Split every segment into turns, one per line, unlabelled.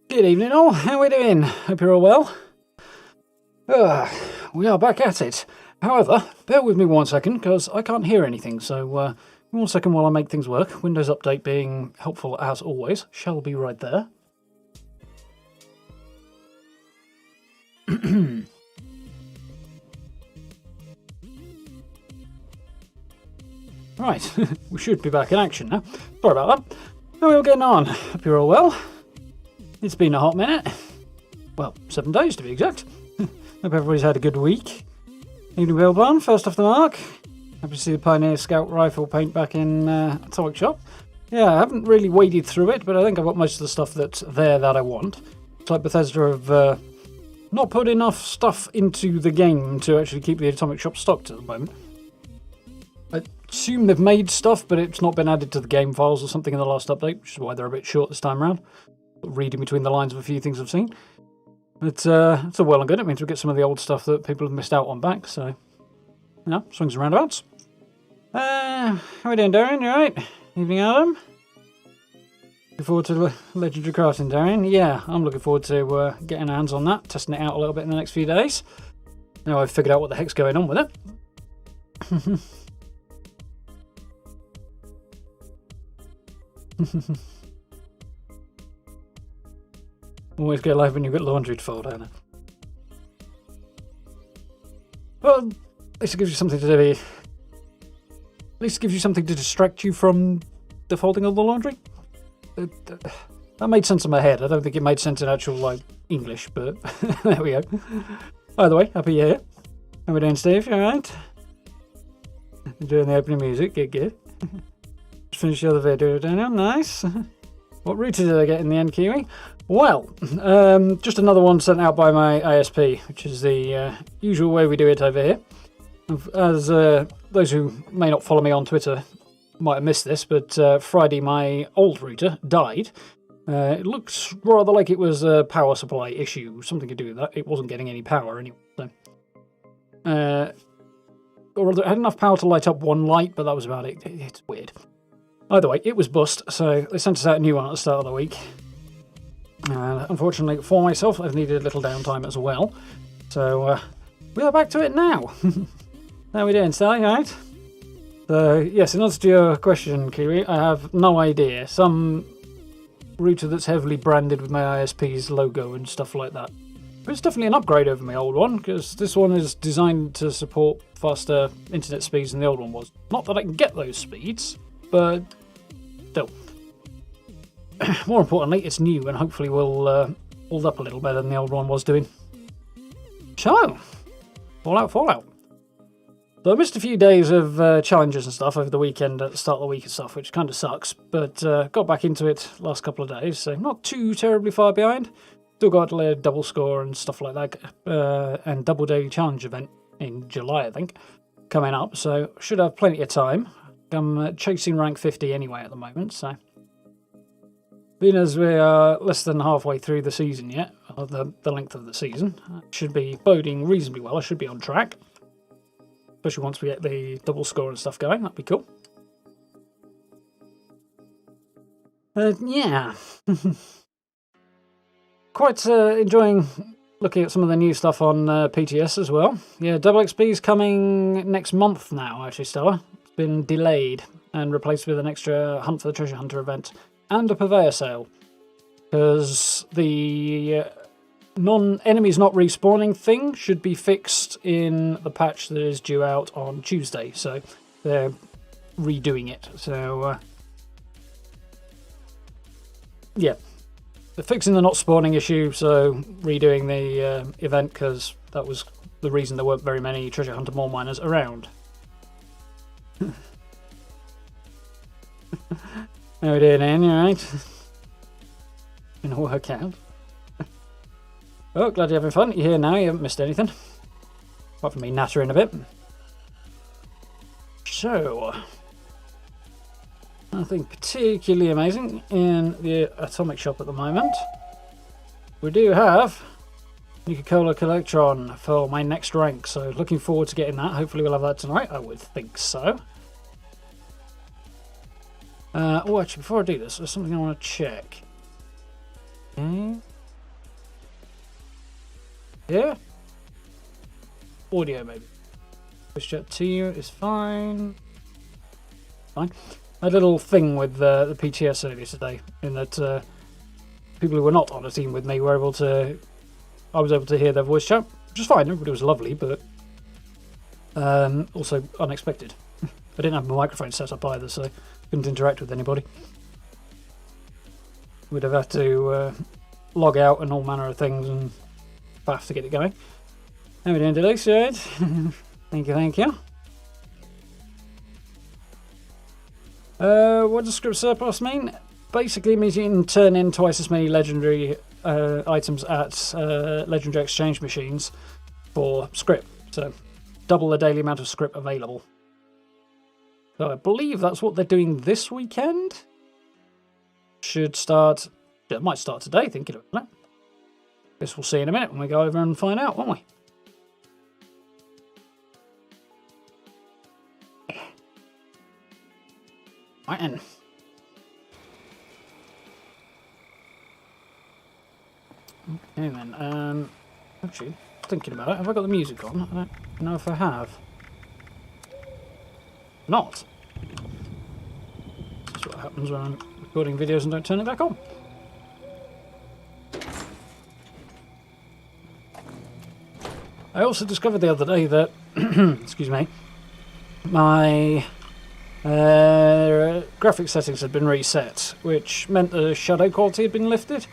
Good evening all, how are we doing? Hope you're all well. We are back at it. However, bear with me 1 second because I can't hear anything, so 1 second while I make things work. Windows Update being helpful as always. Shall be right there. Right, we should be back in action now. Sorry about that. How are we all getting on? Hope you're all well. It's been a hot minute. Well, 7 days to be exact. Hope everybody's had a good week. Evening Wheelbarn, first off the mark. Happy to see the Pioneer Scout rifle paint back in Atomic Shop. Yeah, I haven't really waded through it, but I think I've got most of the stuff that's there that I want. It's like Bethesda have not put enough stuff into the game to actually keep the Atomic Shop stocked at the moment. I assume they've made stuff, but it's not been added to the game files or something in the last update, which is why they're a bit short this time around. Reading between the lines of a few things I've seen. But it's all well and good. It means we get some of the old stuff that people have missed out on back, so, you know, swings and roundabouts. How are we doing, Darren? You alright? Evening, Adam? Looking forward to Legendary Crafting, Darren. Yeah, I'm looking forward to getting our hands on that, testing it out a little bit in the next few days. Now I've figured out what the heck's going on with it. Always get live when you've got laundry to fold, don't it? Well, at least it gives you something to do. At least it gives you something to distract you from the folding of the laundry. That made sense in my head. I don't think it made sense in actual, like, English, but there we go. By the way, happy year. How are we doing, Steve? You alright? Enjoying the opening music? Good. Just finished the other video, Daniel. Nice. What router did I get in the end, Kiwi? Well, just another one sent out by my ISP, which is the usual way we do it over here. As those who may not follow me on Twitter might have missed this, but Friday my old router died. It looks rather like it was a power supply issue, something to do with that. It wasn't getting any power anyway. So. Or rather, it had enough power to light up one light, but that was about it. It's weird. Either way, it was bust, so they sent us out a new one at the start of the week. Unfortunately for myself, I've needed a little downtime as well. So we are back to it now. How are we doing, Sally? Right? So yes, in answer to your question, Kiwi, I have no idea. Some router that's heavily branded with my ISP's logo and stuff like that. But it's definitely an upgrade over my old one, because this one is designed to support faster internet speeds than the old one was. Not that I can get those speeds, but still. More importantly, it's new and hopefully will hold up a little better than the old one was doing. So, Fallout. So I missed a few days of challenges and stuff over the weekend at the start of the week and stuff, which kind of sucks, but got back into it last couple of days, so not too terribly far behind. Still got a double score and stuff like that, and double daily challenge event in July, I think, coming up, so should have plenty of time. I'm chasing rank 50 anyway at the moment, so... Being as we are less than halfway through the season yet, or the length of the season, should be boding reasonably well. I should be on track. Especially once we get the double score and stuff going, that'd be cool. Yeah. Quite enjoying looking at some of the new stuff on PTS as well. Yeah, Double XP's coming next month now, actually, Stella. It's been delayed and replaced with an extra Hunt for the Treasure Hunter event. And a purveyor sale, because the enemies not respawning thing should be fixed in the patch that is due out on Tuesday, so they're redoing it. So yeah, they're fixing the not spawning issue, so redoing the event, because that was the reason there weren't very many treasure hunter mole miners around. How we doing, Anne? You alright? Gonna work out. Oh, glad you're having fun. You're here now, you haven't missed anything. Apart from me nattering a bit. So, nothing particularly amazing in the atomic shop at the moment. We do have Nuka-Cola Collectron for my next rank, so looking forward to getting that. Hopefully we'll have that tonight. I would think so. Oh, actually, before I do this, there's something I want to check. Okay. Yeah? Audio, maybe. Push chat to you is fine. Fine. A little thing with the PTS earlier today, in that people who were not on a team with me were able to... I was able to hear their voice chat, which was fine. Everybody was lovely, but also unexpected. I didn't have my microphone set up either, so I couldn't interact with anybody. We'd have had to log out and all manner of things and faff to get it going. How are we doing today, Sid? Thank you, thank you. What does script surplus mean? Basically it means you can turn in twice as many legendary items at legendary exchange machines for script. So double the daily amount of script available. So I believe that's what they're doing this weekend. Should start... It might start today, thinking of it. Guess we'll see in a minute when we go over and find out, won't we? Right then. Okay then, actually, thinking about it, have I got the music on? I don't know if I have. Not. That's what happens when I'm recording videos and don't turn it back on. I also discovered the other day that, excuse me, my graphic settings had been reset, which meant the shadow quality had been lifted.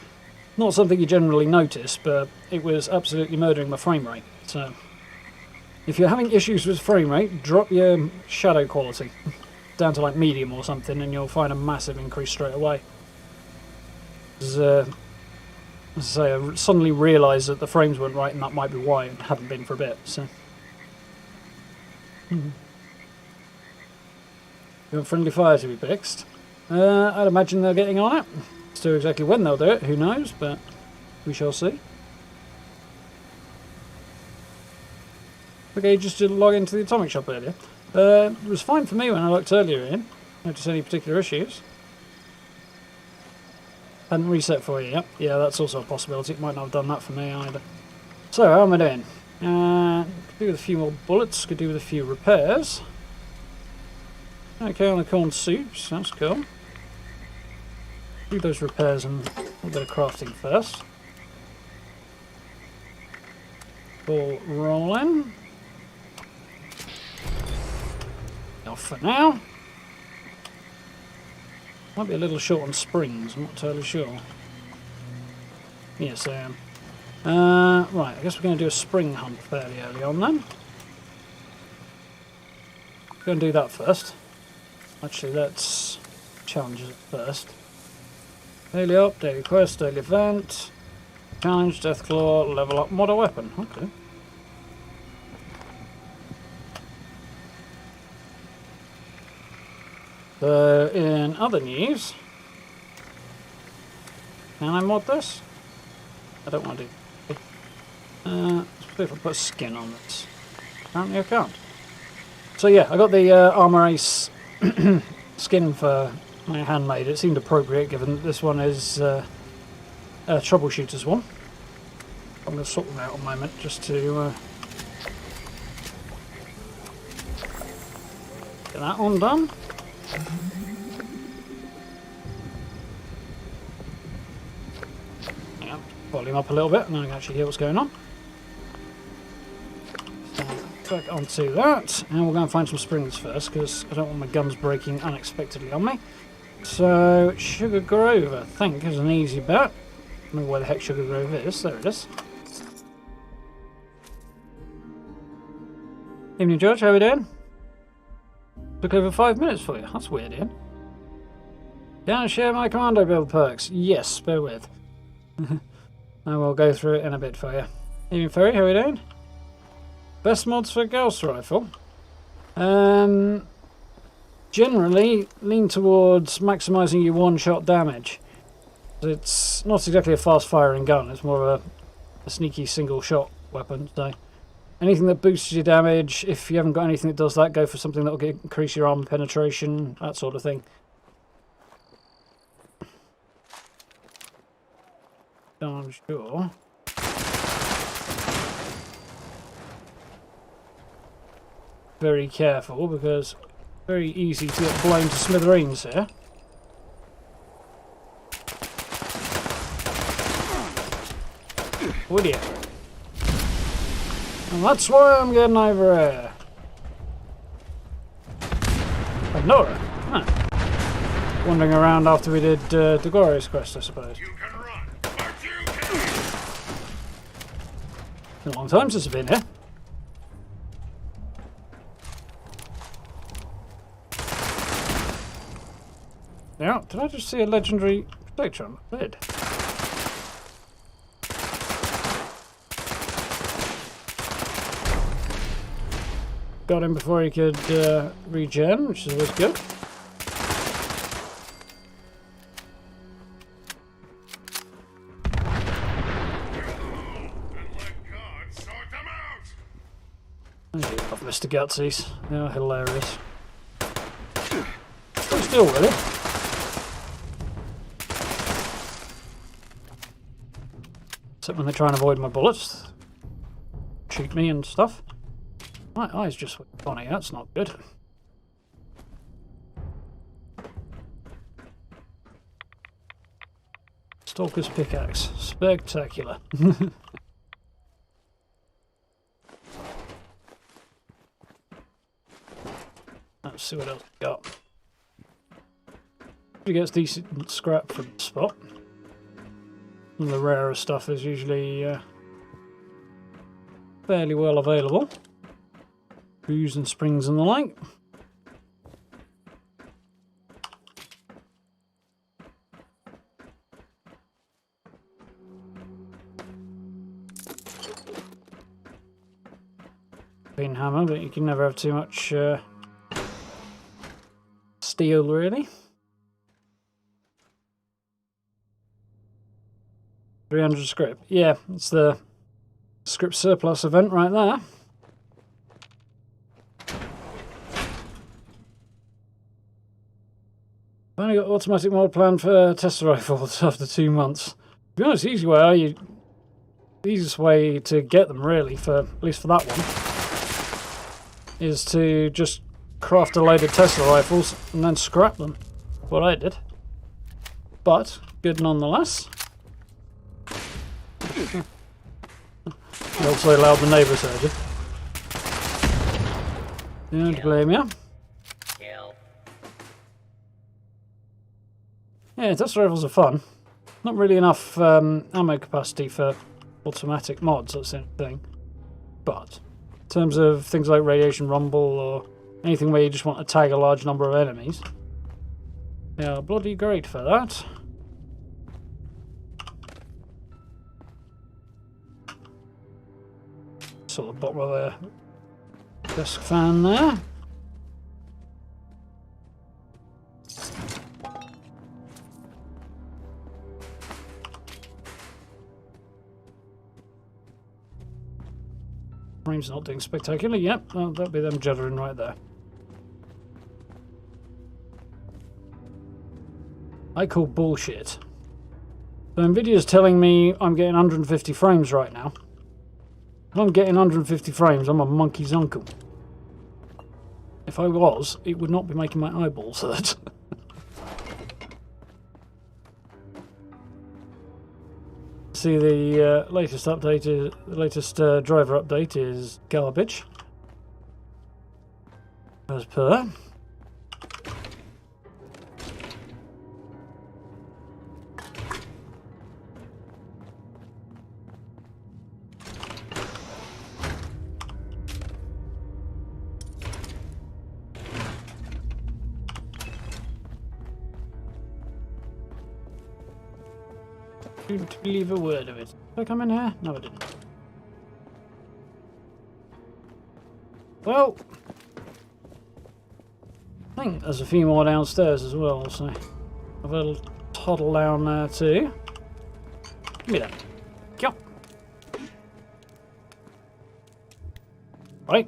Not something you generally notice, but it was absolutely murdering my frame rate. So, if you're having issues with frame rate, drop your shadow quality down to like medium or something, and you'll find a massive increase straight away. As I say, I suddenly realised that the frames weren't right, and that might be why it hadn't been for a bit. So, you want friendly fire to be fixed? I'd imagine they're getting on it. As to exactly when they'll do it, who knows, but we shall see. Okay, just to log into the atomic shop earlier. It was fine for me when I looked earlier in. Noticed any particular issues. Hadn't reset for you yet. Yeah, that's also a possibility. It might not have done that for me either. So, how am I doing? Could do with a few more bullets, could do with a few repairs. Okay, on the corn soups, that's cool. Do those repairs and a little bit of crafting first. Ball rolling. Off for now. Might be a little short on springs, I'm not totally sure. Yes, I am. Right, I guess we're going to do a spring hunt fairly early on then. Go and do that first. Actually, let's challenge it first. Daily up, daily quest, daily event. Challenge, Deathclaw, level up, model weapon. Okay. So, in other news, can I mod this? I don't want to do. Let's see if I put skin on this. Apparently I can't. So yeah, I got the Armor Ace skin for my handmade. It seemed appropriate given that this one is a troubleshooter's one. I'm going to sort them out a moment just to get that one done. Yeah, volume up a little bit and I can actually hear what's going on. So, back onto that, and we'll go and find some springs first because I don't want my guns breaking unexpectedly on me. So, Sugar Grove, I think, is an easy bet. I don't know where the heck Sugar Grove is. There it is. Evening, George. How are we doing? Took over 5 minutes for you. That's weird, Ian. Can I share my commando build perks? Yes, bear with. I will go through it in a bit for you. Evening Ferry, how are we doing? Best mods for Gauss Rifle? Generally, lean towards maximising your one-shot damage. It's not exactly a fast-firing gun, it's more of a sneaky single-shot weapon, so... Anything that boosts your damage, if you haven't got anything that does that, go for something that will increase your armor penetration, that sort of thing. I'm sure. Very careful, because very easy to get blown to smithereens here. Would you? And that's why I'm getting over here. Nora. Huh. Wandering around after we did the Glorious Quest, I suppose.
You can run, but you can...
Been a long time since I've been here. Now, did I just see a legendary protector on the lid? Got him before he could regen, which is always good. Thank you, Mr. Gutsies. They are hilarious. But still, really. Except when they try and avoid my bullets. Shoot me and stuff. My eyes just went funny, that's not good. Stalker's pickaxe. Spectacular. Let's see what else we got. He gets decent scrap from the spot. And the rarer stuff is usually fairly well available. Booze and springs and the like. Pin hammer, but you can never have too much steel, really. 300 script. Yeah, it's the script surplus event right there. I've only got automatic mod planned for tester rifles after 2 months. To be honest, the easiest way to get them, really, at least for that one, is to just craft a load of tester rifles and then scrap them. That's what I did. But, good nonetheless. I also allowed the neighbours heard you. Don't blame you. Yeah, tester rifles are fun. Not really enough ammo capacity for automatic mods, that's the thing. But, in terms of things like radiation rumble or anything where you just want to tag a large number of enemies, they are bloody great for that. Sort of bottom of the desk fan there. Frame's not doing spectacular. Yep, that'll be them juddering right there. I call bullshit. So Nvidia's telling me I'm getting 150 frames right now. If I'm getting 150 frames, I'm a monkey's uncle. If I was, it would not be making my eyeballs hurt. See, the latest update is the latest driver update is garbage, as per. Didn't believe a word of it. Did I come in here? No, I didn't. Well, I think there's a few more downstairs as well, so a little toddle down there too. Give me that. Go. Right.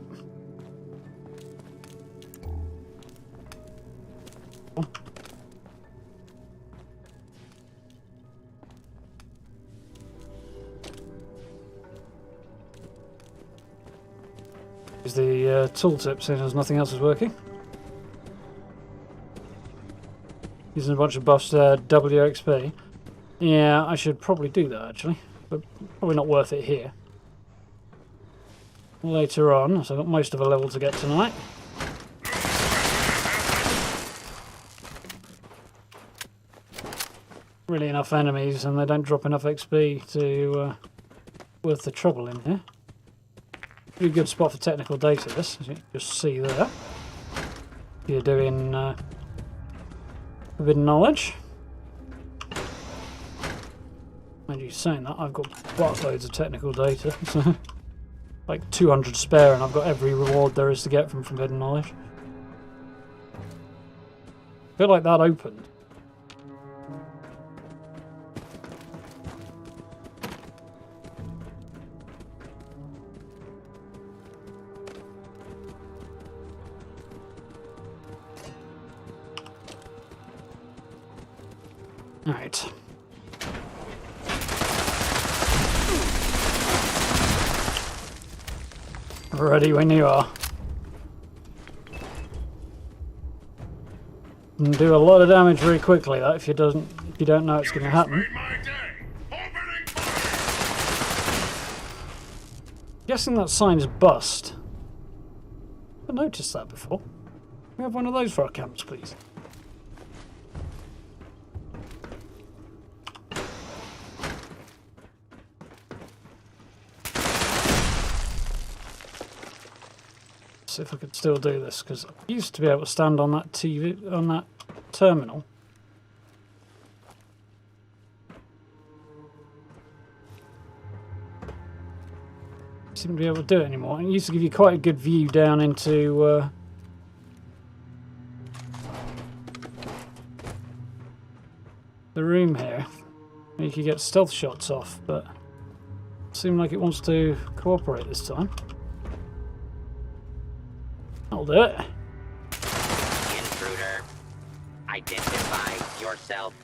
Is the tooltip saying as nothing else is working? Using a bunch of buffs WXP. Yeah, I should probably do that actually, but probably not worth it here. Later on, so I've got most of a level to get tonight. Really enough enemies, and they don't drop enough XP to worth the trouble in here. Pretty good spot for technical data, this, as you can just see there. If you're doing forbidden knowledge. And you saying that, I've got buttloads of technical data, so like 200 spare, and I've got every reward there is to get from forbidden knowledge. I feel like that opened. Alright. Ready when you are. Can do a lot of damage very quickly, that if you don't know it's going to happen.
Made my day. Opening fire.
Guessing that sign's bust. I've noticed that before. Can we have one of those for our camps, please? See if I could still do this, because I used to be able to stand on that TV, on that terminal. Seem to be able to do it anymore. It used to give you quite a good view down into the room here. You could get stealth shots off, but it seems like it wants to cooperate this time. I'll do it.
Intruder, identify yourself.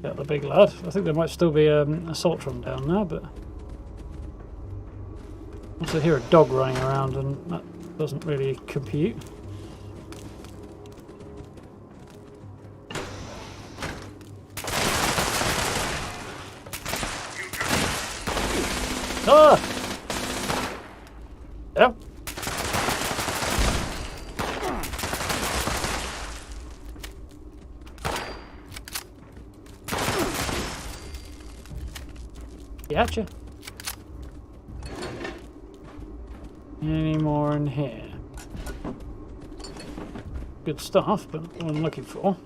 Got the big lad. I think there might still be an assault drum down there, but I also hear a dog running around, and that doesn't really compute. Ah! Yep. Gotcha. Any more in here? Good stuff, but what I'm looking for.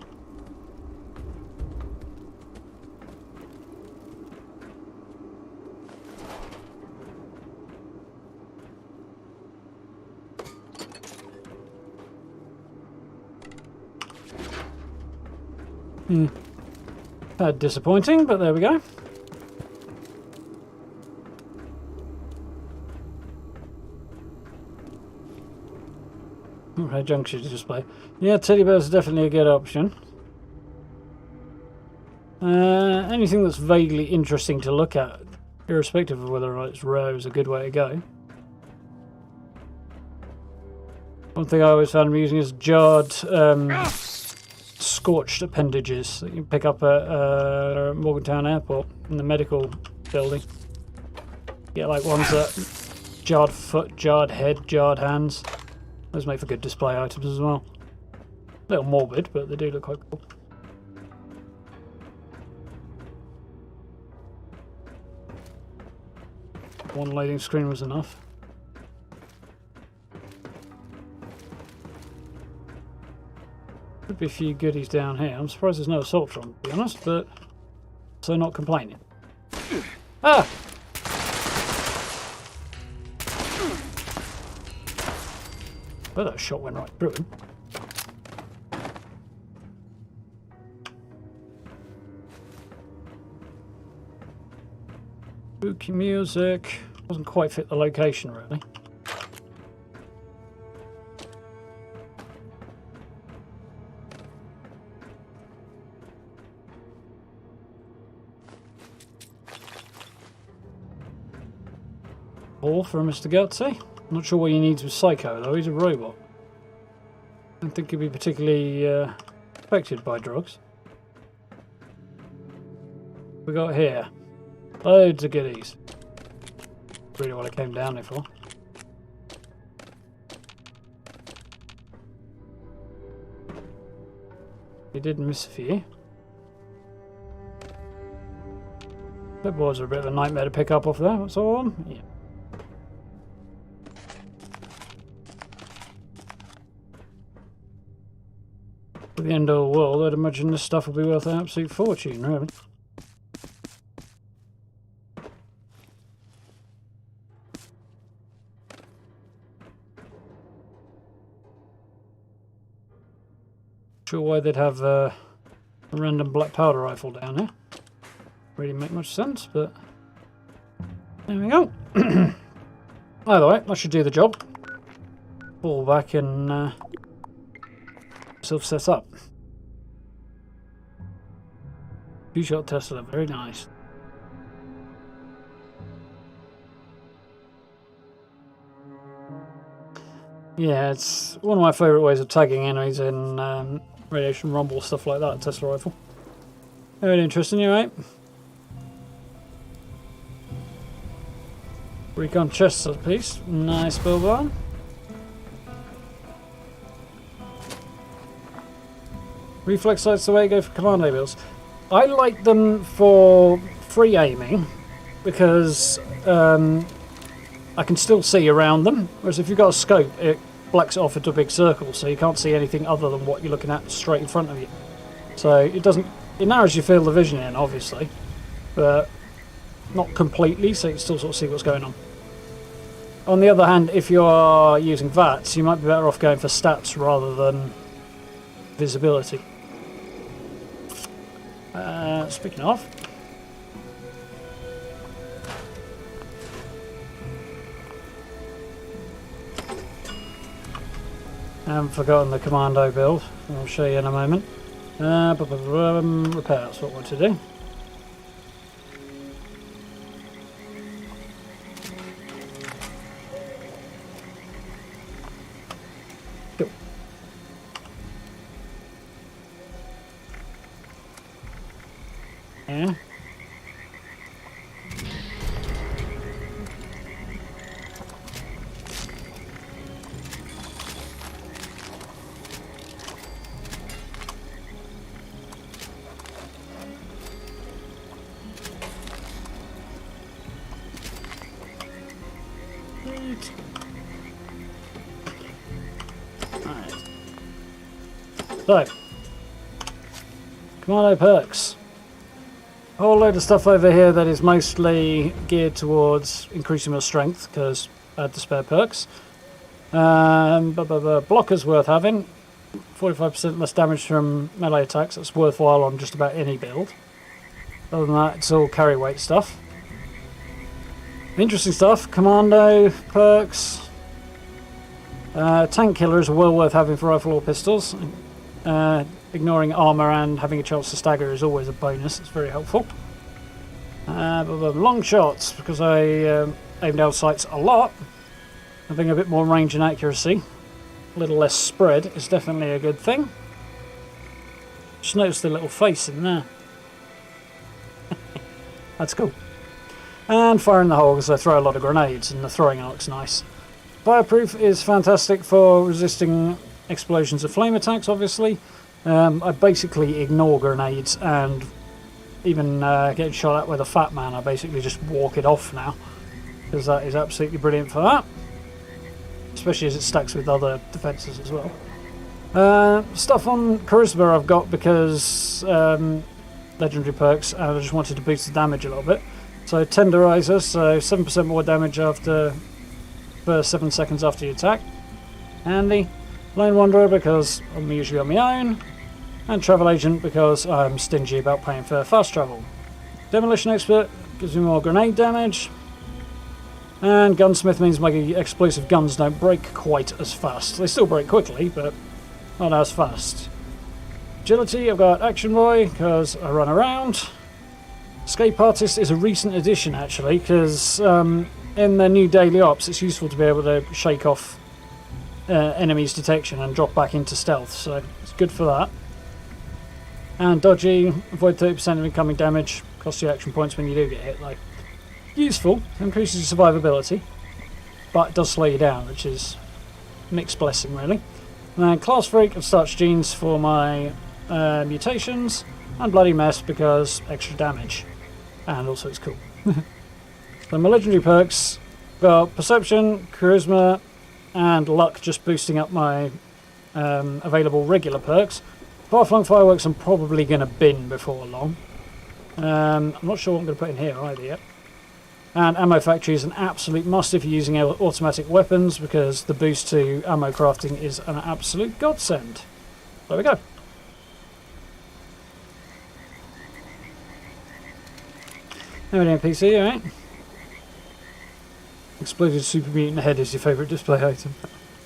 Disappointing, but there we go. Okay, junction display. Yeah, teddy bears are definitely a good option. Anything that's vaguely interesting to look at, irrespective of whether or not it's rare, is a good way to go. One thing I always found amusing is jarred, scorched appendages that you can pick up at Morgantown Airport in the medical building. You get like ones that jarred foot, jarred head, jarred hands. Those make for good display items as well. A little morbid, but they do look quite cool. One loading screen was enough. Could be a few goodies down here. I'm surprised there's no assault drum, to be honest, but so not complaining. Ah! Well, that shot went right through him. Spooky music. Doesn't quite fit the location, really. Or for Mr. Gutsy. Not sure what he needs with Psycho, though. He's a robot. I don't think he'd be particularly affected by drugs. We got here loads of goodies. Really what I came down here for. He did miss a few. Clipboards are a bit of a nightmare to pick up off there. What's on? Yeah. At the end of the world, I'd imagine this stuff will be worth an absolute fortune, really. Sure why they'd have a random black powder rifle down here. Really make much sense, but there we go. Either way, that should do the job. Fall back and self set up. Two-shot Tesla, very nice. Yeah, it's one of my favourite ways of tagging enemies in radiation rumble, stuff like that, Tesla rifle. Very interesting, you right? Recon chest piece, nice build on. Reflex sight's the way to go for commando builds. I like them for free aiming because I can still see around them, whereas if you've got a scope it blacks it off into a big circle so you can't see anything other than what you're looking at straight in front of you. So it narrows your field of vision in, obviously, but not completely, so you can still sort of see what's going on. On the other hand, if you are using VATs, you might be better off going for stats rather than visibility. Speaking of, I haven't forgotten the commando build. I'll show you in a moment. Repair, that's what I want to do. Cool. Yeah. So, commando perks. A whole load of stuff over here that is mostly geared towards increasing my strength because I had the spare perks. Blockers worth having. 45% less damage from melee attacks. That's worthwhile on just about any build. Other than that, it's all carry weight stuff. Interesting stuff. Commando perks. Tank killers are well worth having for rifle or pistols. Ignoring armour and having a chance to stagger is always a bonus. It's very helpful. Long shots, because I aim down sights a lot. Having a bit more range and accuracy, a little less spread, is definitely a good thing. Just notice the little face in there. That's cool. And fire in the hole, because I throw a lot of grenades and the throwing looks nice. Fireproof is fantastic for resisting explosions of flame attacks, obviously. I basically ignore grenades, and even getting shot at with a fat man, I basically just walk it off now, because that is absolutely brilliant for that, especially as it stacks with other defences as well. Stuff on Charisma I've got because legendary perks, and I just wanted to boost the damage a little bit. So Tenderizer, so 7% more damage after for 7 seconds after you attack. Handy. Lone Wanderer because I'm usually on my own. And Travel Agent because I'm stingy about paying for fast travel. Demolition Expert gives me more grenade damage. And Gunsmith means my explosive guns don't break quite as fast. They still break quickly, but not as fast. Agility, I've got Action Boy because I run around. Escape Artist is a recent addition actually, because in the new daily ops it's useful to be able to shake off enemies' detection and drop back into stealth, so it's good for that. And Dodgy, avoid 30% of incoming damage, costs you action points when you do get hit. Like, useful, increases your survivability, but it does slow you down, which is a mixed blessing really. And then Class Freak and Starch Genes for my mutations, and Bloody Mess because extra damage, and also it's cool. So my legendary perks got Perception, Charisma, and Luck, just boosting up my available regular perks. Far-flung Fireworks I'm probably going to bin before long. I'm not sure what I'm going to put in here either yet. And Ammo Factory is an absolute must if you're using automatic weapons, because the boost to ammo crafting is an absolute godsend. There we go. Now we're doing PC, alright? Exploded Super Mutant Head is your favourite display item.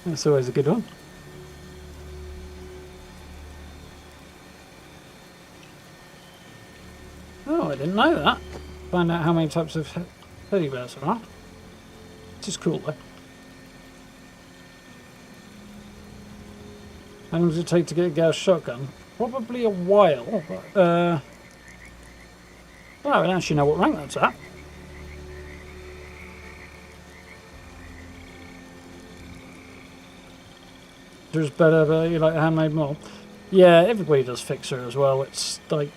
That's always a good one. Oh, I didn't know that. Find out how many types of teddy bears there are. This is cool though. How long does it take to get a Gauss shotgun? Probably a while, but I don't actually know what rank that's at. There's better, but you like a handmade more. Yeah, everybody does Fixer as well. It's like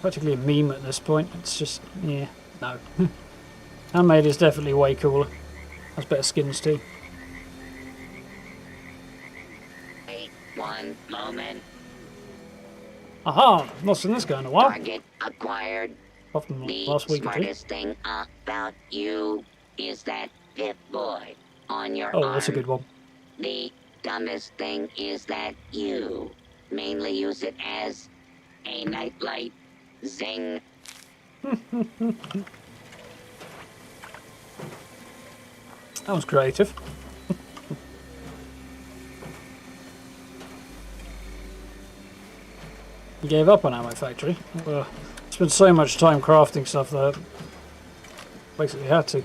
practically a meme at this point. It's just, yeah, no. Handmade is definitely way cooler. Has better skins too.
Wait one moment.
Aha! Not seen this guy in a while.
Target acquired.
Apart from
The
last week or two.
smartest thing about you is that Pip-Boy on your
Oh,
arm.
that's a good one.
The dumbest thing is that you mainly use it as a nightlight. Zing.
That was creative. You gave up on Ammo Factory. Well, spent so much time crafting stuff that basically had to.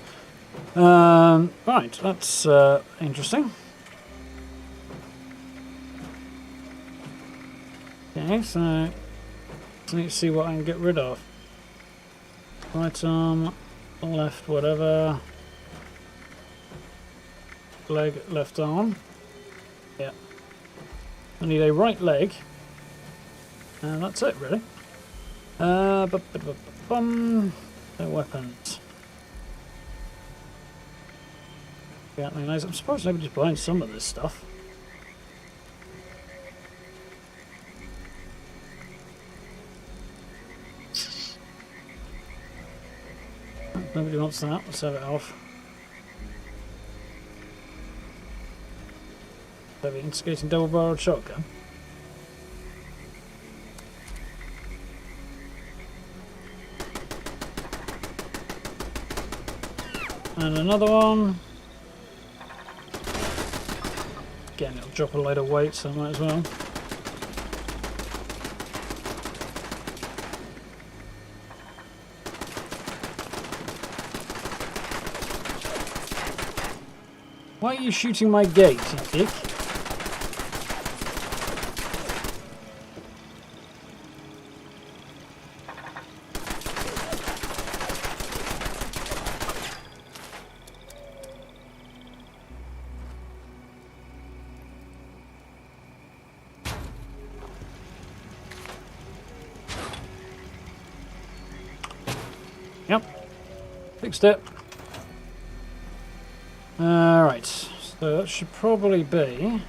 Right, that's interesting. Okay, so let's see what I can get rid of. Right arm, left, whatever. Leg, left arm. Yeah. I need a right leg. And that's it, really. No weapons. Yeah, nice. I'm surprised nobody's buying some of this stuff. Nobody wants that. Let's have it off. Have it instigating double-barreled shotgun. And another one. Again, it'll drop a load of weight, so I might as well. Why are you shooting my gate, you dick? Yep. Fixed it. Alright, so that should probably be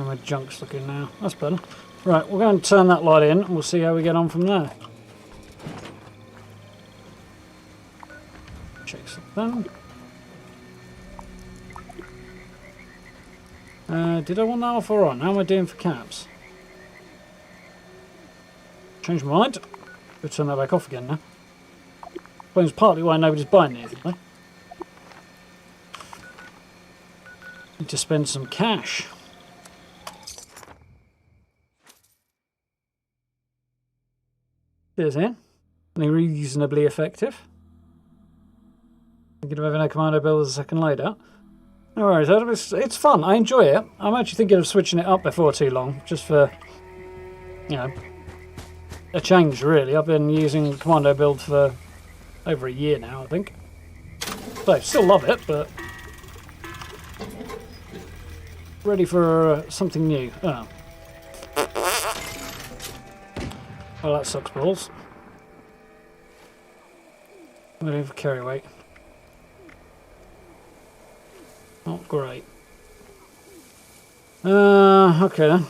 my junk's looking now. That's better. Right, we're going to turn that light in and we'll see how we get on from there. Check something. Did I want that off or on? How am I doing for caps? Change my mind. We'll turn that back off again now. Explains partly why nobody's buying anything though. Need to spend some cash. Cheers, Ian. Only reasonably effective. Thinking of having a commando build as a second loadout. No worries, it's fun. I enjoy it. I'm actually thinking of switching it up before too long, just for, you know, a change really. I've been using commando build for over a year now, I think. So, still love it, but ready for something new. Oh. Well, that sucks balls. I'm going for carry weight. Not great. Okay then.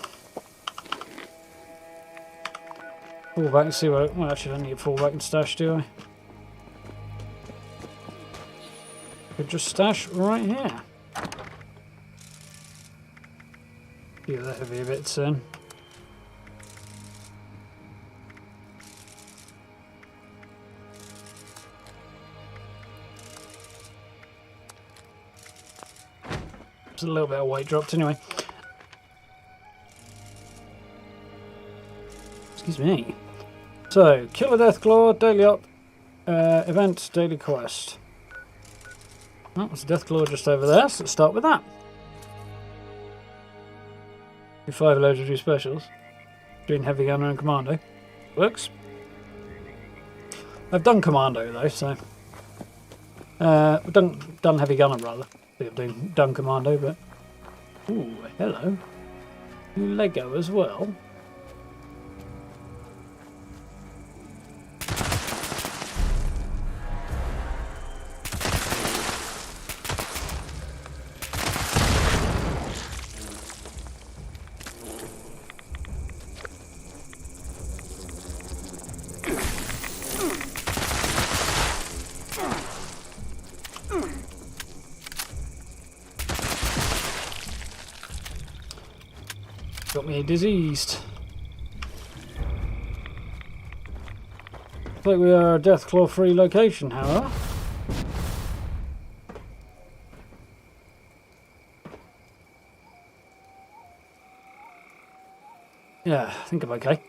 Fall back and see what. Well, actually, I don't need to fall back and stash, do I? Could just stash right here. Few of the heavier bits in. There's a little bit of weight dropped anyway. Excuse me. So, Kill a Deathclaw, daily up, event, daily quest. Oh, there's a Deathclaw just over there, so let's start with that. Do 5 legendary specials. Doing heavy gunner and commando. Works. I've done commando though, so. Done heavy gunner rather. I've done commando, but. Ooh, hello. Lego as well. Got me diseased. Looks like we are a Deathclaw free location, however. Yeah, I think I'm okay.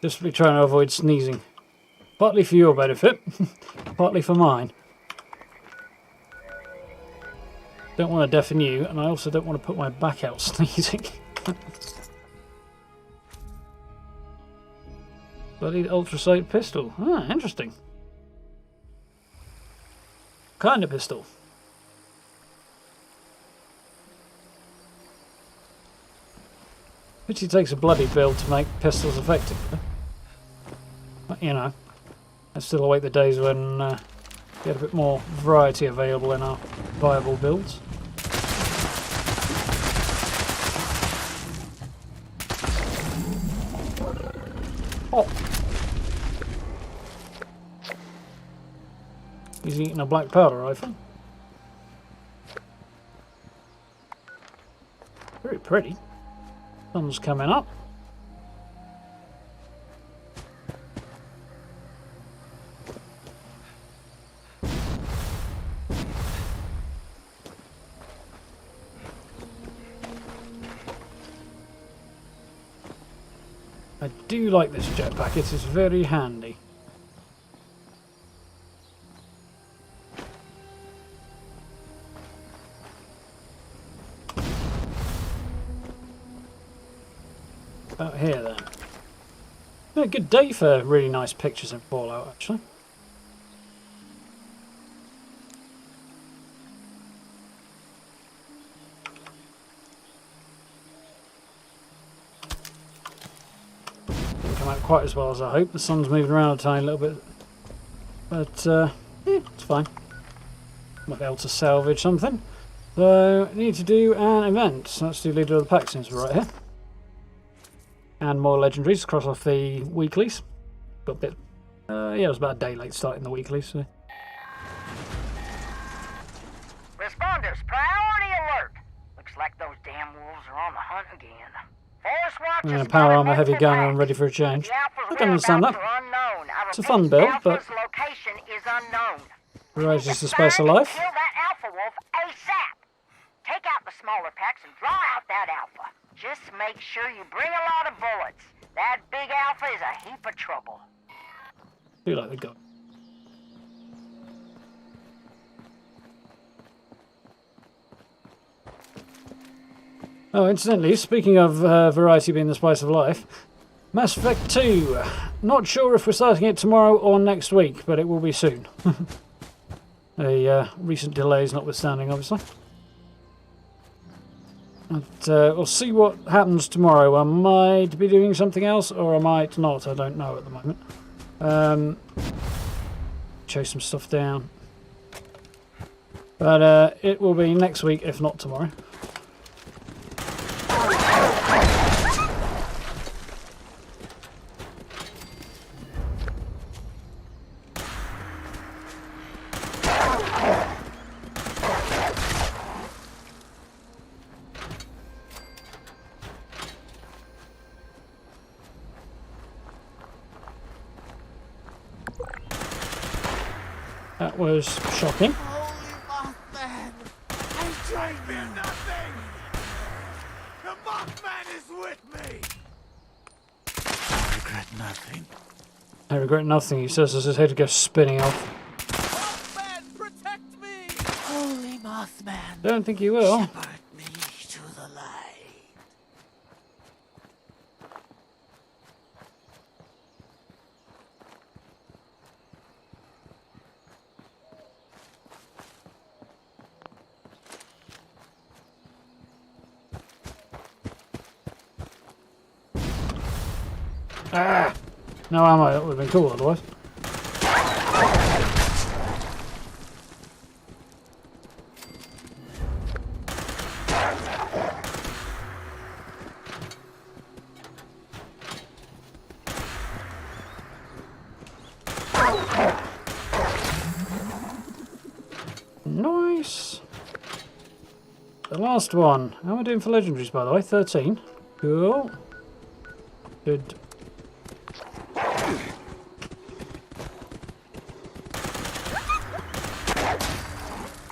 Just be trying to avoid sneezing. Partly for your benefit, partly for mine. Don't want to deafen you, and I also don't want to put my back out sneezing. Bloody ultrasight pistol. Ah, interesting. Kind of pistol. Which it takes a bloody build to make pistols effective. But, you know, I still await the days when we get a bit more variety available in our viable builds. Oh. He's eating a black powder rifle. Very pretty. Sun's coming up. I do like this jetpack, it is very handy. About here then. Yeah, good day for really nice pictures in Fallout actually. Come out quite as well as I hope. The sun's moving around a tiny little bit, but yeah, it's fine. Might be able to salvage something. So, I need to do an event. So let's do Leader of the Pack since we're right here. And more legendaries, cross off the weeklies. Got a bit. Yeah, it was about a day late starting the weeklies. So.
Responders, priority alert. Looks like those damn wolves are on the hunt again. Forest Watch is
power armor,
spotted
heavy
multiple
gunner, and
packs.
ready for a change.
The Alpha's
I can understand that.
whereabouts are unknown. I
It's a
repeat,
fun build, but
Alpha's location is unknown.
raises the space of
Find and
life.
Kill that Alpha wolf ASAP. Take out the smaller packs and draw out that Alpha. Just make sure you bring a lot of bullets. That big Alpha is a heap of trouble.
Do like the gun. Oh, incidentally, speaking of variety being the spice of life, Mass Effect 2. Not sure if we're starting it tomorrow or next week, but it will be soon. Recent delays notwithstanding, obviously. But, we'll see what happens tomorrow. I might be doing something else, or I might not. I don't know at the moment. Chase some stuff down. But it will be next week, if not tomorrow. That was shocking.
Holy Mothman! I fear nothing! The Mothman is with me! I regret nothing.
I regret nothing, he says as his head goes spinning off.
Mothman, protect me! Holy Mothman,
Don't think he will.
shepherd me to the light.
Ah! No ammo, that would have been cool otherwise. Nice! The last one. How am I doing for legendaries, by the way? 13. Cool. Good.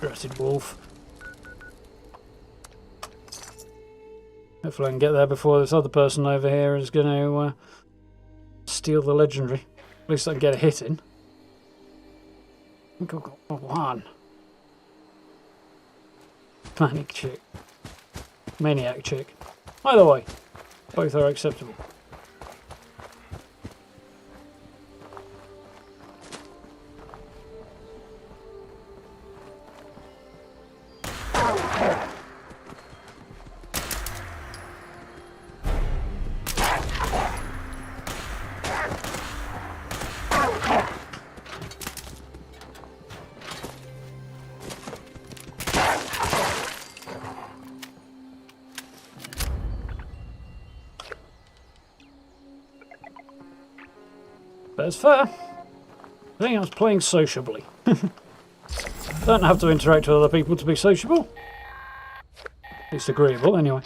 Dratted wolf. Hopefully I can get there before this other person over here is going to steal the legendary. At least I can get a hit in. I think I've got one. Manic chick. Maniac chick. Either way, both are acceptable. But it's fair. I think I was playing sociably. Don't have to interact with other people to be sociable. At least agreeable, anyway.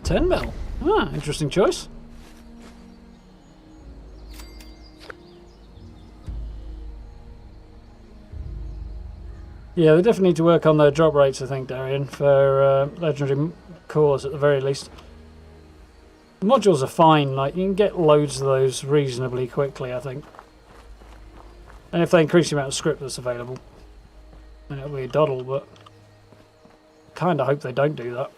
10 mil. Ah, interesting choice. Yeah, they definitely need to work on their drop rates, I think, Darian, for legendary cores at the very least. The modules are fine, like you can get loads of those reasonably quickly, I think. And if they increase the amount of script that's available, then it'll be a doddle, but kind of hope they don't do that.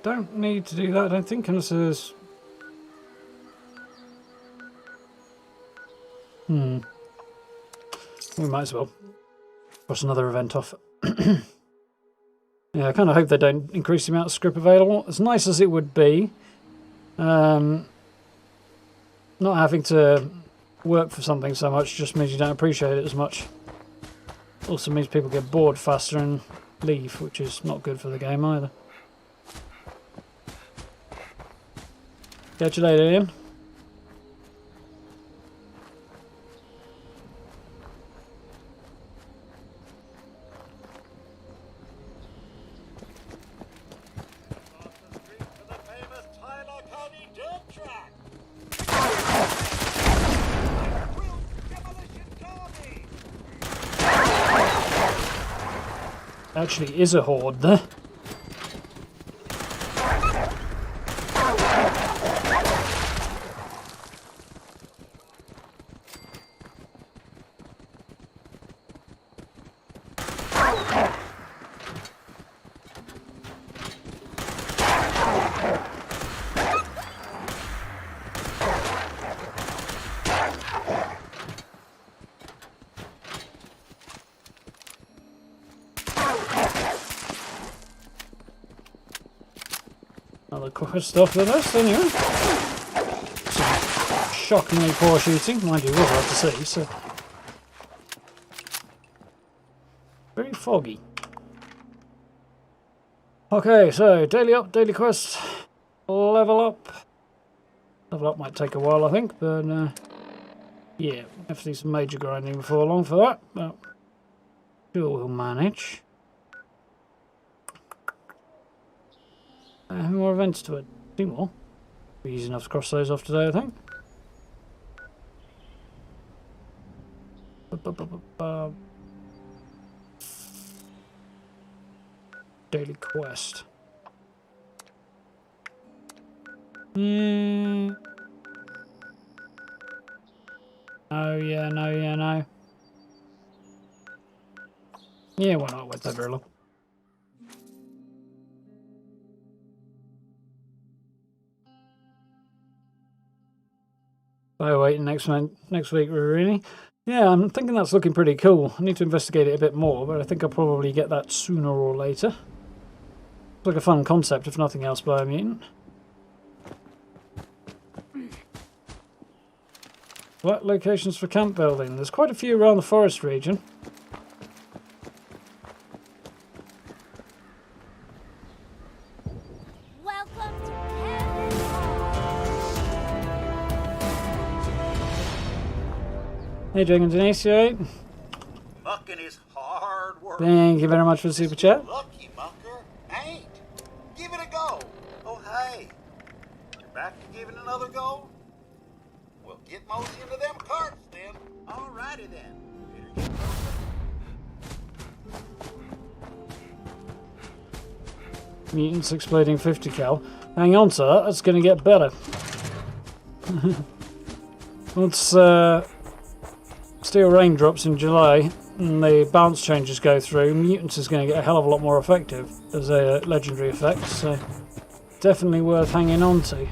Don't need to do that, I don't think, unless there's... We might as well. Cross another event off. Yeah, I kind of hope they don't increase the amount of script available. As nice as it would be, Not having to work for something so much just means you don't appreciate it as much. Also means people get bored faster and leave, which is not good for the game either. Catch you later, Ian. Actually is a horde there. Another quest stuff with us, anyway. Some shockingly poor shooting, mind you, it was hard to see, so. Very foggy. Okay, so daily up, daily quest, level up. Level up might take a while, I think, but yeah, have to do some major grinding before long for that, but sure we'll manage. How many more events to it? 2 more. Be easy enough to cross those off today, I think. Daily quest. No, yeah, no, yeah, no. Yeah, why not? Wait that very long. Oh, wait, next week, really? Yeah, I'm thinking that's looking pretty cool. I need to investigate it a bit more, but I think I'll probably get that sooner or later. Looks like a fun concept, if nothing else, by a mutant. What locations for camp building? There's quite a few around the forest region. Hey, Dragon Denise, you alright?
Mucking is hard work.
Thank you very much for the super chat.
Lucky mucker, ain't. Give it a go. Oh, hey. You're back to giving another go? Well, get mosey into them carts, then. Alrighty, then. Better get moving.
Mutants exploding 50 cal. Hang on to that, that's going to get better. Once Steel Rain drops in July and the bounce changes go through, Mutants is going to get a hell of a lot more effective as a legendary effect, so definitely worth hanging on to.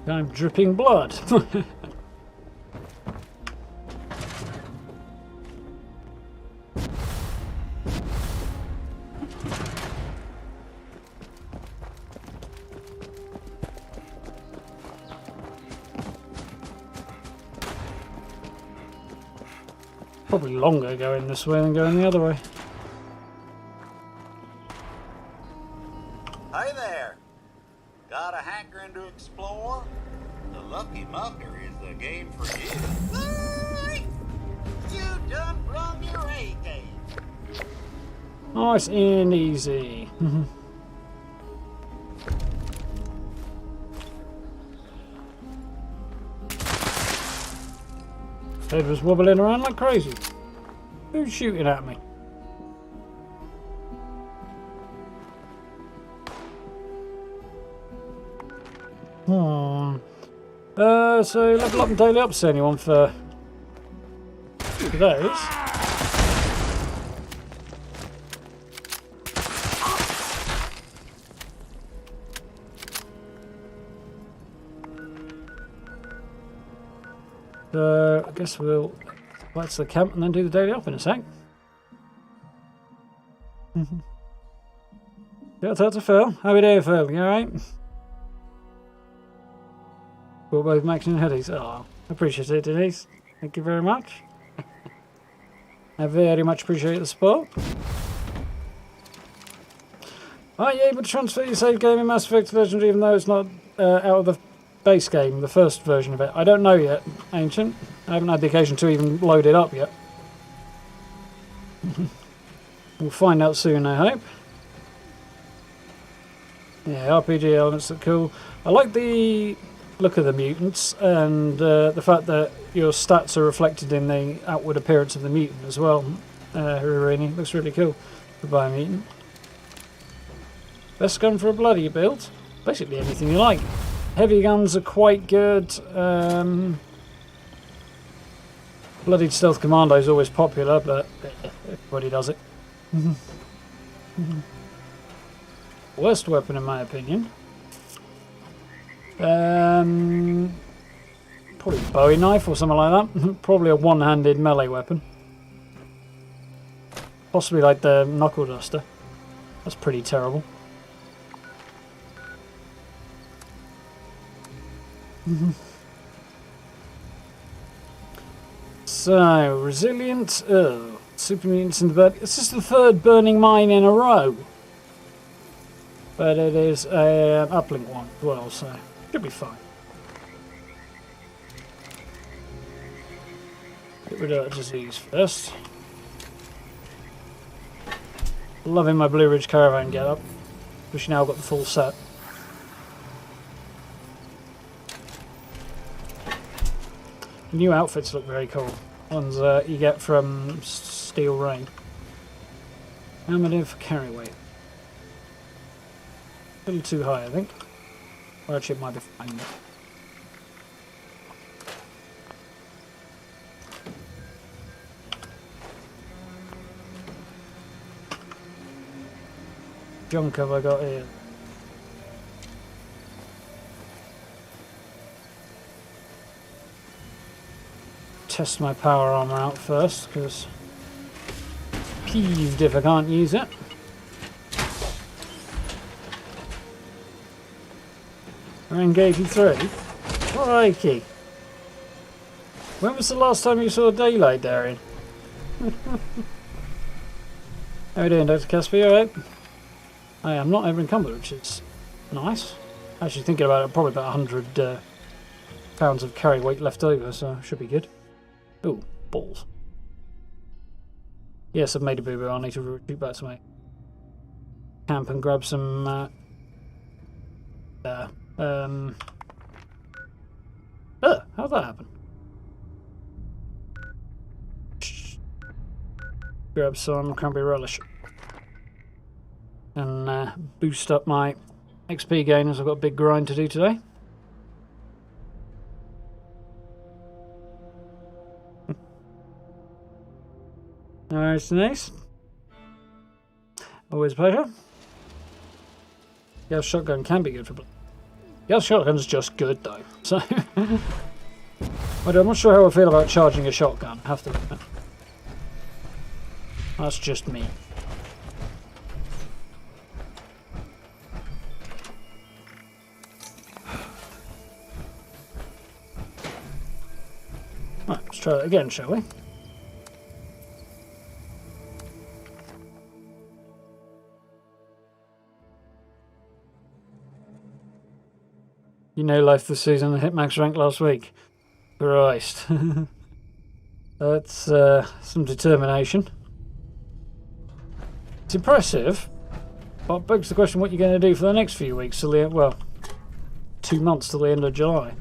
I'm dripping blood. Probably longer going this way than going the other way.
Hey there. Got a hankering to explore? The Lucky Mucker is the game for you. Hey! You done brung your A game.
Nice and easy. Head was wobbling around like crazy. Who's shooting at me? So level up and daily ups, anyone for those? So I guess we'll go back to the camp and then do the daily op in a sec. Yeah, that's a Phil. How we doing, Phil? You alright? We're both maxing headies. Oh, I appreciate it, Denise. Thank you very much. I very much appreciate the support. Are you able to transfer your save game in Mass Effect Legendary even though it's not out of the base game, the first version of it? I don't know yet, Ancient. I haven't had the occasion to even load it up yet. We'll find out soon, I hope. Yeah, RPG elements look cool. I like the look of the mutants and the fact that your stats are reflected in the outward appearance of the mutant as well. Hirurini looks really cool for Biomutant. Best gun for a bloody build? Basically anything you like. Heavy guns are quite good. Bloodied Stealth Commando is always popular, but everybody does it. Worst weapon in my opinion. Probably a Bowie knife or something like that. Probably a one-handed melee weapon. Possibly like the knuckle duster. That's pretty terrible. So, resilient. Oh, super mutants in the bird. This is the third burning mine in a row. But it is an uplink one as well, so should be fine. Get rid of that disease first. Loving my Blue Ridge Caravan getup. Wish now I've got the full set. New outfits look very cool. Ones you get from Steel Rain. How am I doing for carry weight? A little too high, I think. Or actually, it might be fine. Junk have I got here? Test my power armor out first, because peeved if I can't use it. Engaging 3. Crikey. When was the last time you saw daylight, Darian? How are you doing, Dr. Casper? You alright? I am not encumbered, which is nice. Actually, thinking about it, probably about 100 pounds of carry weight left over, so should be good. Ooh, balls. Yes, I've made a boo-boo. I'll need to retreat back to my camp and grab some how'd that happen? Grab some cranberry relish and boost up my XP gain as I've got a big grind to do today. Nice, nice. Always a pleasure. Yeah, shotgun can be good for. Yeah, shotgun's just good though. So, I'm not sure how I feel about charging a shotgun. I have to admit. That's just me. Right, let's try it again, shall we? You know life this season and hit max rank last week. Christ. That's some determination. It's impressive, but it begs the question what you're going to do for the next few weeks till the end, well, 2 months till the end of July.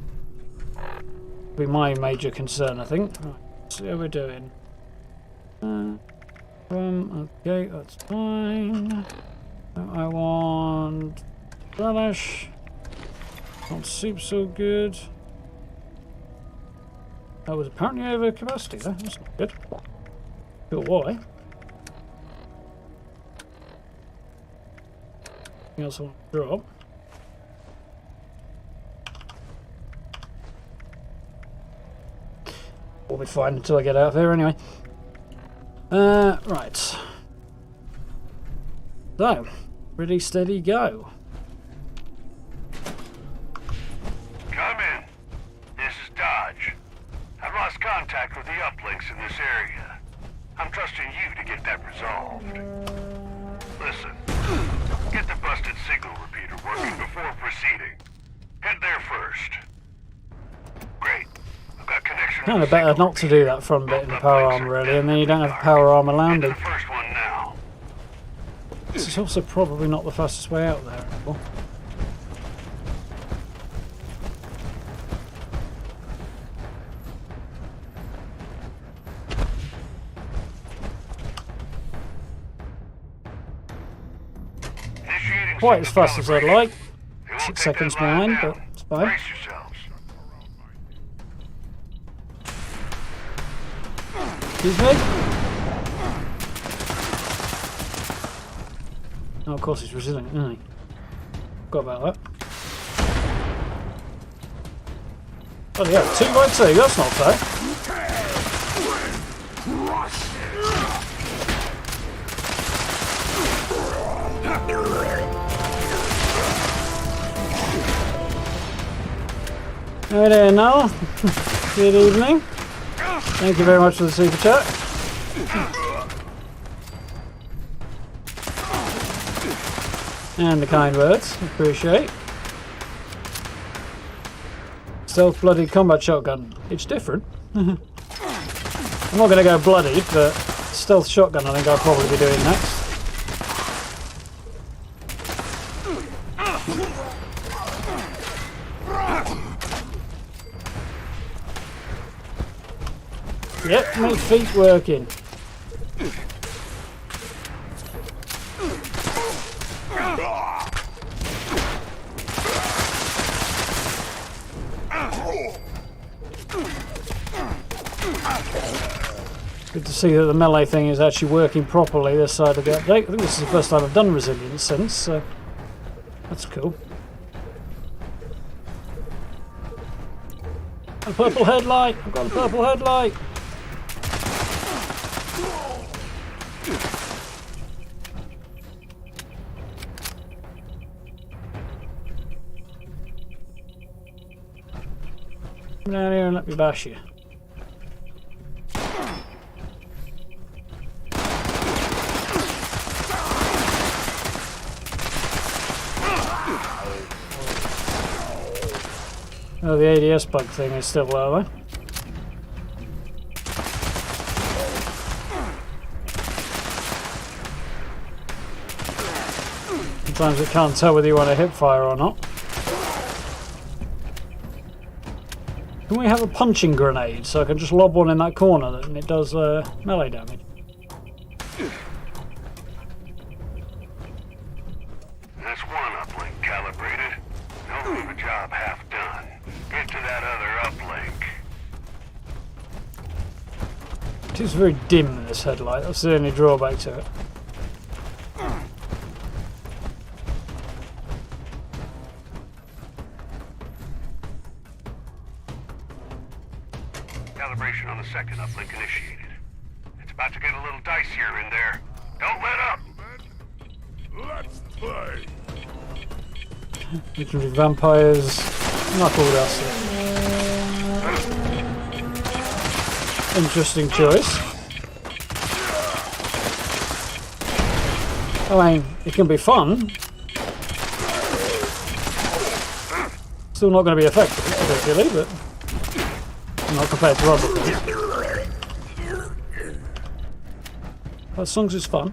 Be my major concern, I think. Right, see how we're doing. Okay, that's fine. I want relish. Not soup so good. That was apparently over capacity there. That's not good. Sure why. Anything else I want to drop? be fine until I get out of here anyway. Right. So, ready, steady, go.
Come in. This is Dodge. I've lost contact with the uplinks in this area. I'm trusting you to get that resolved. Listen, get the busted signal repeater working before proceeding. Head there first. Great. I've got connection.
Kind of better not to do that front bit in the power armor really, and then you don't have power armor landing.
The first one now.
This is also probably not the fastest way out there anymore. Quite as fast as I'd like. 6 seconds behind, but it's fine.
Brace yourselves.
Excuse me? Oh, of course he's resilient, isn't he? Forgot about that. Oh yeah, 2 by 2, that's not fair. Hey there, Noel. Good evening. Thank you very much for the super chat. And the kind words. Appreciate. Stealth bloodied combat shotgun. It's different. I'm not going to go bloodied, but stealth shotgun I think I'll probably be doing next. Yep, my feet working. Good to see that the melee thing is actually working properly this side of the update. I think this is the first time I've done resilience since, so that's cool. A purple headlight! I've got a purple headlight! Come down here and let me bash you. Oh, the ADS bug thing is still lower. Sometimes it can't tell whether you want a hip fire or not. Can we have a punching grenade so I can just lob one in that corner and it does melee damage?
That's one uplink calibrated. Don't leave a job half done. Get to that other uplink.
It is very dim, this headlight. That's the only drawback to it.
Calibration on the second uplink initiated. It's about to get a little dicier in there. Don't let up! Let's play!
Legendary vampires, knuckle duster. Interesting choice. I mean, it can be fun. Still not going to be effective, particularly, but not compared to other things. But as long as it's fun.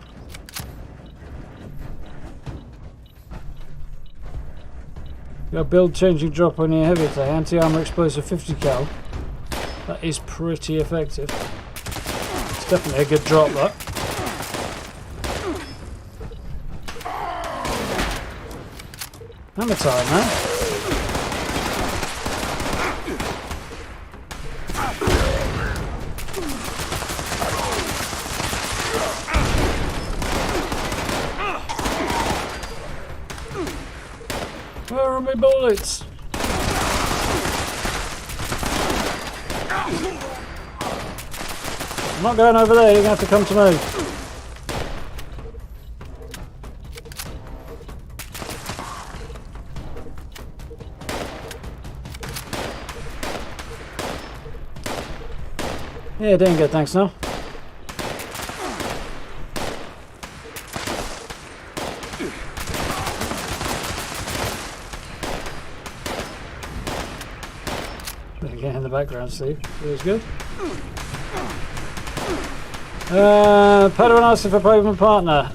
Got a build changing drop on your heavy attack, anti-armor explosive 50 cal. That is pretty effective. It's definitely a good drop, that. Hammer time, man. Where are my bullets? I'm not going over there, you're going to have to come to me. Yeah, doing good, thanks now. Again in the background, Steve. It was good. Padawan asking for payment partner.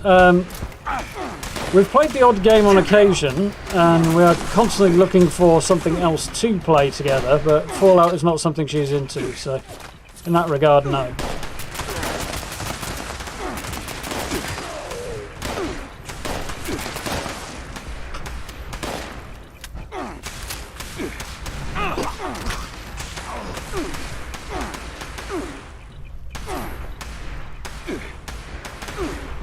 We've played the odd game on occasion, and we are constantly looking for something else to play together, but Fallout is not something she's into, so in that regard, no.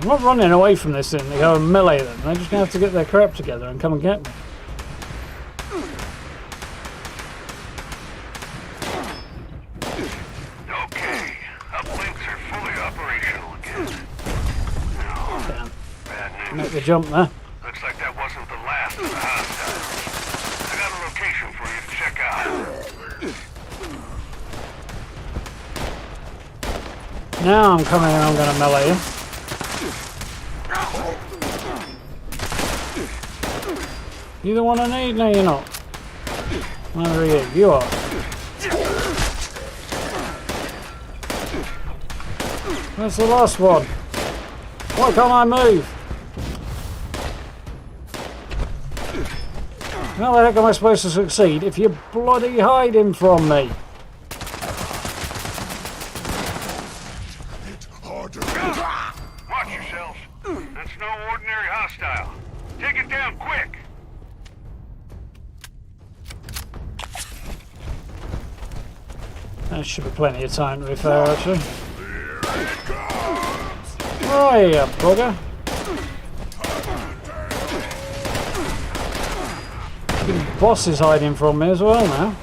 I'm not running away from this thing to go and melee them. They're just going to have to get their crap together and come and get me.
Okay, uplinks are fully operational again.
Damn.
Bad news.
Make the jump there.
Looks like that wasn't the last of the hostiles. I got a location for you to check out.
Now I'm coming and I'm going to melee you. You the one I need? No, you're not. Where are you? You are. That's the last one. Why can't I move? How the heck am I supposed to succeed if you're bloody hiding from me?
Watch yourselves. That's no ordinary hostile. Take it down quick.
There should be plenty of time to be fair, actually. Oh, yeah, bugger. The boss is hiding from me as well now.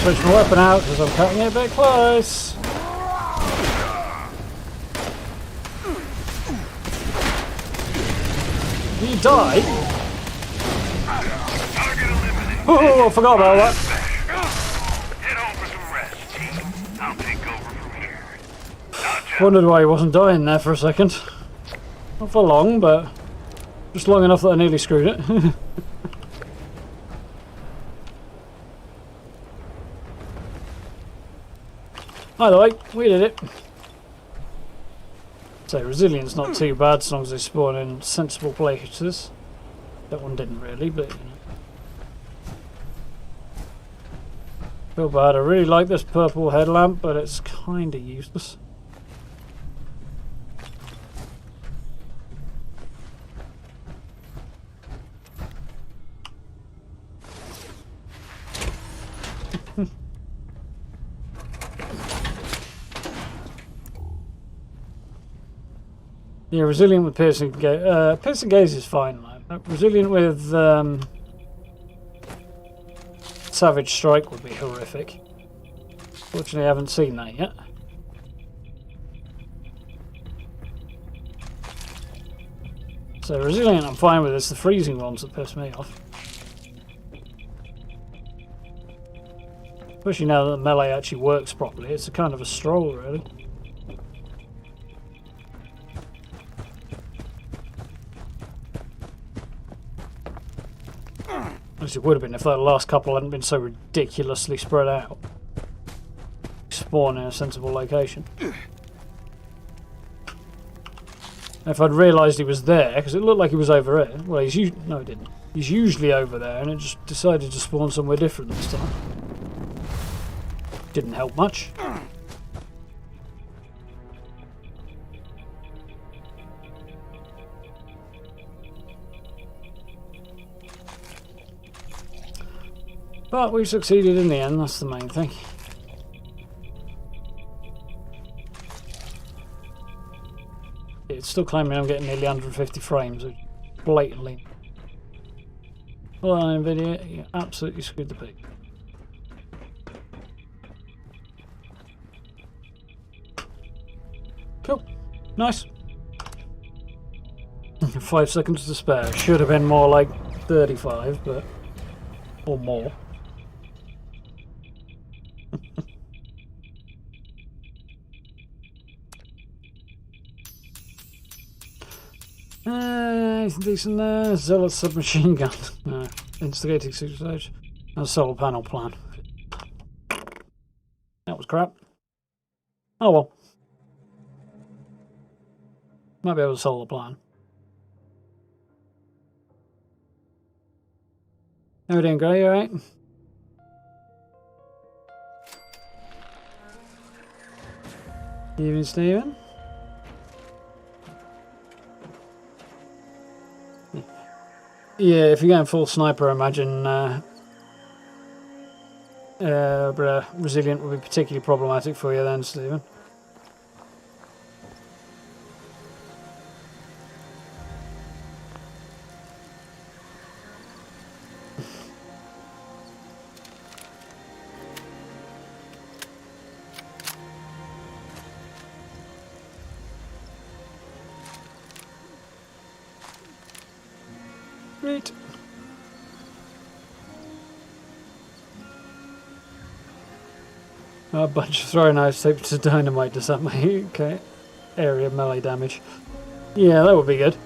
Switch my weapon out because I'm cutting it a bit close. You died? Oh, I forgot about that.
Head home for some rest, team. I'll take over from here.
Wondered why he wasn't dying there for a second. Not for long, but just long enough that I nearly screwed it. Either way, we did it. So resilience not too bad as long as they spawn in sensible places. That one didn't really, but you know. Feel bad, I really like this purple headlamp, but it's kinda useless. Yeah, resilient with piercing gaze. Piercing gaze is fine, though. Resilient with savage strike would be horrific. Fortunately, I haven't seen that yet. So resilient, I'm fine with. It's the freezing ones that piss me off. Especially now that the melee actually works properly. It's a kind of a stroll, really. As it would have been if that last couple hadn't been so ridiculously spread out. Spawn in a sensible location. If I'd realised he was there, because it looked like he was over here. Well, no, he didn't. He's usually over there, and it just decided to spawn somewhere different this time. Didn't help much. But we've succeeded in the end, that's the main thing. It's still claiming I'm getting nearly 150 frames, which blatantly. Well, on NVIDIA, you absolutely screwed the pig. Cool. Nice. 5 seconds to spare. Should have been more like 35, but... or more. Anything decent there? Zealot submachine gun. No. Instigating suicide. And solar panel plan. That was crap. Oh well. Might be able to solve the plan. How we doing, Gray? You alright? Evening, Stephen. Yeah, if you're going full sniper, I imagine Resilient would be particularly problematic for you then, Stephen. Right. A bunch of throwing knives taped to dynamite does that make okay. Area melee damage. Yeah, that would be good.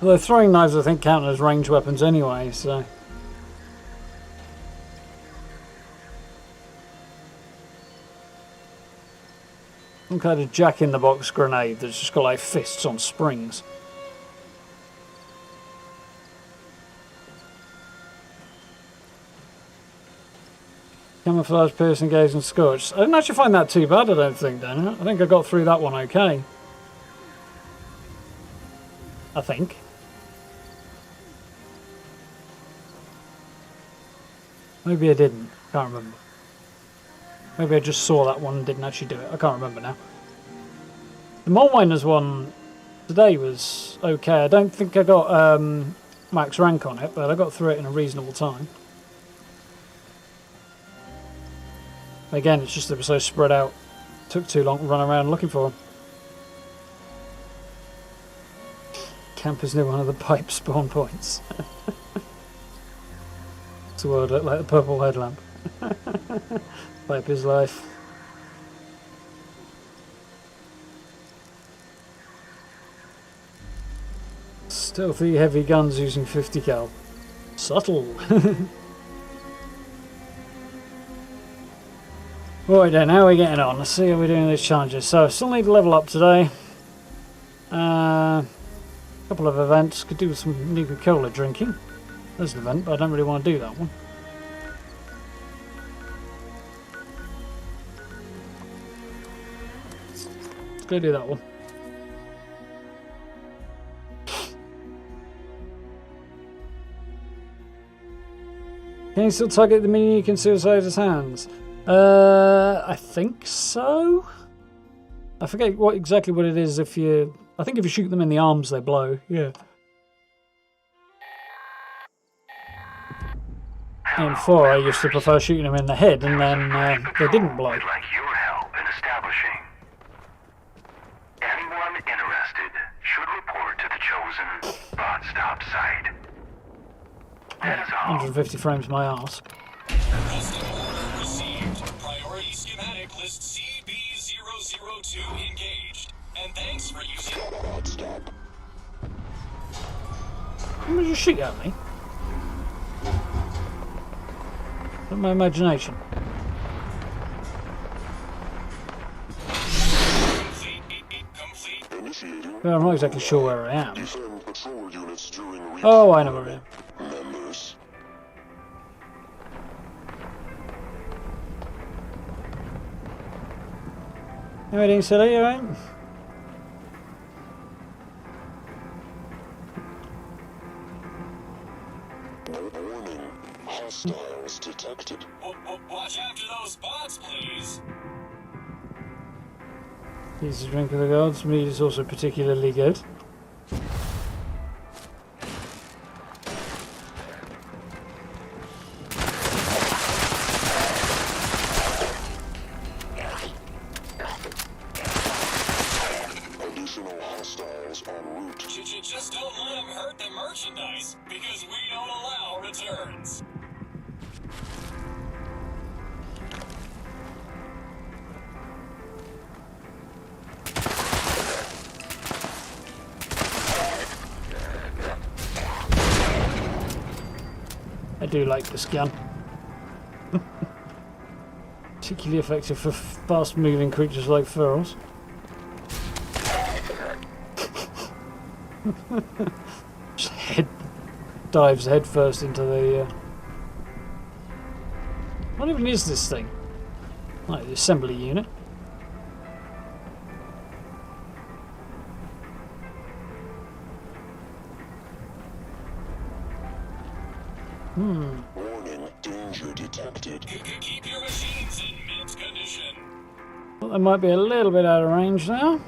Although throwing knives I think count as ranged weapons anyway, so... Some kind of jack-in-the-box grenade that's just got like fists on springs. Camouflage, piercing gaze and scorch. I didn't actually find that too bad, I don't think, Dan. I think I got through that one okay. I think. Maybe I didn't. Can't remember. Maybe I just saw that one and didn't actually do it. I can't remember now. The Mole Miners one today was okay. I don't think I got max rank on it, but I got through it in a reasonable time. Again, it's just that it was so spread out. It took too long to run around looking for them. Campers near one of the pipe spawn points. It's a word like the purple headlamp. Pipe is life. Stealthy heavy guns using 50 cal. Subtle. Right then, how are we getting on? Let's see how we're doing these challenges. So, still need to level up today. Couple of events. Could do some Nuka-Cola drinking. There's an event, but I don't really want to do that one. Let's go do that one. Can you still target the minion you can see outside his hands? I think so. I forget exactly what it is. If you, I think if you shoot them in the arms, they blow. Yeah. In 4, I used to prefer shooting them in the head, and then they didn't blow.
I'd like your help in establishing. Anyone interested should report to the chosen bot stop site. That is all.
150 frames my arse.
Priority schematic list CB002 engaged. And thanks for using...
Why did you shoot at me? Not my imagination. Well, I'm not exactly sure where I am. Oh, I know where I am. How are you doing, silly? You alright?
Hostiles detected.
Watch after those spots, please.
He's a drink of the gods. Mead is also particularly good.
Additional hostiles en route.
Just don't let them hurt the merchandise, because we don't allow returns.
I do like this gun. Particularly effective for fast-moving creatures like furls. Just dives head first into the. What even is this thing? Like the assembly unit.
Warning, danger detected.
Keep your machines in mint condition.
Well, they might be a little bit out of range now.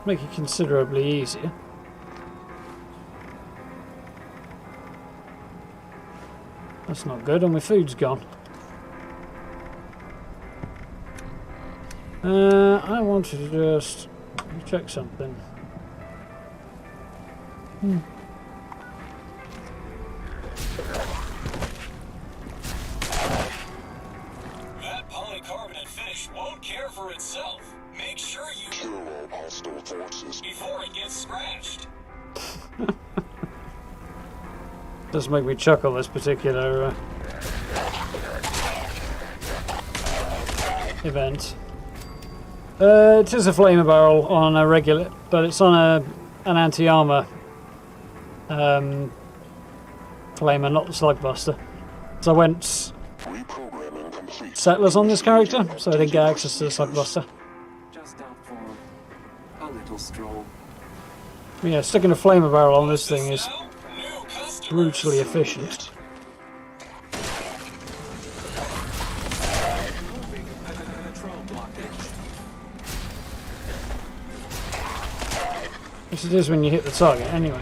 Make it considerably easier. That's not good, and my food's gone. I wanted to just check something.
That polycarbonate finish won't care for itself. Make sure you
Kill all hostile forces.
before it gets scratched.
Does make me chuckle, this particular event. It is a flamer barrel on a regular, but it's on an anti-armor flamer, not the slugbuster. So I went
Reprogramming complete.
settlers on this character, so I didn't get access to the slugbuster.
Just out for a little stroll.
But yeah, sticking a flamer barrel on this thing is
Now, new customers.
brutally efficient.
Control blockage.
Yes, it is when you hit the target, anyway.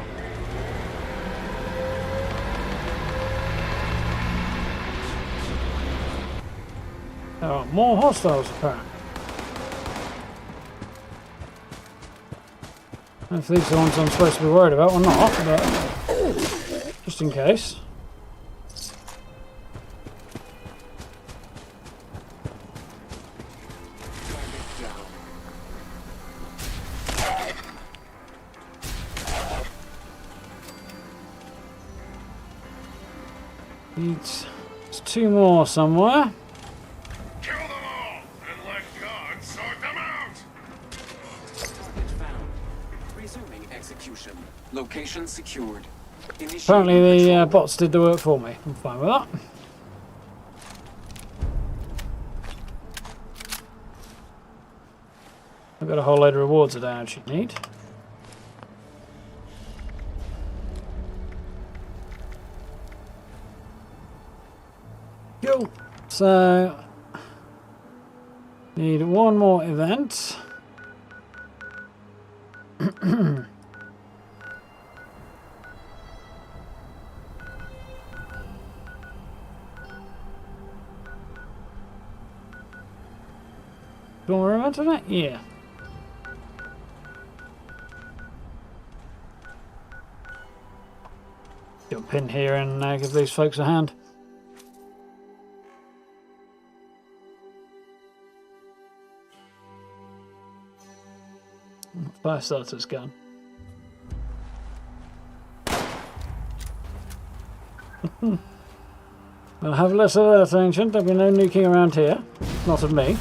There are more hostiles, apparently. If these are the ones I'm supposed to be worried about or not, but just in case. There's two more somewhere.
Kill them all and let God sort them out.
Target found. Resuming execution. Location secured. Initiating
Apparently the
patrol.
bots did the work for me. I'm fine with that. I've got a whole load of rewards that I actually need. Cool. So, need one more event. Do you want to remember that? Yeah. Jump in here and give these folks a hand. Fire starter's gone. Well, have less of that, Ancient. There'll be no nuking around here. Not of me.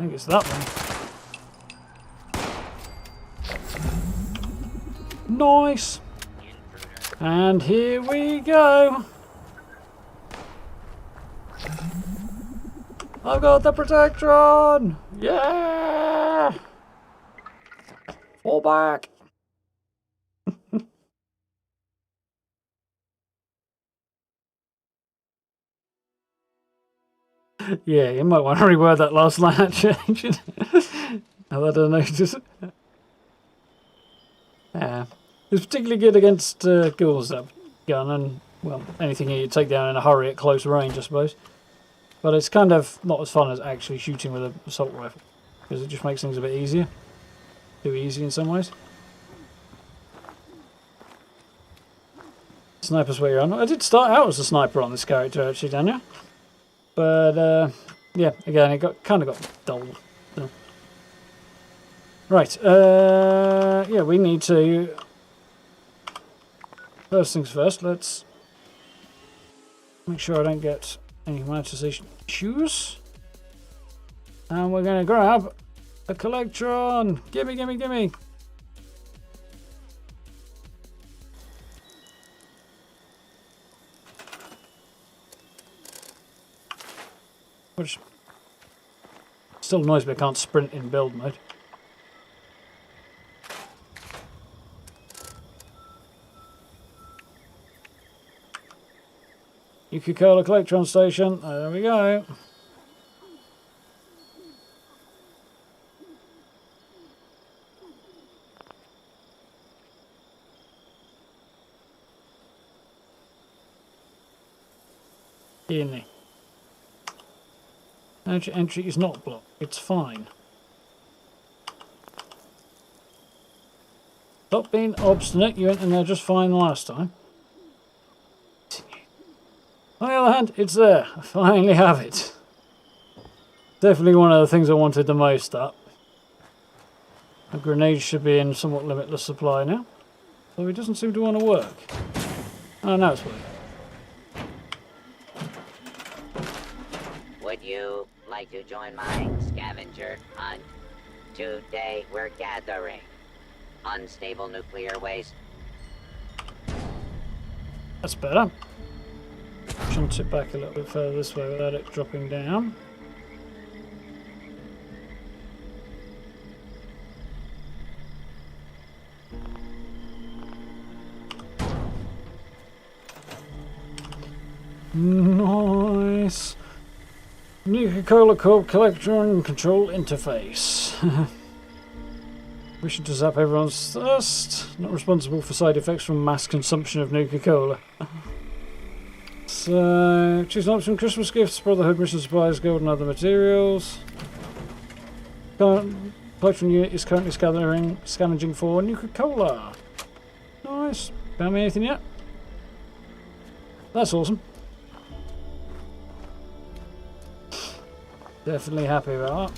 think it's that one. Nice! And here we go! I've got the Protectron! Yeah! Fall back! Yeah, you might want to reword that last line actually. Now that I noticed. Yeah. It's particularly good against ghouls, that gun, and, well, anything you take down in a hurry at close range, I suppose. But it's kind of not as fun as actually shooting with an assault rifle, because it just makes things a bit easier. Too easy in some ways. Sniper's what you're on. I did start out as a sniper on this character, actually, Daniel. But, yeah, again, it kind of got dull. So. Right, yeah, we need to... First things first, let's make sure I don't get any monetization issues. And we're going to grab a Collectron. Gimme, gimme, gimme. Which still annoys me I can't sprint in build mode. Yuki-Cola Collectron Station, there we go. In. Entry is not blocked, it's fine. Stop being obstinate, you went in there just fine last time. On the other hand, it's there. I finally have it. Definitely one of the things I wanted the most up. A grenade should be in somewhat limitless supply now. Though it doesn't seem to want to work. Oh, now it's working.
Would you like to join my scavenger hunt? Today we're gathering unstable nuclear waste.
That's better. Shunt it back a little bit further this way without it dropping down. Nice. Nuka-Cola Corp Collectron Control Interface. Wishing to zap everyone's thirst. Not responsible for side effects from mass consumption of Nuka-Cola. So, choose an option: Christmas gifts, Brotherhood mission supplies, gold and other materials. Current collection unit is currently scavenging for Nuka-Cola. Nice. Found me anything yet? That's awesome. Definitely happy about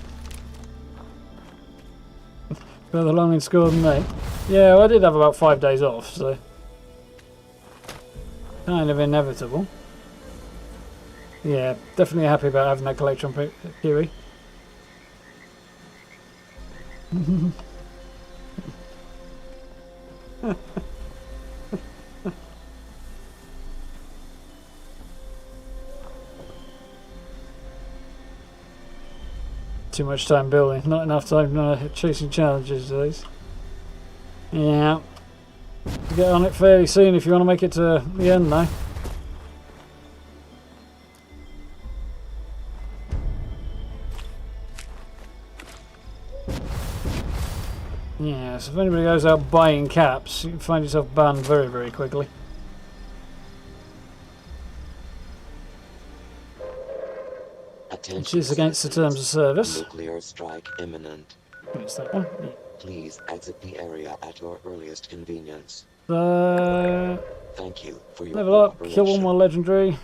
that. Further along in school than me. Yeah, well, I did have about 5 days off, so kind of inevitable. Yeah, definitely happy about having that collection Kiwi. Too much time building, not enough time chasing challenges these. Yeah. Get on it fairly soon if you want to make it to the end though. Yeah, so if anybody goes out buying caps, you can find yourself banned very, very quickly. Which is against the terms of service.
Nuclear strike imminent.
What's that one? Yeah.
Please exit the area at your earliest convenience. Thank you for your
level up, kill one more legendary.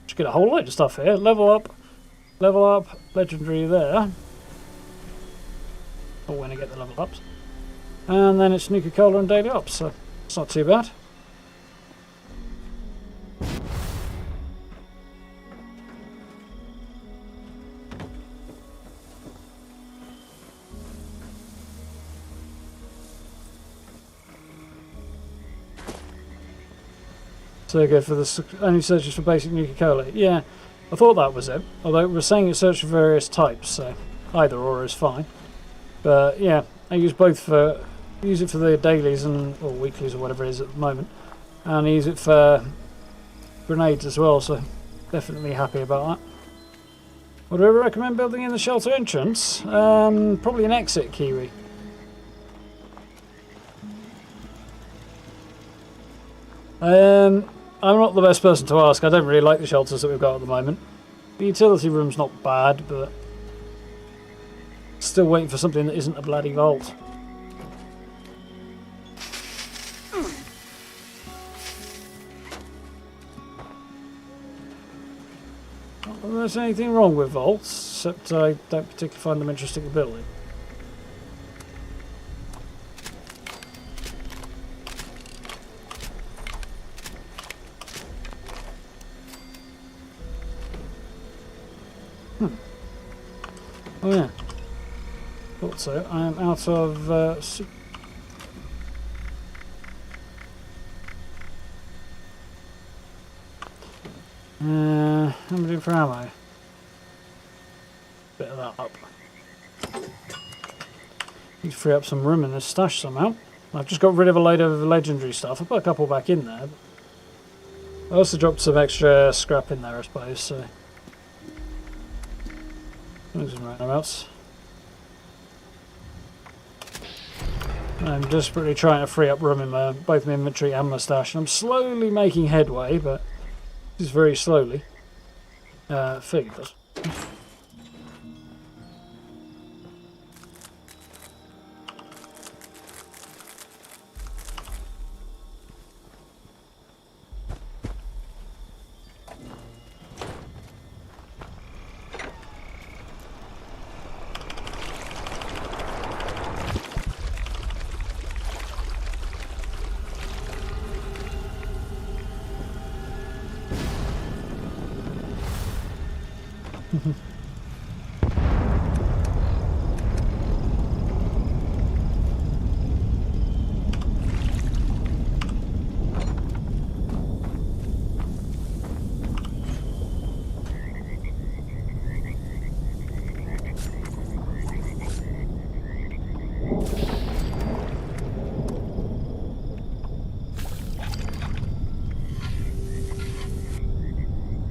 Just get a whole load of stuff here. Level up, legendary there. Or when I get the level ups. And then it's Nuka-Cola and daily ops, so it's not too bad. So go for the only searches for basic Nuka-Cola. Yeah, I thought that was it. Although it was saying it searched for various types, so either or is fine. But yeah, I use both for use it for the dailies and or weeklies or whatever it is at the moment, and I use it for grenades as well. So definitely happy about that. What do I recommend building in the shelter entrance? Probably an exit, Kiwi. I'm not the best person to ask. I don't really like the shelters that we've got at the moment. The utility room's not bad, but still waiting for something that isn't a bloody vault. Not that there's anything wrong with vaults, except I don't particularly find them interesting to build in. Oh yeah, thought so. I am out of how am I doing for ammo? Bit of that up. Need to free up some room in this stash somehow. I've just got rid of a load of legendary stuff. I put a couple back in there. I also dropped some extra scrap in there, I suppose. So. Roundabouts. I'm desperately trying to free up room in both my inventory and my stash, and I'm slowly making headway, but just very slowly. Figures.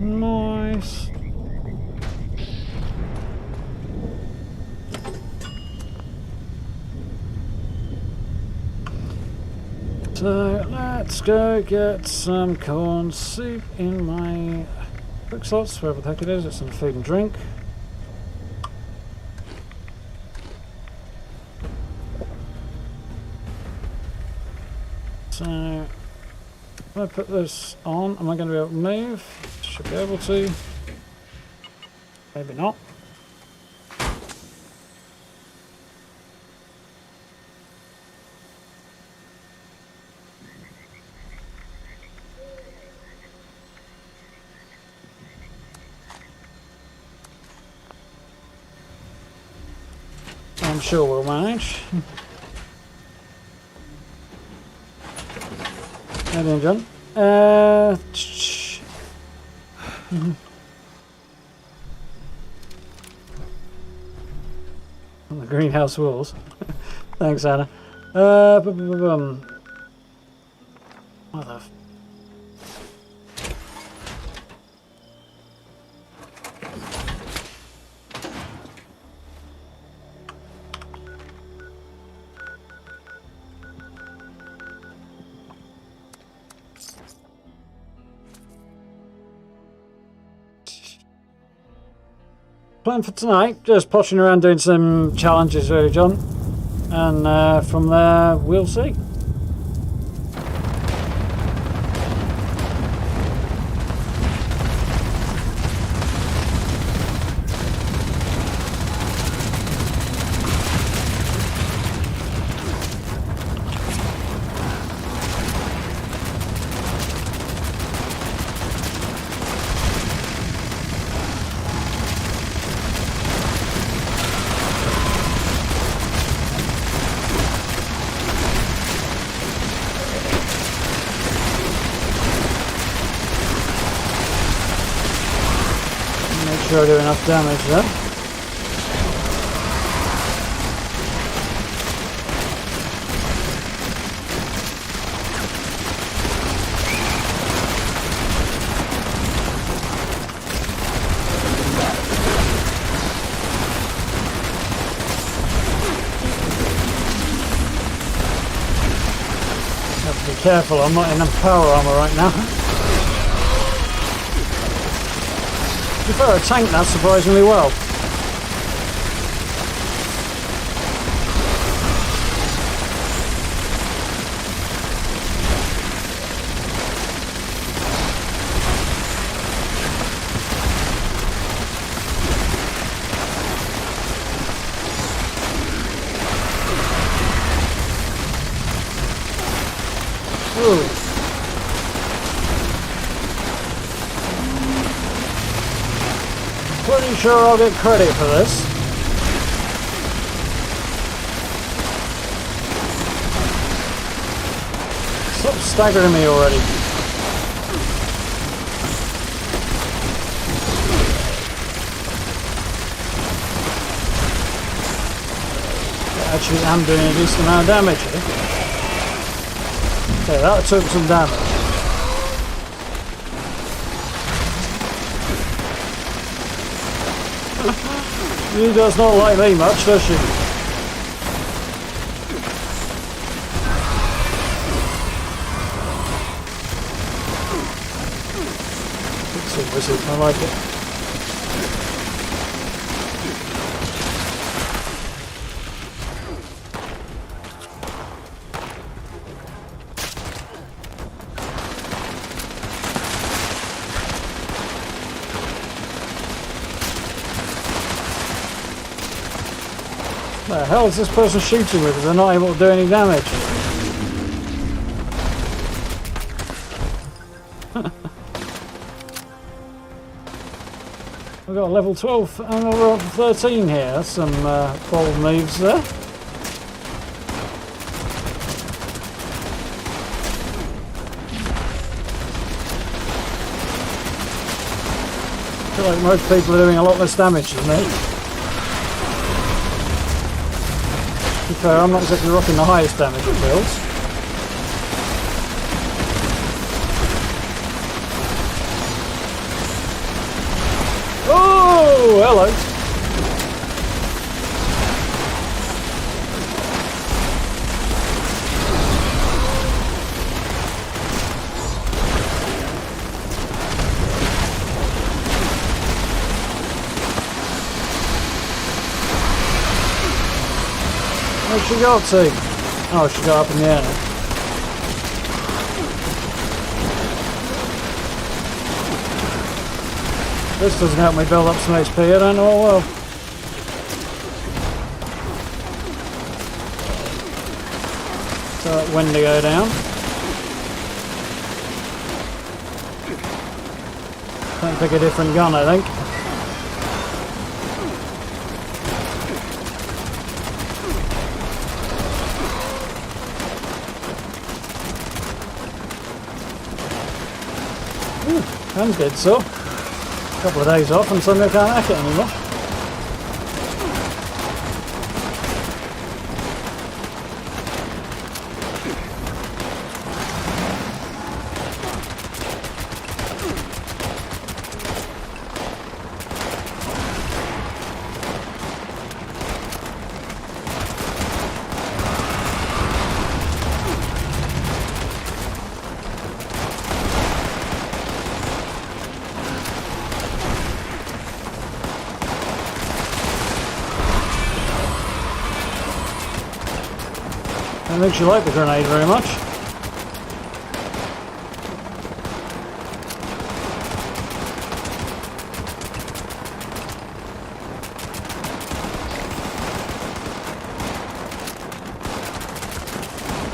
Nice. So let's go get some corn soup in my quick slots, wherever the heck it is. It's some food and drink. So if I put this on, am I going to be able to move? Should be able to. Maybe not. I'm sure we'll manage. How you doing, John? On the greenhouse walls. Thanks, Anna. What the plan for tonight, just poshing around doing some challenges really, John, and from there we'll see. sure I do enough damage there. Have to be careful, I'm not in power armor right now. To be fair, a tank that surprisingly well. Ooh. Pretty sure I'll get credit for this. Stop staggering me already. Actually, I'm doing a decent amount of damage here. Okay, that took some damage. She does not like me much, does she? It's a wizard, I like it. What the hell is this person shooting with if they're not able to do any damage? We've got level 12 and we're up to 13 here. That's some bold moves there. I feel like most people are doing a lot less damage than me. To be fair, I'm not exactly rocking the highest damage it builds. Oh, hello. Where'd she go to? Oh, she got up in the air now. This doesn't help me build up some HP, I don't know what will. So that Wendigo down. Can't pick a different gun, I think. That's good, so. A couple of days off and suddenly I can't hack it anymore. I don't think she liked the grenade very much.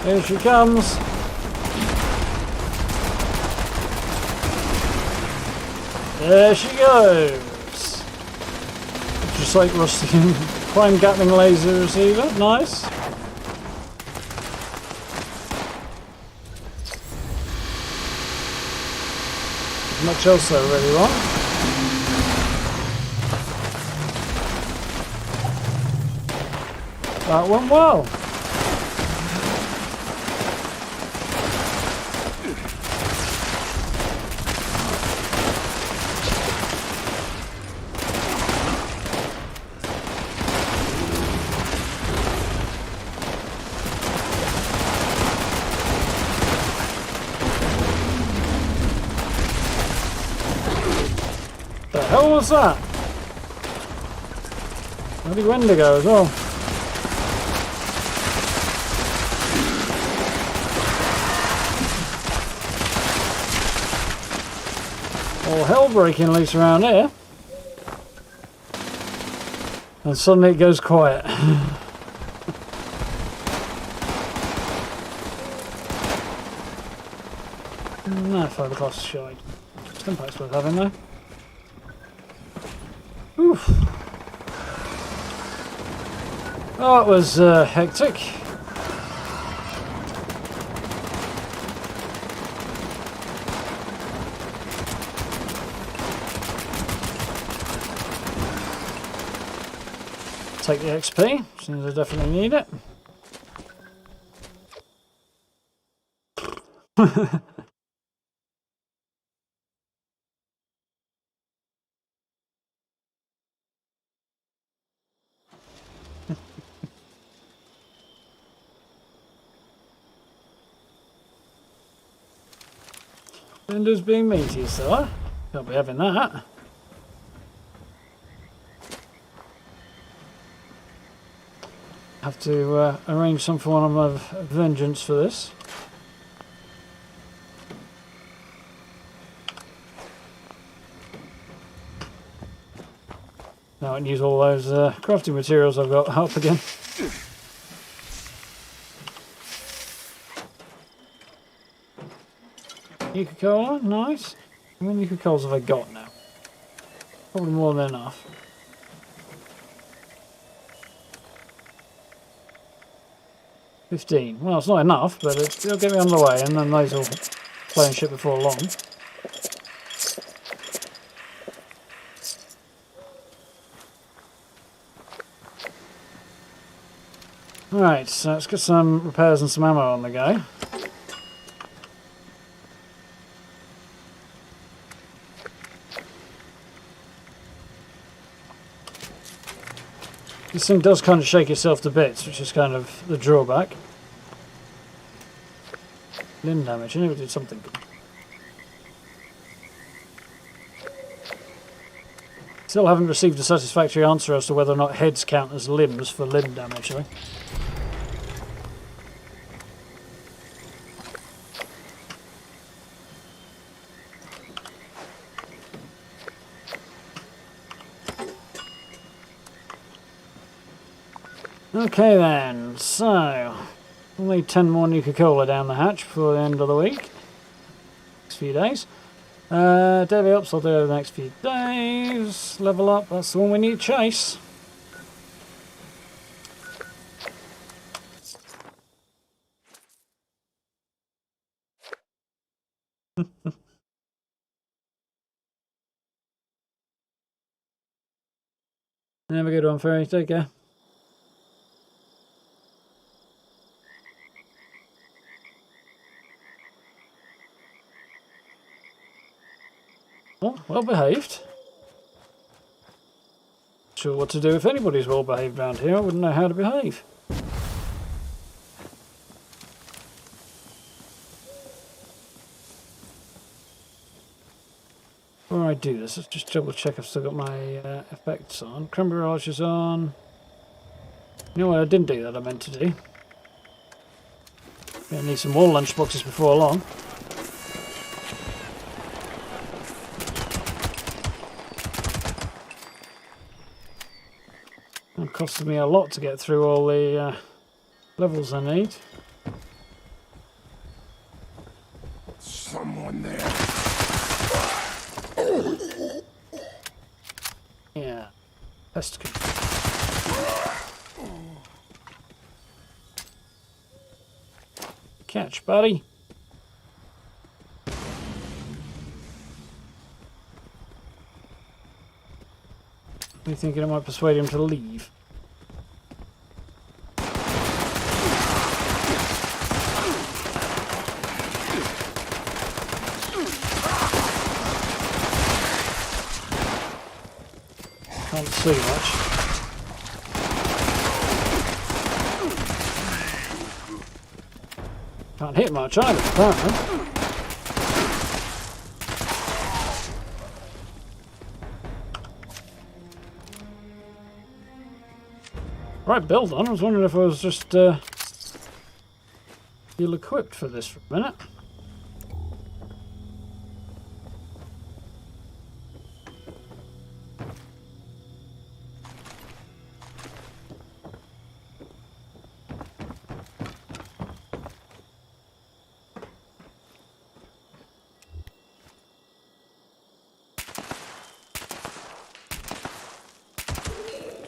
Here she comes. There she goes. Just like rusty prime Gatling laser receiver. Nice. Much else I really want. That went well. The hell was that? Bloody Wendigo as well. All hell breaking loose around here. And suddenly it goes quiet. No, fiberglass shite. Stimpak's worth having though. Oof. Oh, it was hectic. Take the XP, since I definitely need it. Windows being meaty, so can't be having that. Have to arrange some form of vengeance for this. Now I can use all those crafting materials I've got up again. Nuka-Cola, nice. How many Nuka-Colas have I got now? Probably more than enough. $15. Well, it's not enough, but it'll get me on the way, and then those will play and ship before long. Right, so let's get some repairs and some ammo on the go. This thing does kind of shake itself to bits, which is kind of the drawback. Limb damage, I knew it did something good. Still haven't received a satisfactory answer as to whether or not heads count as limbs for limb damage, though. Okay then, so we'll need 10 more Nuka-Cola down the hatch before the end of the week. Next few days. Daily ups I'll do over the next few days. Level up, that's the one we need to chase. Have a good one, Fairy. Take care. Oh, well behaved. Sure what to do if anybody's well behaved around here. I wouldn't know how to behave. Before I do this, let's just double check I've still got my effects on. Cranberry Barrage is on. You know what, I didn't do that I meant to do. Gonna need some more lunchboxes before long. It costed me a lot to get through all the levels I need.
Someone there.
Yeah. Pest control. Catch, buddy. Are you thinking I might persuade him to leave? see much. Can't hit much either, apparently. Right, build on. I was wondering if I was just ill-equipped for this for a minute.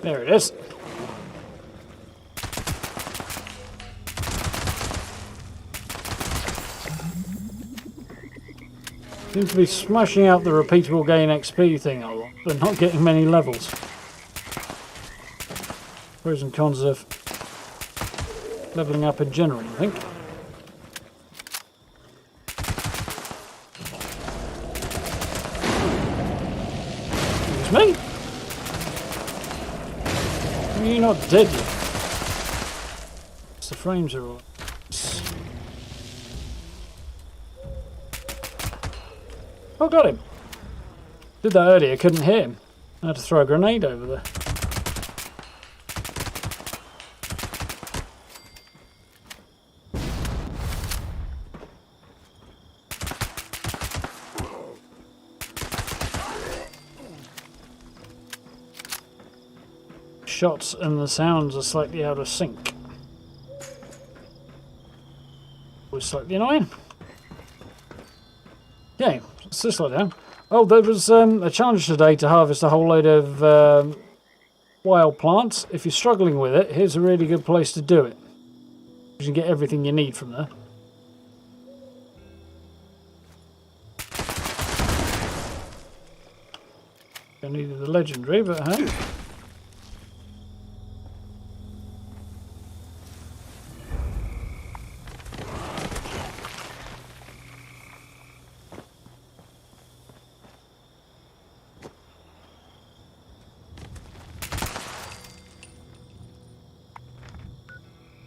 There it is. Seems to be smashing out the repeatable gain XP thing a lot, but not getting many levels. Pros and cons of leveling up in general, I think. Excuse me? You're not dead yet. The frames are all... Oh, got him. Did that earlier, couldn't hit him. I had to throw a grenade over there. Shots and the sounds are slightly out of sync. Was slightly annoying. Okay, let's just slow down. Oh, there was a challenge today to harvest a whole load of wild plants. If you're struggling with it, here's a really good place to do it. You can get everything you need from there. I needed the legendary, but hey.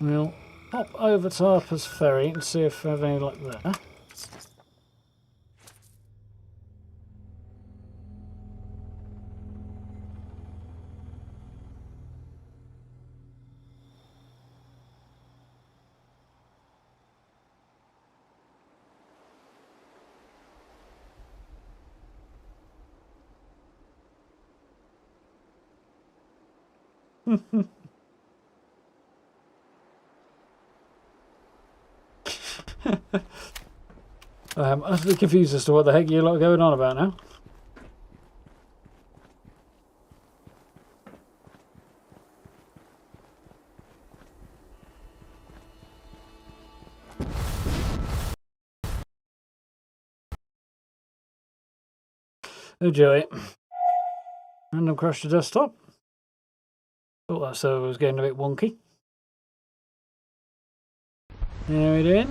We'll hop over to Harper's Ferry and see if we have any luck there. I'm utterly confused as to what the heck you lot are going on about now. Oh joy. Random crash to desktop. Thought that server was getting a bit wonky. There it is.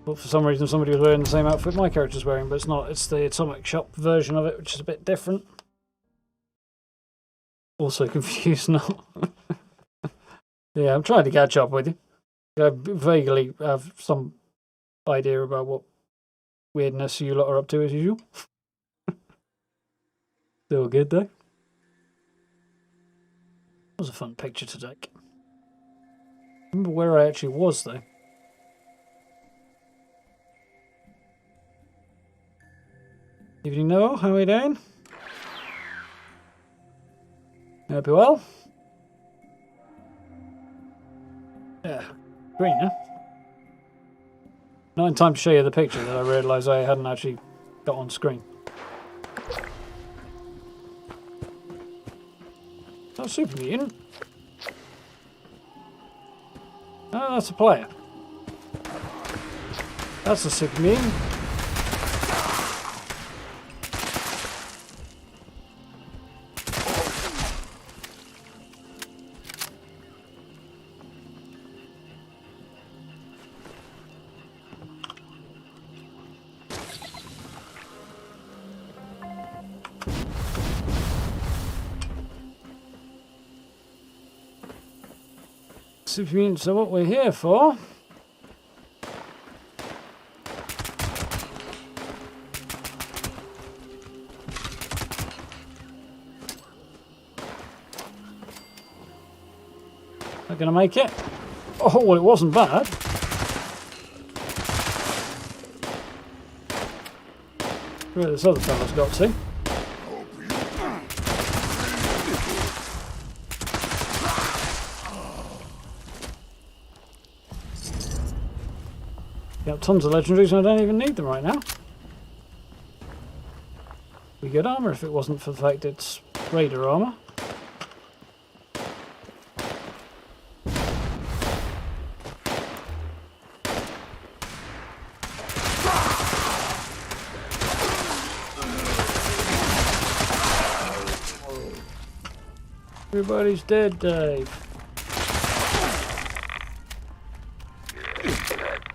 But for some reason somebody was wearing the same outfit my character's wearing, but it's not. It's the Atomic Shop version of it, which is a bit different. Also confused now. Yeah, I'm trying to catch up with you. I vaguely have some idea about what weirdness you lot are up to as usual. Still good though. That was a fun picture to take. Remember where I actually was though. Evening Noel, how are we doing? Hope you're well. Yeah, green, huh? Not in time to show you the picture that I realised I hadn't actually got on screen. Oh, super mutant. Oh, that's a player. That's a sick meme. Super mutants are what we're here for. Not gonna make it. Oh, well, it wasn't bad. Where this other fella's got to. Got tons of legendaries and I don't even need them right now. We get armour if it wasn't for the fact it's raider armour. Everybody's dead, Dave.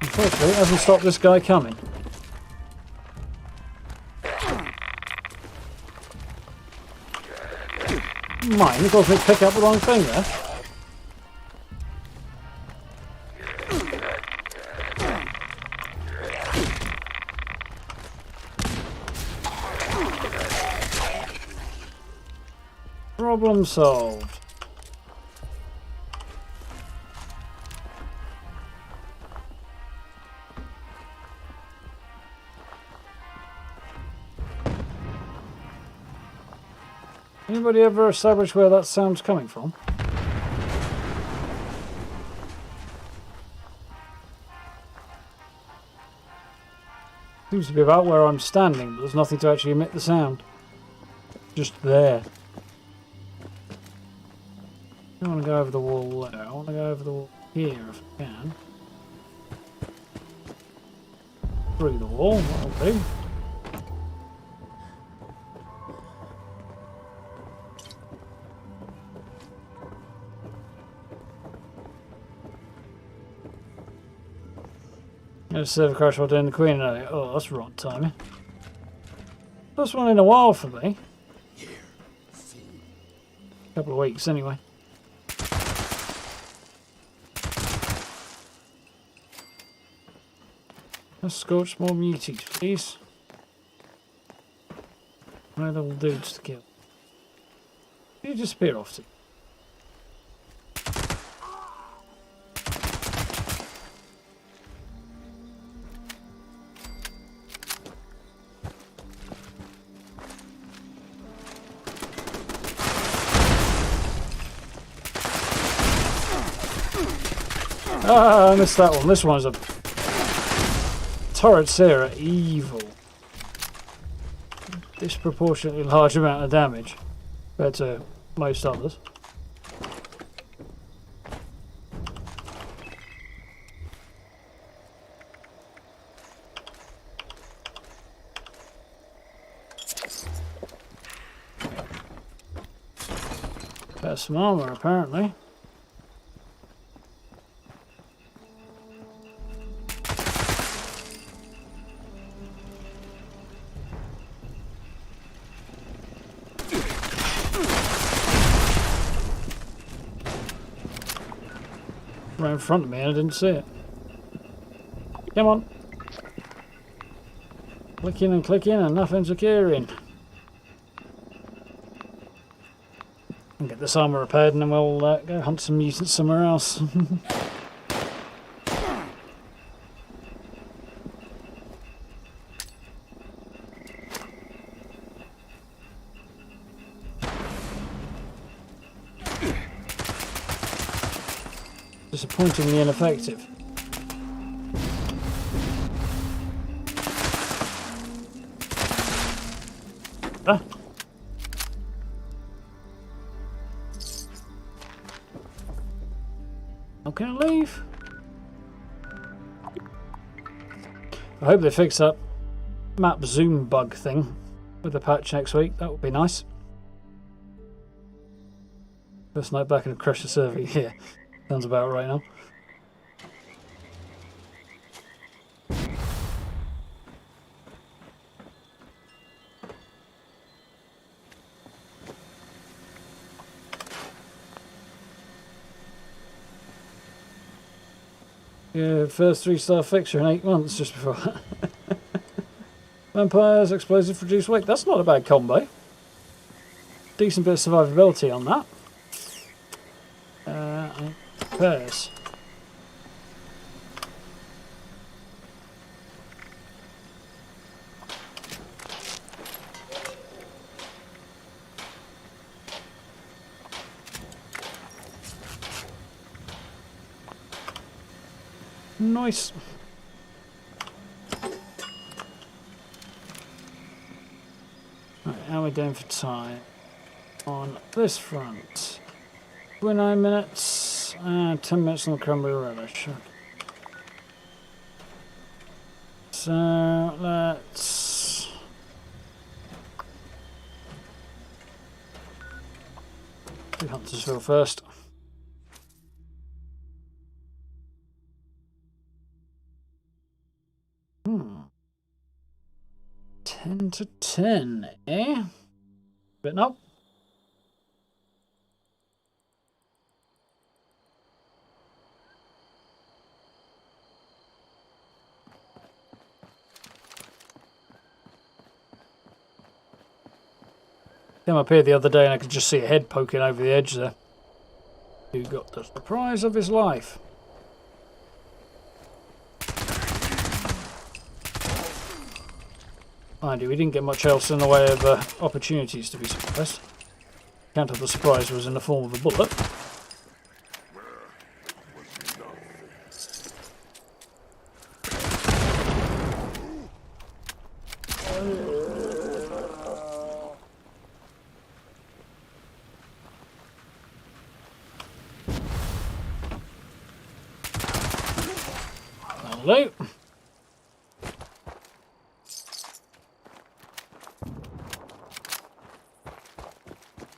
Unfortunately, it hasn't stopped this guy coming. Mine, of course, we pick up the wrong thing there. Problem solved. Anybody ever establish where that sound's coming from? Seems to be about where I'm standing, but there's nothing to actually emit the sound. Just there. I don't want to go over the wall there. I want to go over the wall here if I can. Through the wall, that'll do. There's a server crash while doing the Queen earlier. Oh, that's wrong timing. First one in a while for me. A couple of weeks anyway. Let's scorch more muties, please. My little dudes to kill. You disappear off to. Ah, I missed that one. This one's a turrets here are evil. Disproportionately large amount of damage compared to most others. Got some armor apparently. Right in front of me and I didn't see it. Come on. Clicking and clicking and nothing's occurring. And get this armour repaired and then we'll go hunt some mutants somewhere else. Disappointingly ineffective. Ah. How can I leave? I hope they fix that map zoom bug thing with the patch next week. That would be nice. First night back in a Crusher server. Yeah, sounds about right now. Yeah, first 3-star fixture in 8 months just before. Vampires, explosive, reduced weight. That's not a bad combo. Decent bit of survivability on that. Pairs. Nice. Right, how are we doing for time? On this front. 29 minutes and 10 minutes on the cranberry relish. So let's do Huntersville first. Hmm. 10 to 10, eh? But no. Came up here the other day and I could just see a head poking over the edge there. Who got the surprise of his life? Mind you, we didn't get much else in the way of opportunities to be surprised. Count of the surprise was in the form of a bullet. Hello.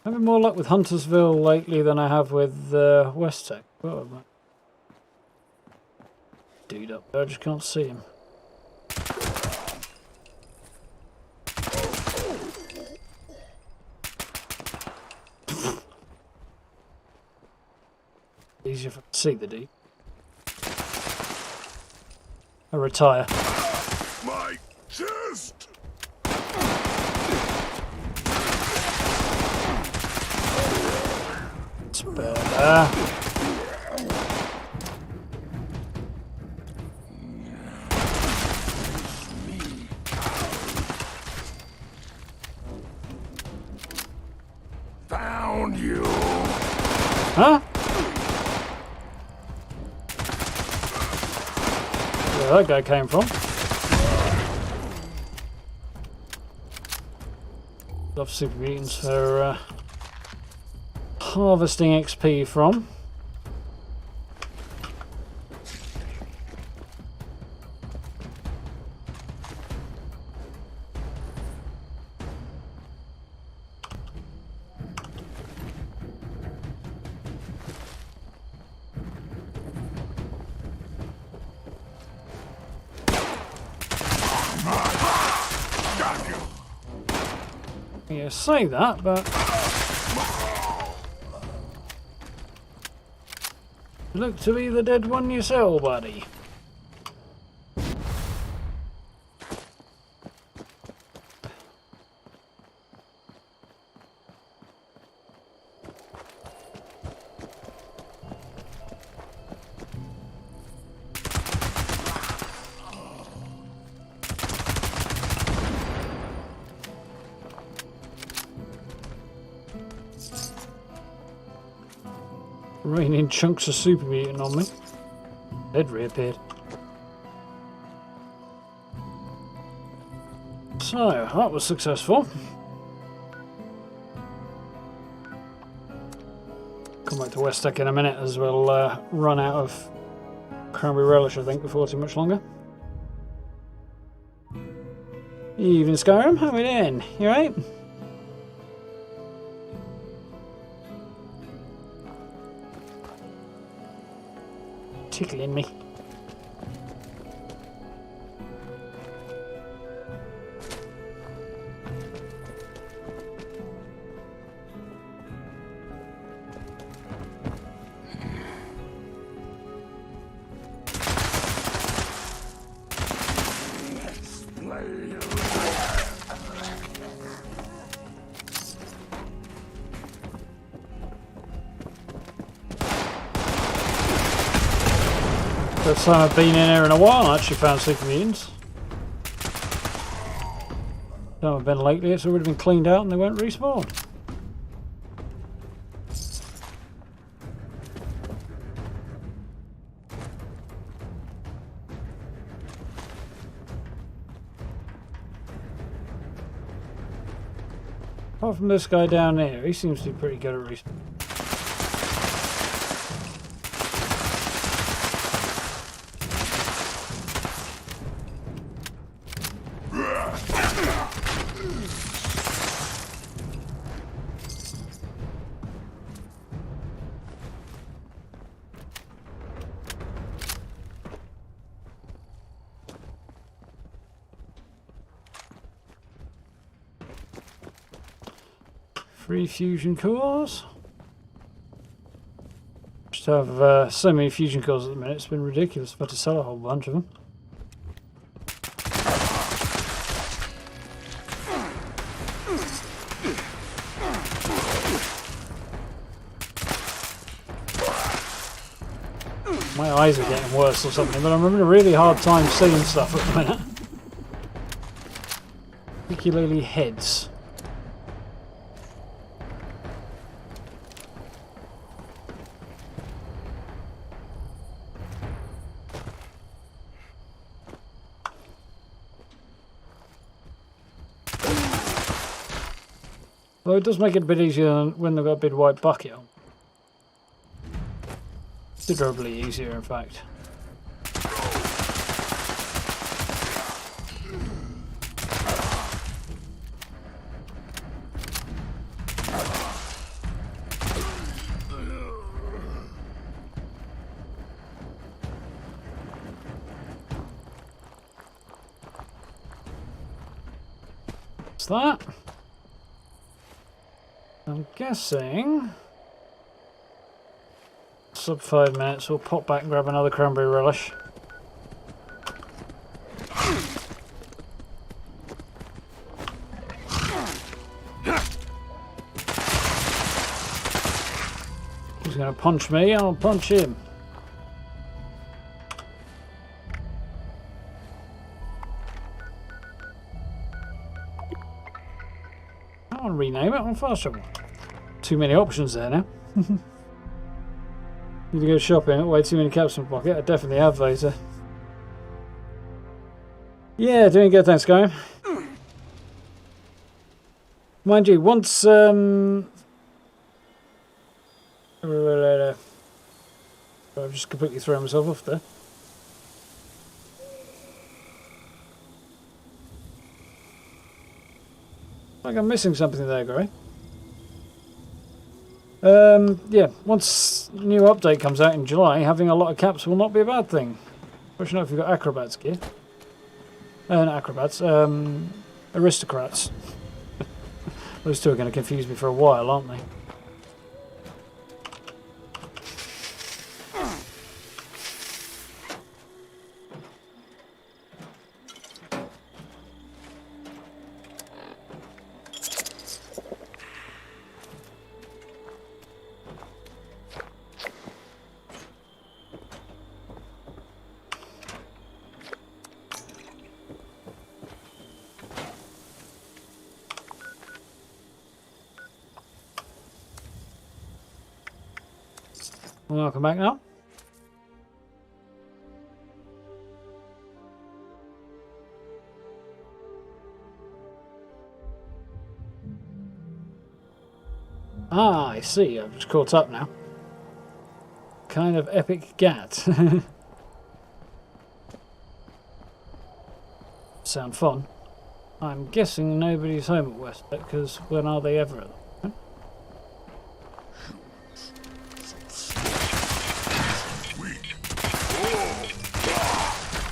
Having more luck with Huntersville lately than I have with West Tech. Oh, dude up there, I just can't see him. Easier if I can see the dude. I retire.
My chest!
It's better.
Found you!
Huh? Where that guy came from. Love super mutants for harvesting XP from. Yeah, say that, but you look to be the dead one yourself, buddy. Raining chunks of super mutant on me. Head reappeared. So, that was successful. Come back to West Tech in a minute as we'll run out of cranberry relish, I think, before too much longer. Evening, Skyrim. How we doing? You right? Tickling me. First time I've been in here in a while, I actually found super mutants. Time I've been lately, it's already been cleaned out and they won't respawn. Apart from this guy down here, he seems to be pretty good at respawn. Free fusion cores. Just have so many fusion cores at the minute, it's been ridiculous. I've had to sell a whole bunch of them. My eyes are getting worse or something, but I'm having a really hard time seeing stuff at the minute. Particularly heads. Well, it does make it a bit easier than when they've got a big white bucket on. Considerably easier, in fact. What's that? I'm guessing sub 5 minutes we'll pop back and grab another cranberry relish. He's gonna punch me, I'll punch him. I'll rename it on fast travel. Too many options there now. Need to go shopping, way too many caps in my pocket. I definitely have later. Yeah, doing good, thanks, Skyrim. Mind you, once I've just completely thrown myself off there. Like I'm missing something there, Gray. Yeah, once a new update comes out in July, having a lot of caps will not be a bad thing. Especially not if you've got acrobats gear. Not acrobats, aristocrats. Those two are going to confuse me for a while, aren't they? Welcome back now. Ah, I see. I've just caught up now. Kind of epic gat. Sound fun. I'm guessing nobody's home at Westbet, because when are they ever at the moment?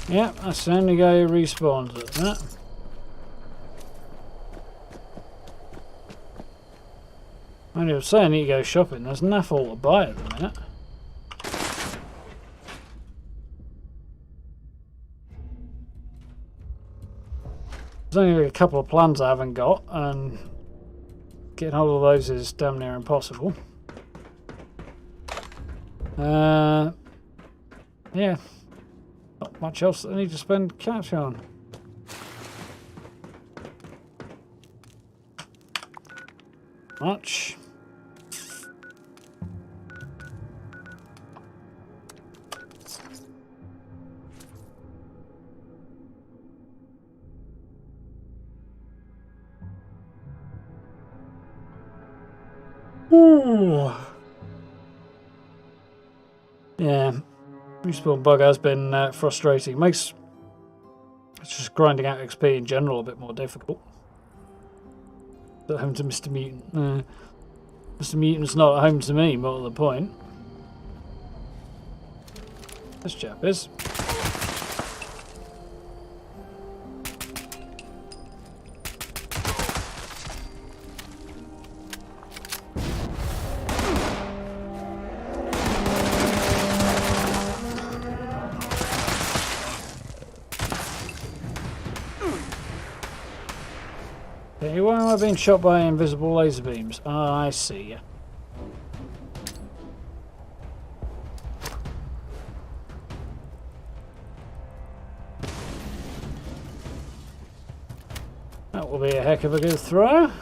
Yeah, that's the only guy who respawns at that. I was saying I need to go shopping. There's enough all to buy at the minute. There's only a couple of plans I haven't got, and getting hold of those is damn near impossible. Yeah, not much else that I need to spend cash on. Much. Ooh. Yeah, respawn bug has been frustrating. Makes it's just grinding out XP in general a bit more difficult. At home to Mr. Mutant. Mr. Mutant's not at home to me, more to the point. This chap is. Okay, why am I being shot by invisible laser beams? Oh, I see. That will be a heck of a good throw.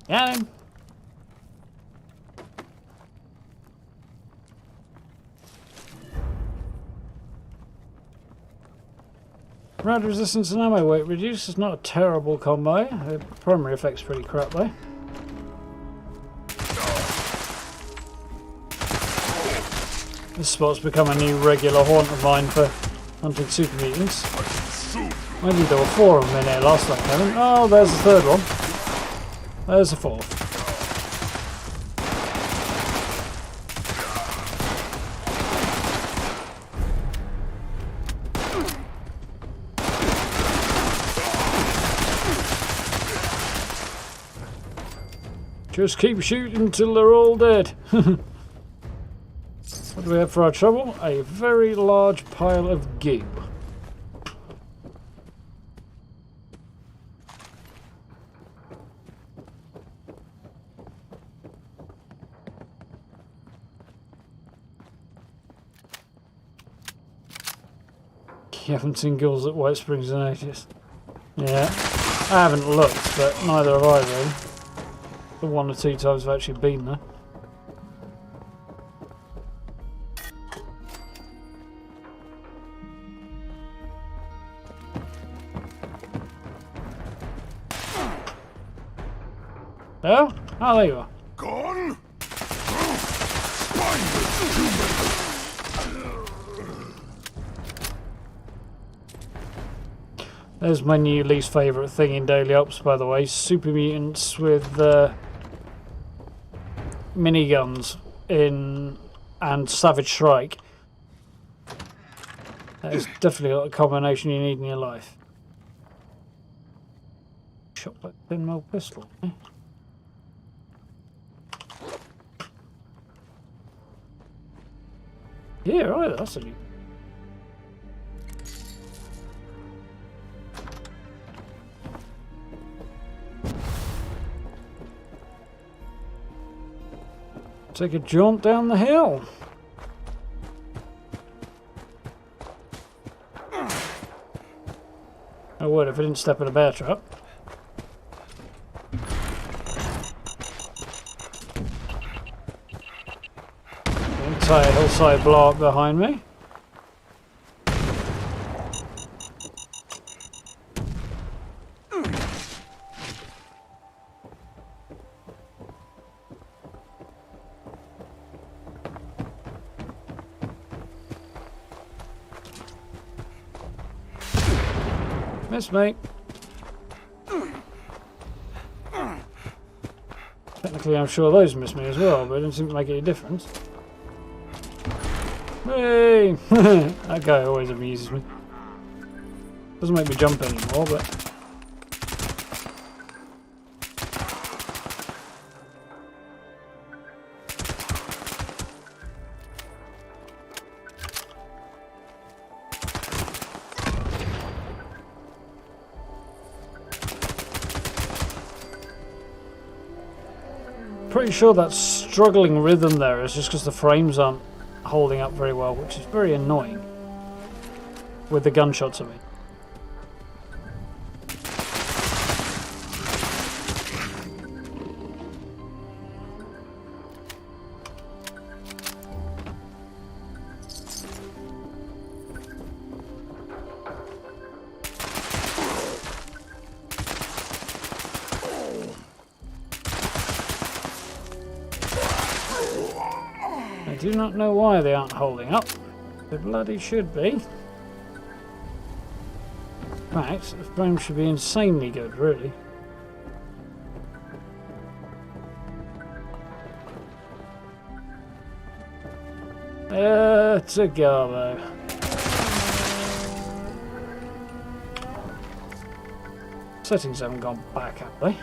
Got him. Rad resistance and ammo weight reduced is not a terrible combo. The primary effect's pretty crap though. This spot's become a new regular haunt of mine for hunting super mutants. Maybe there were 4 of them in here last time, Kevin. Oh, there's the 3rd one. There's the 4th. Just keep shooting until they're all dead. What do we have for our trouble? A very large pile of goo. You haven't seen ghouls at White Springs in ages. Yeah, I haven't looked, but neither have I really. The 1 or 2 times I've actually been there. Oh? Oh, there you are.
Gone?
There's my new least favourite thing in Daily Ops, by the way. Super mutants with miniguns in and Savage Strike. That is definitely not a combination you need in your life. Shot by a 10mm pistol. Eh? Yeah, right, that's a new. Take a jaunt down the hill. I would if I didn't step in a bear trap. entire hillside blow up behind me. Miss me. Technically, I'm sure those miss me as well, but it doesn't seem to make any difference. Hey! That guy always amuses me. Doesn't make me jump anymore, but... Pretty sure that struggling rhythm there is just because the frames aren't holding up very well, which is very annoying. With the gunshots, I mean. I do not know why they aren't holding up. They bloody should be. In fact, the frame should be insanely good, really. To go though. Settings haven't gone back, have they?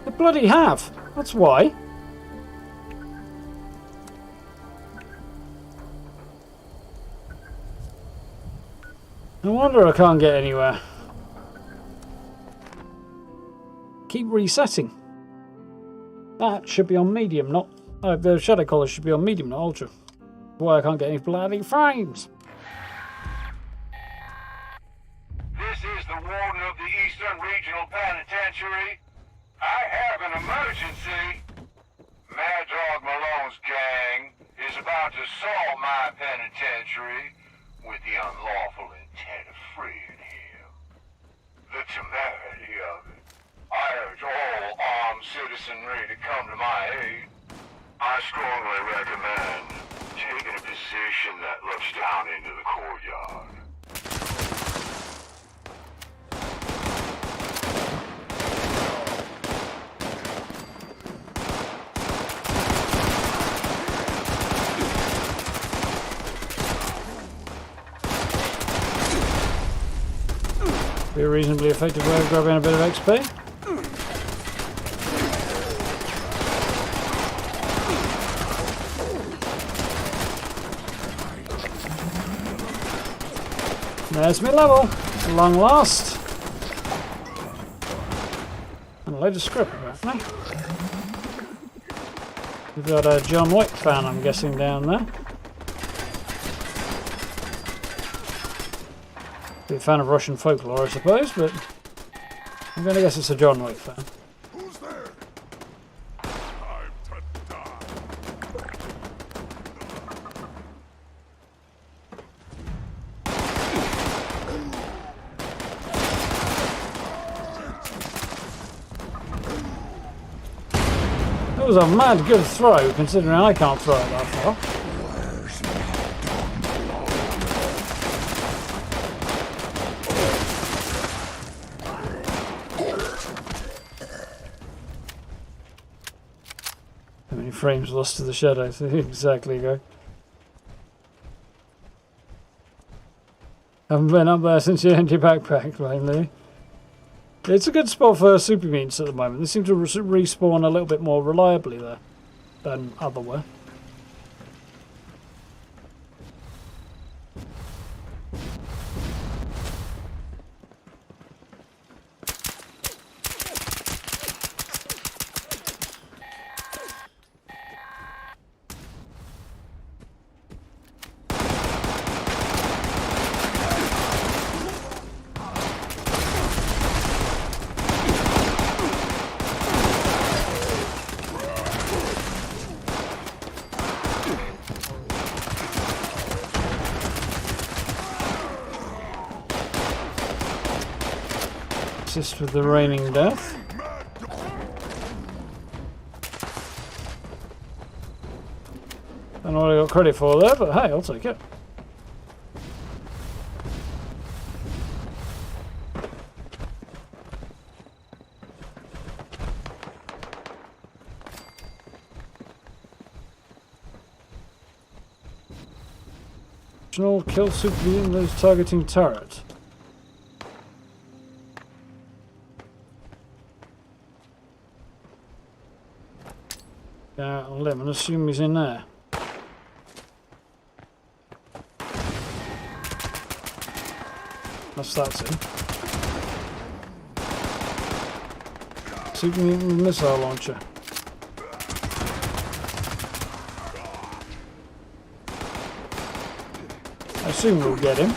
They bloody have! That's why. No wonder I can't get anywhere. Keep resetting. That should be on medium, not... the shadow color should be on medium, not ultra. Why I can't get any bloody frames.
This is the warden of the Eastern Regional Penitentiary. I have an emergency. Mad Dog Malone's gang is about to assault my penitentiary with the unlawful intent of freeing him. The temerity of it. I urge all armed citizenry to come to my aid. I strongly recommend taking a position that looks down into the courtyard.
Be a reasonably effective way of grabbing a bit of XP. There's my level, at long last. And a load of script apparently. We've got a John Wick fan, I'm guessing, down there. Be a fan of Russian folklore, I suppose, but I'm going to guess it's a John Wick fan.
Who's there? Time to die.
That was a mad good throw, considering I can't throw it that far. How many frames lost to the shadows? Exactly, go. Haven't been up there since you emptied your backpack, lately. It's a good spot for super mutants at the moment. They seem to respawn a little bit more reliably there than otherwhere. Assist with the raining death. Don't know what I got credit for there, but hey, I'll take it. Kill super mutant those targeting turret. I'll let him assume he's in there. That's him. Super mutant missile launcher. I assume we'll get him.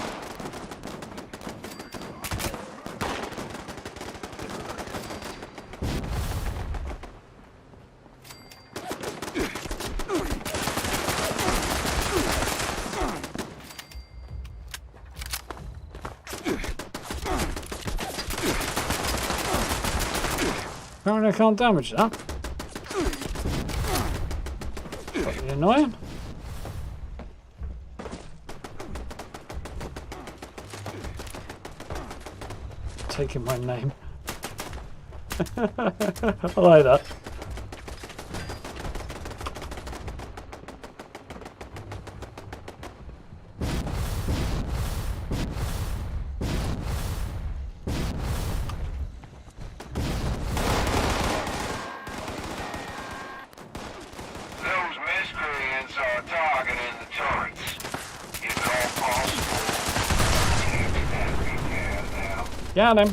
Apparently I can't damage that. Pretty annoying. Taking my name. I like that.
Those miscreants are targeting the turrets. If at all possible, take that weekend now.
Got him.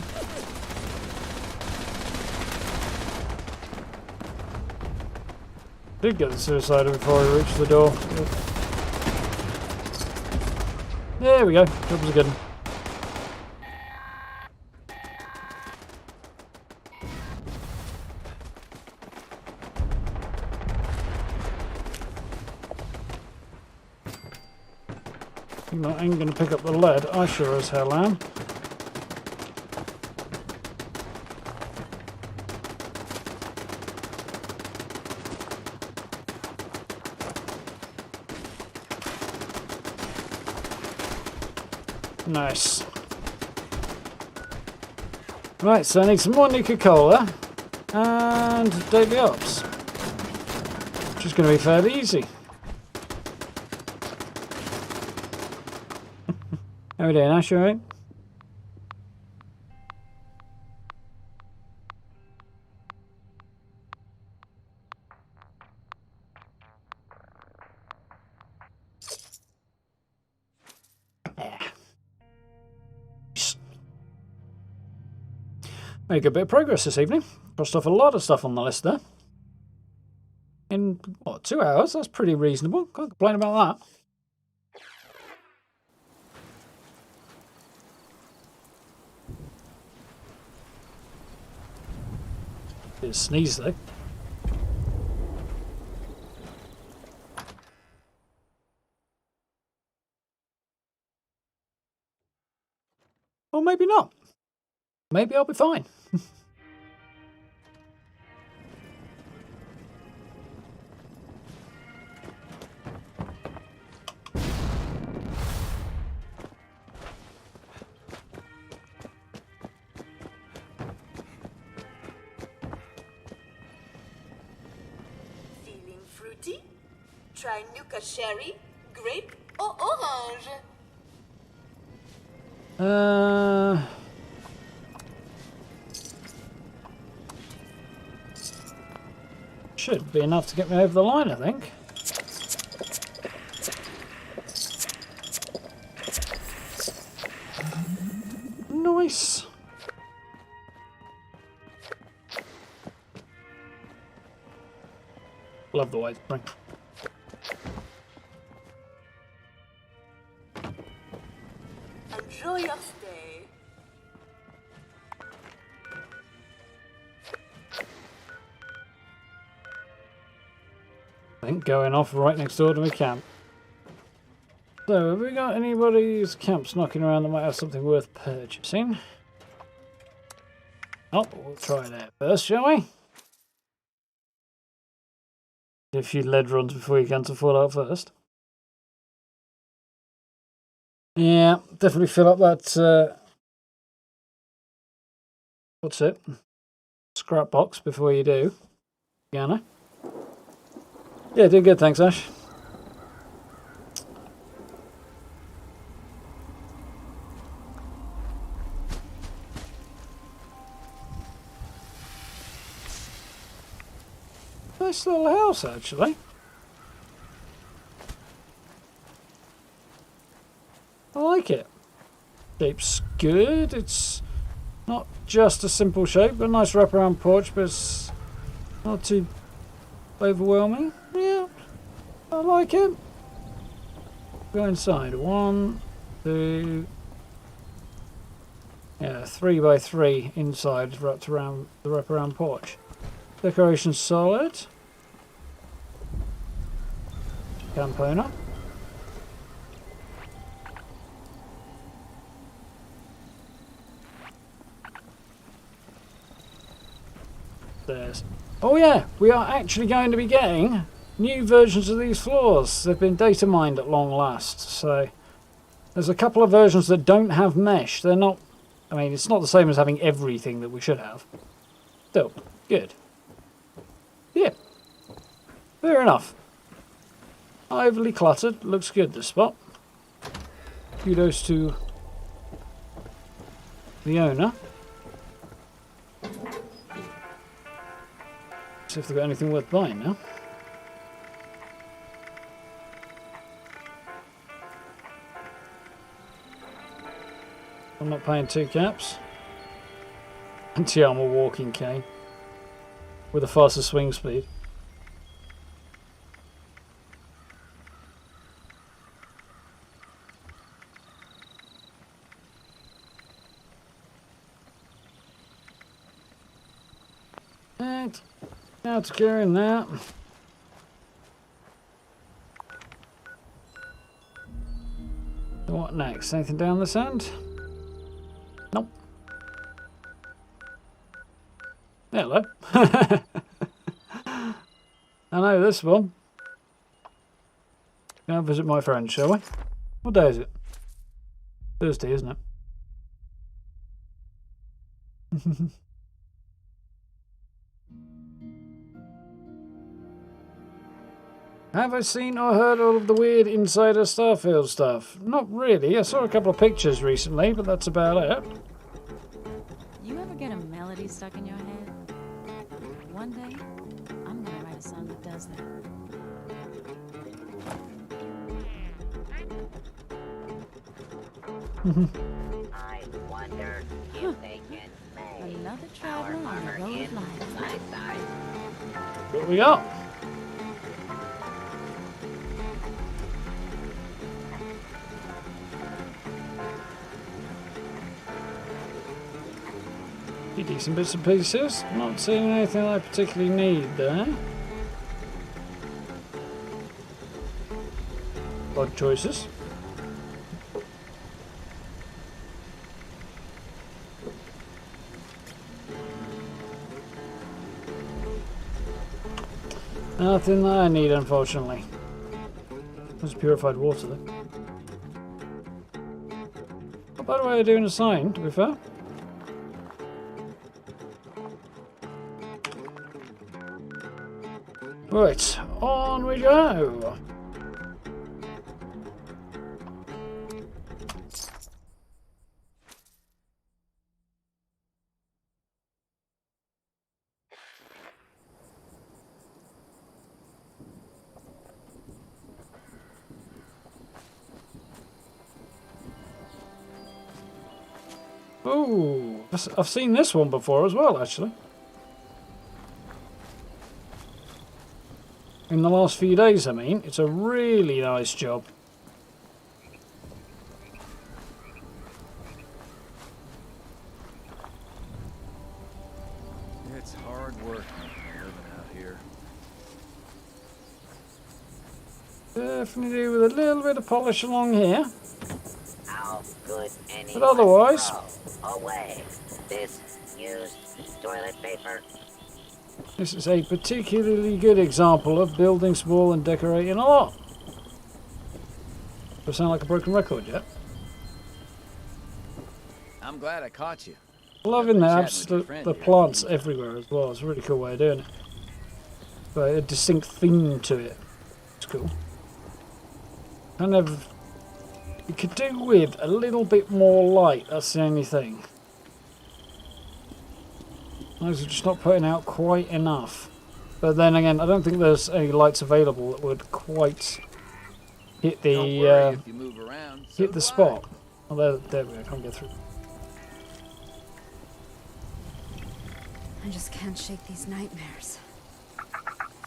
Did get the suicider before I reached the door. There we go. That was a good one. I ain't gonna pick up the lead. I sure as hell am. Nice. Right, so I need some more Nuka-Cola and daily ops, which is going to be fairly easy. How we doing, Ash? You alright? Make a bit of progress this evening. Crossed off a lot of stuff on the list there. In, what, 2 hours? That's pretty reasonable. Can't complain about that. Bit of sneeze though. Or maybe not. Maybe I'll be fine.
Feeling fruity? Try Nuka Sherry, grape, or orange.
Should be enough to get me over the line, I think. Nice. Love the white spring.
Enjoy your stay.
I think going off right next door to my camp. So, have we got anybody's camps knocking around that might have something worth purchasing? Oh, we'll try that first, shall we? Do a few lead runs before you cancel Fallout first. Yeah, definitely fill up that, what's it? Scrap box before you do. Piano. Yeah, doing good, thanks, Ash. Nice little house, actually. I like it. Shape's good. It's not just a simple shape, but a nice wraparound porch, but it's not too overwhelming. Yeah, I like it. Go inside. 1, 2, yeah, 3 by 3 inside, wrapped around the wraparound porch. Decoration solid. Campona. There's. Oh yeah, we are actually going to be getting new versions of these floors. They've been data mined at long last, so there's a couple of versions that don't have mesh. They're not. I mean, it's not the same as having everything that we should have. Still, good. Yeah, fair enough. Overly cluttered. Looks good, this spot. Kudos to the owner. See if they've got anything worth buying now. I'm not paying 2 caps. Anti-armor walking cane. With a faster swing speed. And now securing that. What next? Anything down this end? Nope. Hello. I know this one. Go visit my friend, shall we? What day is it? Thursday, isn't it? Have I seen or heard all of the weird Insider Starfield stuff? Not really. I saw a couple of pictures recently, but that's about it.
You ever get a melody stuck in your head? One day, I'm gonna write a song that does that.
I wonder if they can play
Another traveler on the road of life.
side side.
What we got? Decent bits and pieces. Not seeing anything I particularly need there. Odd choices. Nothing that I need, unfortunately. There's purified water there. Not bad way of doing a sign, to be fair. Right, on we go. Oh, I've seen this one before as well, actually. In the last few days, I mean. It's a really nice job.
It's hard work living out here.
Definitely do with a little bit of polish along here.
How good any
But otherwise,
pro. away this used toilet paper.
This is a particularly good example of building small and decorating a lot. Does it sound like a broken record yet?
I'm glad I caught you.
Loving
Chatting with your friend
the
here.
plants everywhere as well. It's a really cool way of doing it. But a distinct theme to it. It's cool. Kind of, you could do with a little bit more light. That's the only thing. Those are just not putting out quite enough. But then again, I don't think there's any lights available that would quite hit the
Don't worry if you move around, so
hit the
do I.
spot. Oh, there we go. I can't get through.
I just can't shake these nightmares.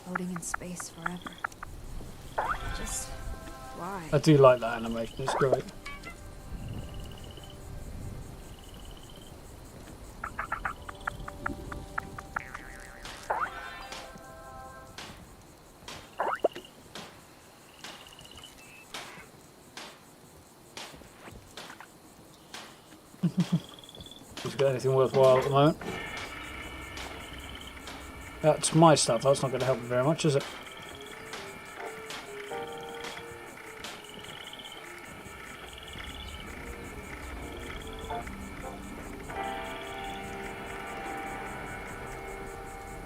Floating in space forever. Just why?
I do like that animation. It's great. Who's got anything worthwhile at the moment? That's my stuff. That's not going to help me very much, is it?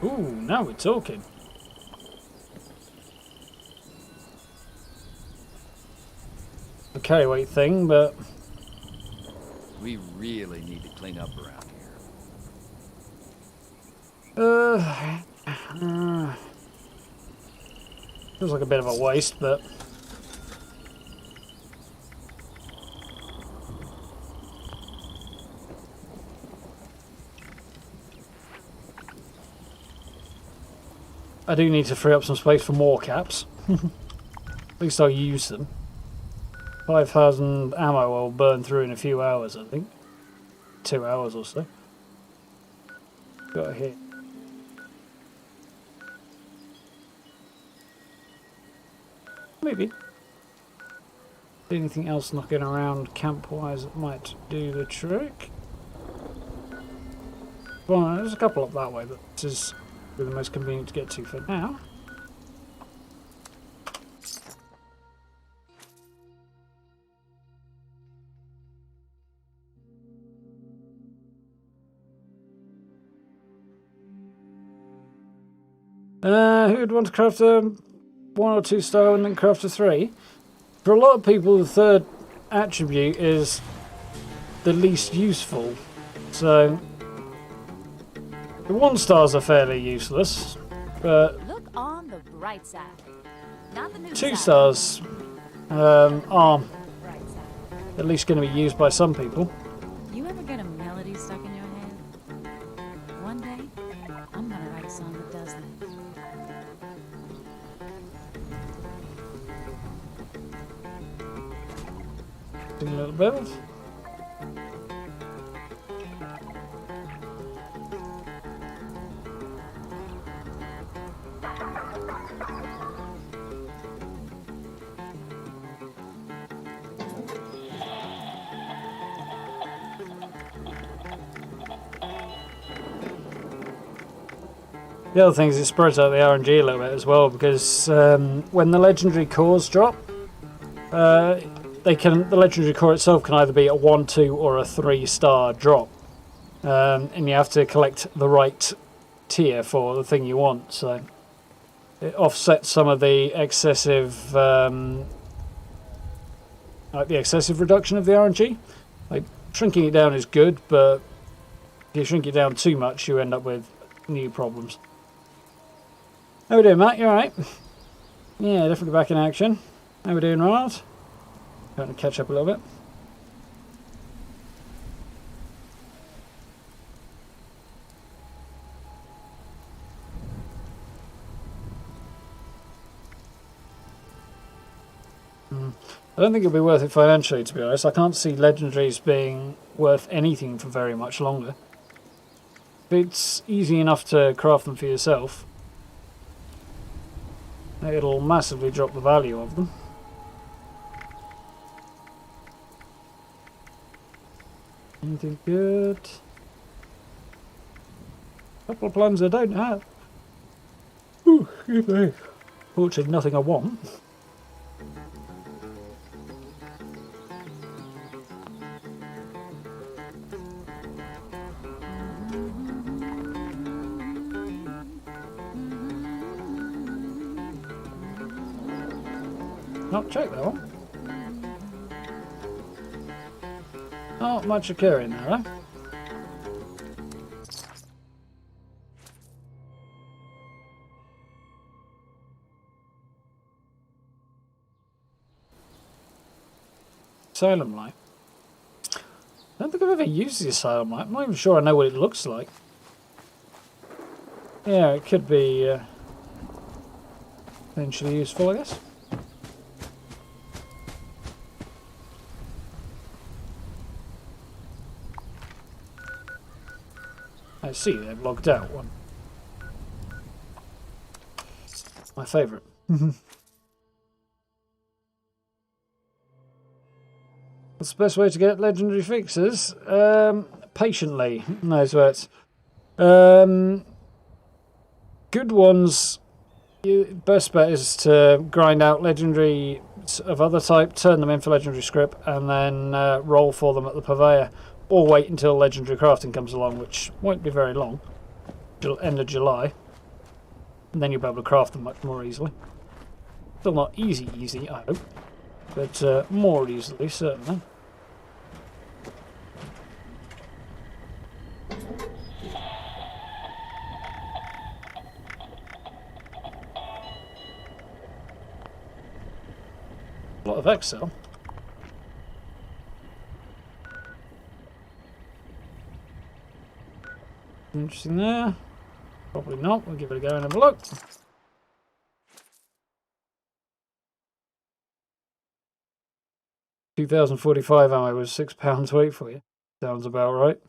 Ooh, now we're talking. A carryweight thing, but
We really need to clean up around here.
feels like a bit of a waste, but I do need to free up some space for more caps. At least I'll use them. 5,000 ammo will burn through in a few hours, I think. 2 hours or so. Got a hit. Maybe. Anything else knocking around camp-wise that might do the trick? Well, there's a couple up that way, but this is really the most convenient to get to for now. Who would want to craft a 1 or 2 star and then craft a 3? For a lot of people, the third attribute is the least useful. So the 1 stars are fairly useless, but
Look on the bright side. Not the new
2
side.
stars are
Bright side.
at least going to be used by some people.
You ever get a melody stuck in your head? One day, I'm gonna write a song that does that.
Do a little build. The other thing is it spreads out the RNG a little bit as well, because when the legendary cores drop, the legendary core itself can either be a 1, 2 or a 3 star drop, and you have to collect the right tier for the thing you want, so it offsets some of the excessive reduction of the RNG. Like, shrinking it down is good, but if you shrink it down too much you end up with new problems. How we doing, Matt? You alright? Yeah, definitely back in action. How we doing, Ronald? Trying to catch up a little bit. I don't think it'll be worth it financially, to be honest. I can't see legendaries being worth anything for very much longer. It's easy enough to craft them for yourself. It'll massively drop the value of them. Anything good? Couple of plans I don't have. Ooh, excuse me. Fortunately, nothing I want. Not check that one. Not much occurring there, eh? Asylum light. I don't think I've ever used the asylum light. I'm not even sure I know what it looks like. Yeah, it could be potentially useful, I guess. I see they've logged out one. My favourite. What's the best way to get legendary fixes? Patiently. Those words. Good ones. Best bet is to grind out legendary of other type, turn them in for legendary script, and then roll for them at the purveyor. Or wait until legendary crafting comes along, which won't be very long. Till end of July. And then you'll be able to craft them much more easily. Still not easy, I hope. But more easily, certainly. A lot of Excel. Interesting there. Probably not. We'll give it a go and have a look. £2,045 ammo was £6 weight for you. Sounds about right.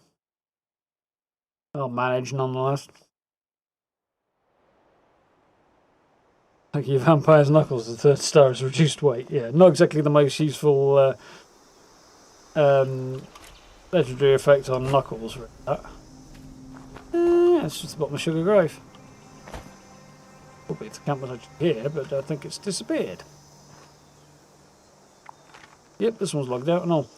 I'll manage nonetheless. Thank you, Vampire's Knuckles. The third star is reduced weight. Yeah, not exactly the most useful legendary effect on Knuckles. Really. It's just the bottom of Sugar Grove. Probably it's a camouflage here, but I think it's disappeared. Yep, this one's logged out and all.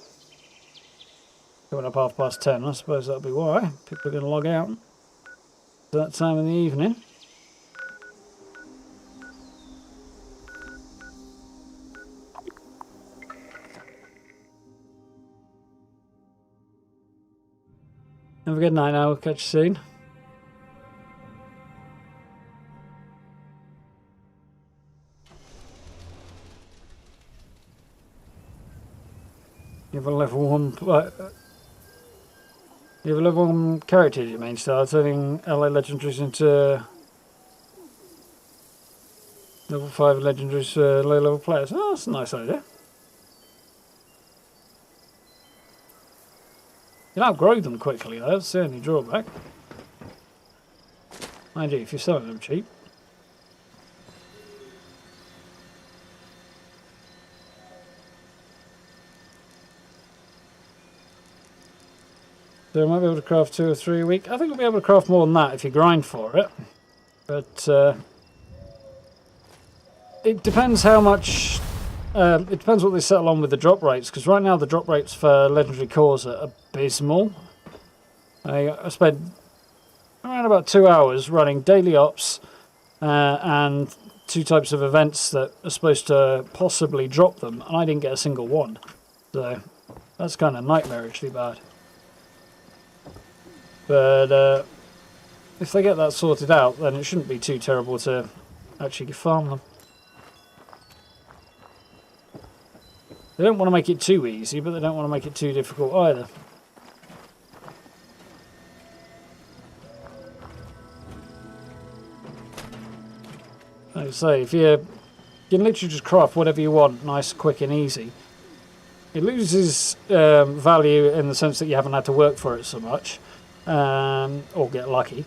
Coming up 10:30, I suppose that'll be why. People are going to log out at that time in the evening. Have a good night now, we'll catch you soon. You have a level 1... you have a level 1 character, you mean, start turning LA legendaries into level 5 legendaries for low level players. Oh, that's a nice idea. You'll outgrow them quickly though, that's the only drawback. Mind you, if you're selling them cheap. So I might be able to craft 2 or 3 a week. I think we'll be able to craft more than that if you grind for it. But it depends how much... it depends what they settle on with the drop rates, because right now the drop rates for legendary cores are abysmal. I spent around about 2 hours running daily ops and 2 types of events that are supposed to possibly drop them, and I didn't get a single one. So that's kind of nightmarishly bad. But if they get that sorted out, then it shouldn't be too terrible to actually farm them. They don't want to make it too easy, but they don't want to make it too difficult either. Like I say, if you can literally just craft whatever you want, nice, quick and easy, it loses value in the sense that you haven't had to work for it so much. Or get lucky,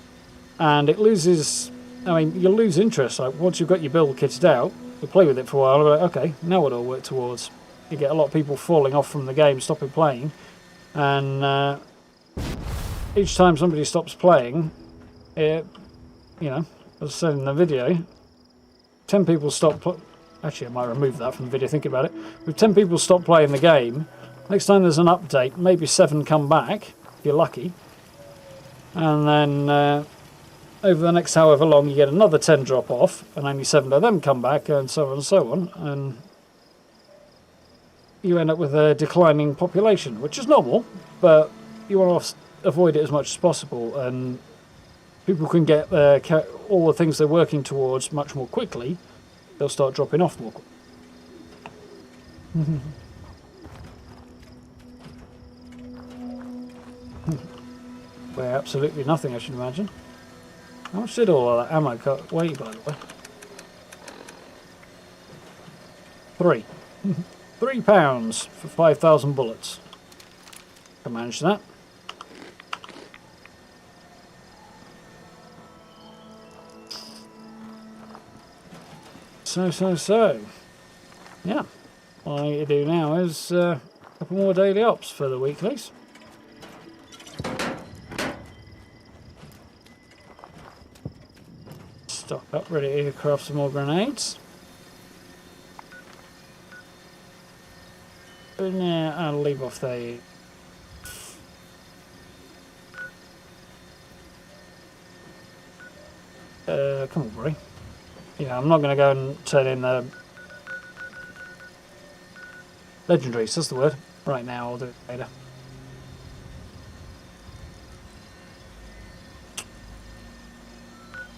and it loses. I mean, you'll lose interest. Like once you've got your build kitted out, you play with it for a while. And you're like, okay, now what do I work towards? You get a lot of people falling off from the game, stopping playing, And each time somebody stops playing, it, you know, as I said in the video, 10 people stop. Actually, I might remove that from the video. Thinking about it, if 10 people stop playing the game, next time there's an update, maybe 7 come back if you're lucky, and then over the next however long, you get another 10 drop off, and only 7 of them come back, and so on and so on, and you end up with a declining population, which is normal, but you want to avoid it as much as possible, and people can get all the things they're working towards much more quickly. They'll start dropping off more quickly. Weigh absolutely nothing, I should imagine. How much did all of that ammo weigh, by the way? 3. 3 pounds for 5,000 bullets. Can manage that. So. Yeah. All I need to do now is a couple more daily ops for the weeklies. Stock up, ready to craft some more grenades. And I'll leave off the... come on, Brie. Yeah, I'm not going to go and turn in the legendaries, that's the word. Right now, I'll do it later.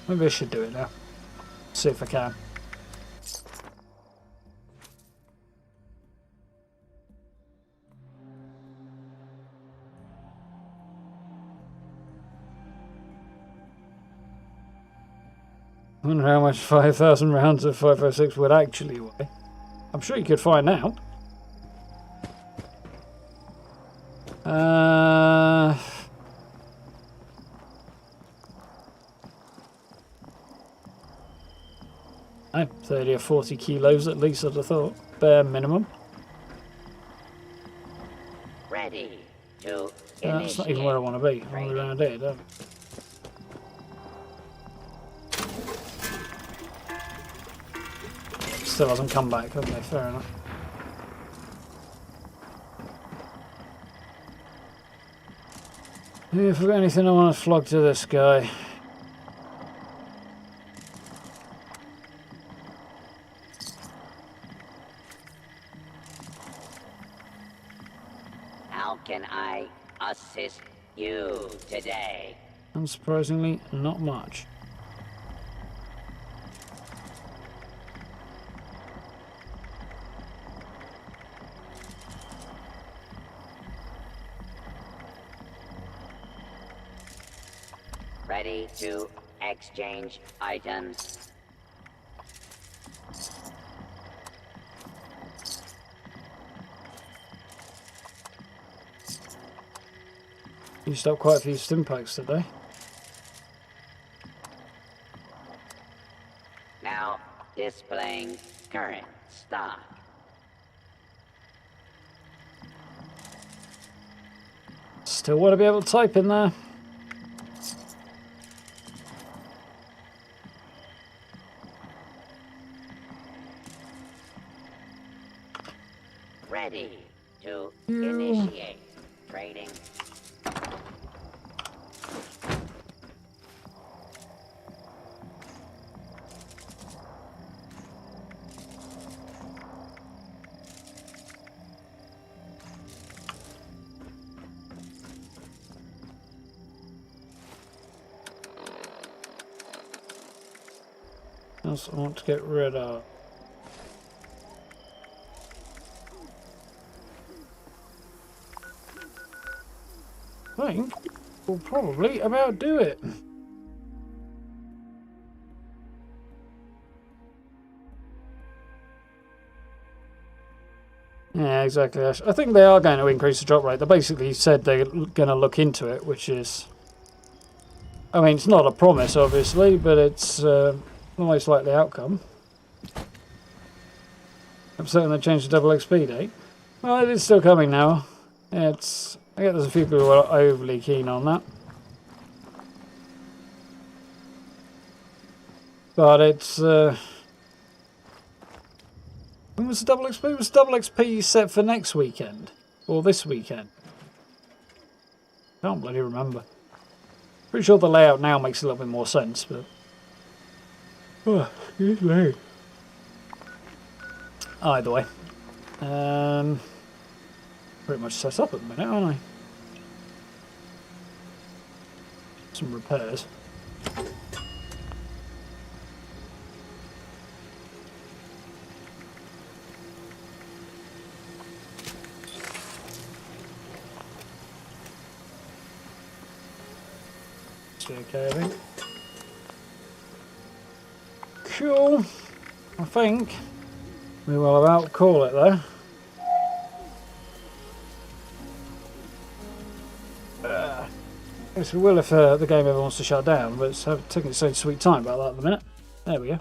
Maybe I should do it now. See if I can. I wonder how much 5,000 rounds of 5.56 would actually weigh. I'm sure you could find out. No, 30 or 40 kilos at least, I'd have thought. Bare minimum.
Ready to
That's not even where I want to be. I want to be around here, don't I? Still hasn't come back, okay, fair enough. If I've got anything I want to flog to this guy.
How can I assist you today?
Unsurprisingly, not much.
Ready to exchange items.
Used up quite a few stim packs today.
Now displaying current stock.
Still want to be able to type in there.
Ready to initiate trading.
Else I want to get rid of. I think we'll probably about do it. Yeah, exactly. I think they are going to increase the drop rate. They basically said they're going to look into it, which is... I mean, it's not a promise, obviously, but it's the most likely outcome. I'm certain they changed the double XP date. Well, it is still coming now. It's I get there's a few people who are overly keen on that. But it's... when was the double XP? Was double XP set for next weekend? Or this weekend? Can't bloody remember. Pretty sure the layout now makes a little bit more sense, but... Oh, excuse me. Either way. Pretty much set up at the minute, aren't I? Some repairs. Okay, I think. Cool. I think we will about call it there. Yes, we will if the game ever wants to shut down, but it's taking its own sweet time about that at the minute. There we go.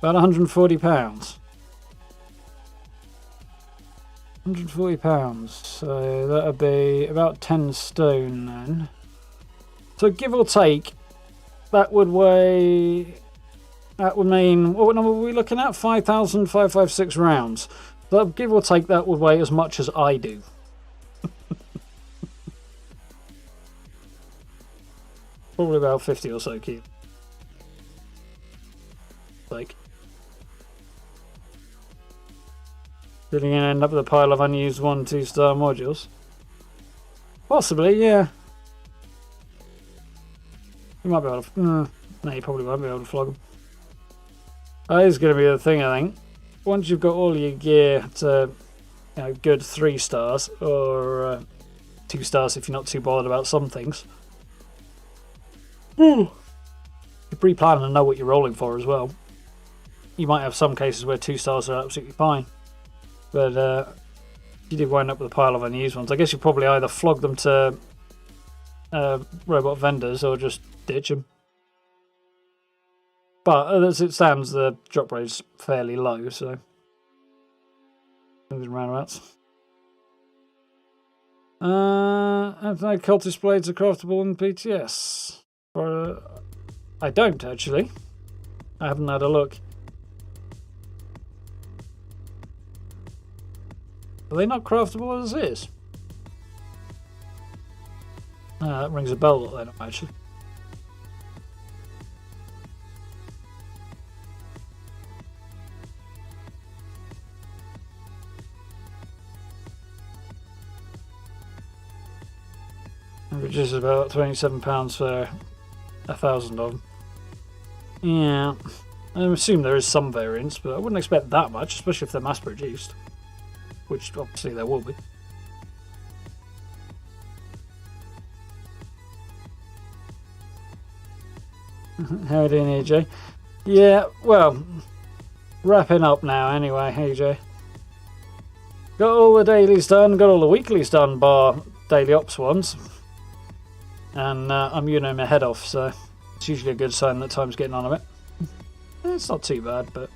About £140. £140, so that would be about 10 stone then. So give or take, that would weigh... That would mean, what number were we looking at? 5,556 rounds. But give or take, that would weigh as much as I do. Probably about 50 or so kilos. Like, you're going to end up with a pile of unused 1-2-star modules. Possibly, yeah. You might be able to... no, you probably won't be able to flog them. That is going to be the thing, I think. Once you've got all your gear to, you know, good 3 stars, or 2 stars if you're not too bothered about some things. You're pre-planning and know what you're rolling for as well. You might have some cases where 2 stars are absolutely fine. But you did wind up with a pile of unused ones. I guess you probably either flog them to robot vendors or just ditch them. But as it stands, the drop rate's fairly low, so... roundabouts. Have no cultist blades are craftable in PTS? I don't, actually. I haven't had a look. Are they not craftable as is? That rings a bell, then, actually. Which is about £27 for 1,000 of them. Yeah, I assume there is some variance, but I wouldn't expect that much, especially if they're mass produced. Which obviously there will be. How are you doing, AJ? Yeah, well, wrapping up now anyway, AJ. Got all the dailies done, got all the weeklies done, bar daily ops ones. And I'm using my head off, so it's usually a good sign that time's getting on a bit. It's not too bad, but...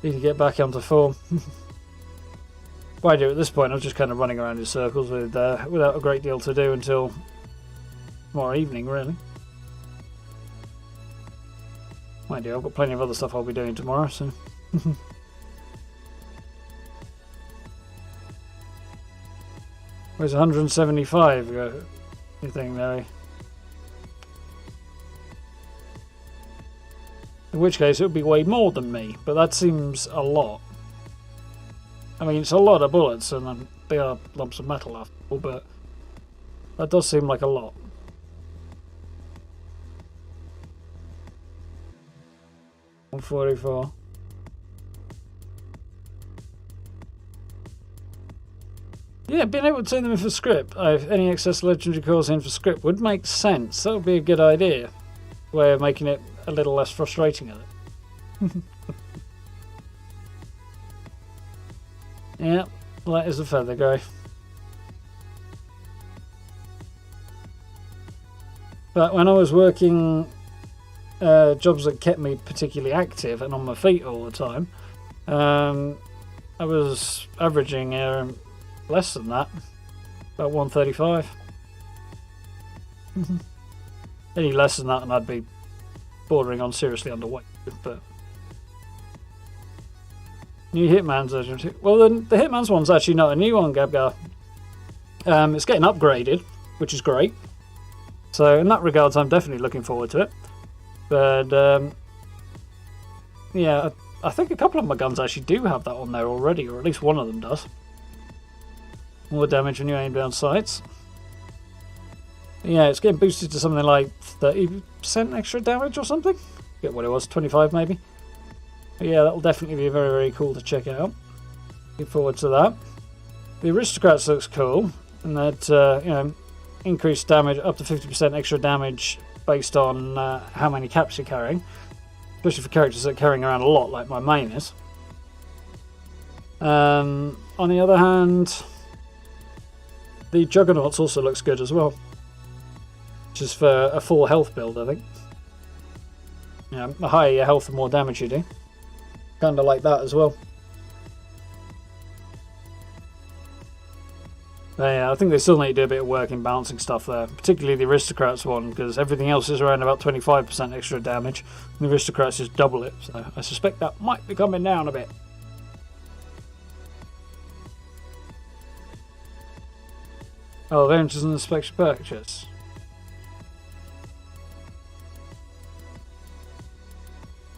need to get back onto form. What I do at this point, I'm just kind of running around in circles with without a great deal to do until tomorrow evening, really. Mind you, I've got plenty of other stuff I'll be doing tomorrow, so... Where's 175, you think, Larry? In which case, it would be way more than me, but that seems a lot. I mean, it's a lot of bullets, and they are lumps of metal after all, but that does seem like a lot. $144. Yeah, being able to turn them in for script, if any excess legendary calls in for script would make sense. That would be a good idea. Way of making it a little less frustrating at it. Yeah, that is a feather guy. But when I was working jobs that kept me particularly active and on my feet all the time, I was averaging less than that, about 135. Any less than that and I'd be bordering on seriously underweight. But new Hitman's urgent. Well, the Hitman's one's actually not a new one, Gabgar. It's getting upgraded, which is great. So in that regards, I'm definitely looking forward to it. But yeah, I think a couple of my guns actually do have that on there already, or at least one of them does. More damage when you aim down sights. Yeah, it's getting boosted to something like 30% extra damage or something. Forget what it was, 25 maybe. But yeah, that'll definitely be very, very cool to check out. Look forward to that. The Aristocrats looks cool, and that you know, increased damage up to 50% extra damage based on how many caps you're carrying, especially for characters that are carrying around a lot, like my main is. On the other hand, the Juggernauts also looks good as well, which is for a full health build, I think. Yeah, the higher your health, the more damage you do. Kind of like that as well. But yeah, I think they still need to do a bit of work in balancing stuff there, particularly the Aristocrats one, because everything else is around about 25% extra damage, and the Aristocrats just double it, so I suspect that might be coming down a bit. Oh, variances in the special purchase.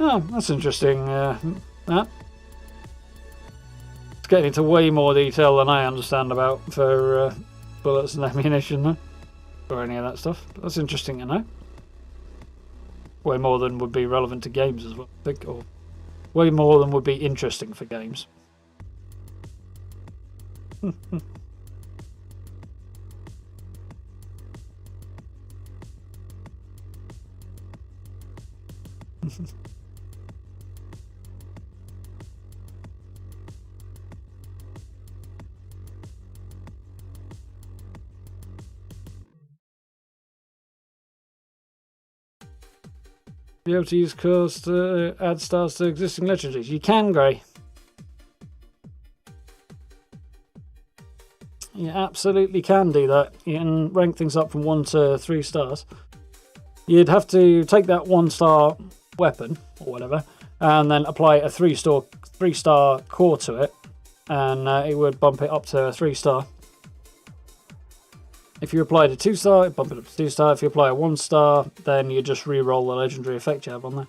Oh, that's interesting. That. It's getting into way more detail than I understand about for bullets and ammunition, though, or any of that stuff. But that's interesting to know. Way more than would be relevant to games as well, I think, or way more than would be interesting for games. Be able to use cores to add stars to existing legendaries. You can, Grey. You absolutely can do that. You can rank things up from 1 to 3 stars. You'd have to take that 1-star weapon or whatever, and then apply a 3-star core to it, and it would bump it up to a 3-star. If you applied a 2-star, it'd bump it up to 2-star. If you apply a 1-star, then you just re-roll the legendary effect you have on there.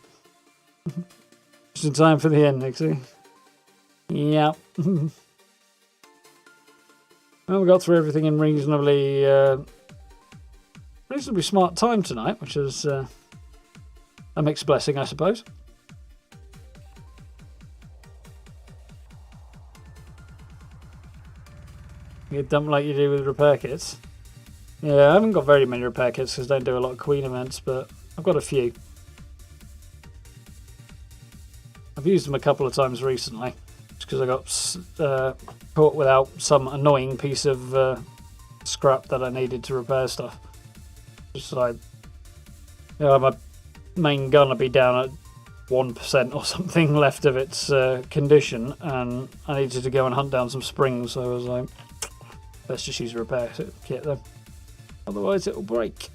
Just in time for the end, Nixie. Yeah. Well, we got through everything in reasonably smart time tonight, which is a mixed blessing, I suppose. You dump like you do with repair kits. Yeah, I haven't got very many repair kits because I don't do a lot of Queen events, but I've got a few. I've used them a couple of times recently, just because I got caught without some annoying piece of scrap that I needed to repair stuff. Just like, you know, my main gun would be down at 1% or something left of its condition, and I needed to go and hunt down some springs, so I was like, let's just use a repair kit then. Otherwise it'll break.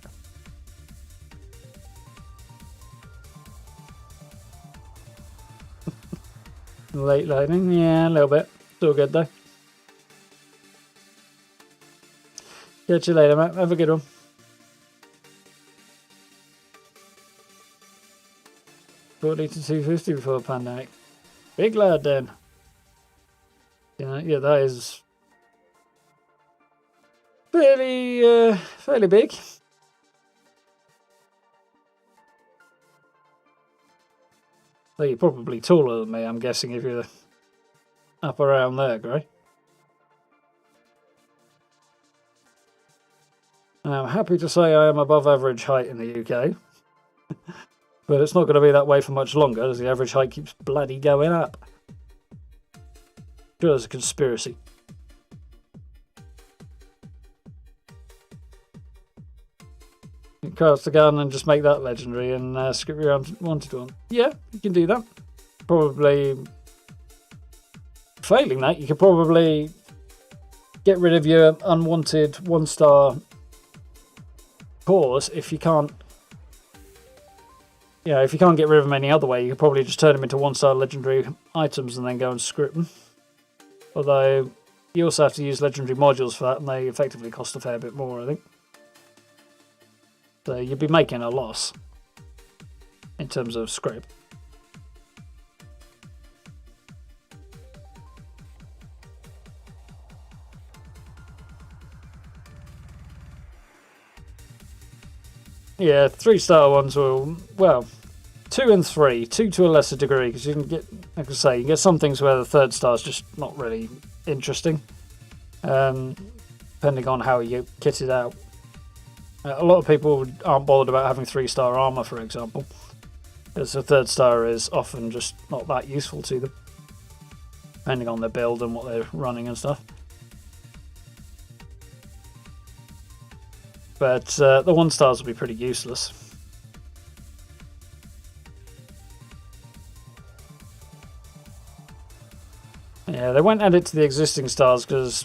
Late lightning, yeah, a little bit. Still good though. Catch you later, mate. Have a good one. $40 to $250 before the pandemic. Big lad then. Yeah, that is fairly big. So you're probably taller than me, I'm guessing, if you're up around there, Gray. I'm happy to say I am above average height in the UK. But it's not going to be that way for much longer, as the average height keeps bloody going up. Sure, there's a conspiracy. craft the gun and just make that legendary and script your unwanted one. Yeah, you can do that. Probably failing that, you could probably get rid of your unwanted 1-star cores if you can't. Yeah, if you can't get rid of them any other way, you could probably just turn them into 1-star legendary items and then go and script them. Although you also have to use legendary modules for that, and they effectively cost a fair bit more, I think. So you'd be making a loss in terms of script. Yeah, 3-star ones will, well, 2 and 3, 2 to a lesser degree, because you can get, like I say, you get some things where the 3rd star is just not really interesting, depending on how you kit it out. A lot of people aren't bothered about having 3-star armor, for example, because the 3rd star is often just not that useful to them, depending on their build and what they're running and stuff. But the 1-stars will be pretty useless. Yeah, they won't add it to the existing stars because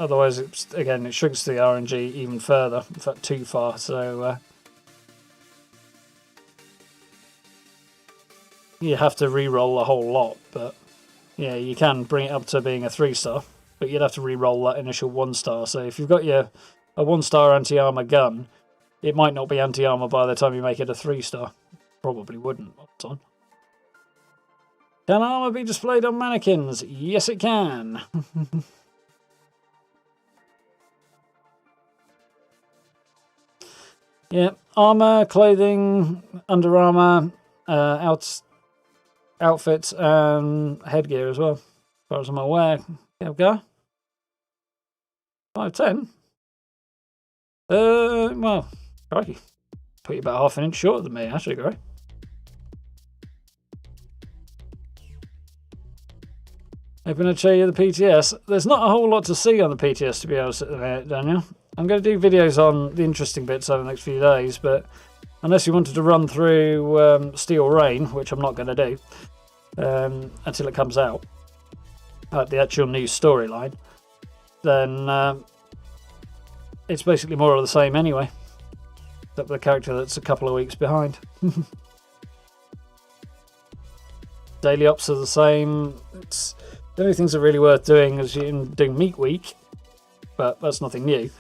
otherwise, it shrinks the RNG even further, in fact too far. So you have to re-roll a whole lot. But yeah, you can bring it up to being a 3-star, but you'd have to re-roll that initial 1-star. So if you've got a 1-star anti-armor gun, it might not be anti-armor by the time you make it a 3-star. Probably wouldn't. What's on? Can armor be displayed on mannequins? Yes, it can. Yeah, armor, clothing, under armor, outfits, and headgear as well. As far as I'm aware. There we go. 5'10". Well, crikey. Put you about half an inch shorter than me, actually, Gary. Hoping to show you the PTS. There's not a whole lot to see on the PTS, to be honest, at the minute, Daniel. I'm going to do videos on the interesting bits over the next few days, but unless you wanted to run through Steel Rain, which I'm not going to do until it comes out, the actual new storyline, then it's basically more of the same anyway, except for the character that's a couple of weeks behind. Daily ops are the same. The only things that are really worth doing is doing Meat Week, but that's nothing new.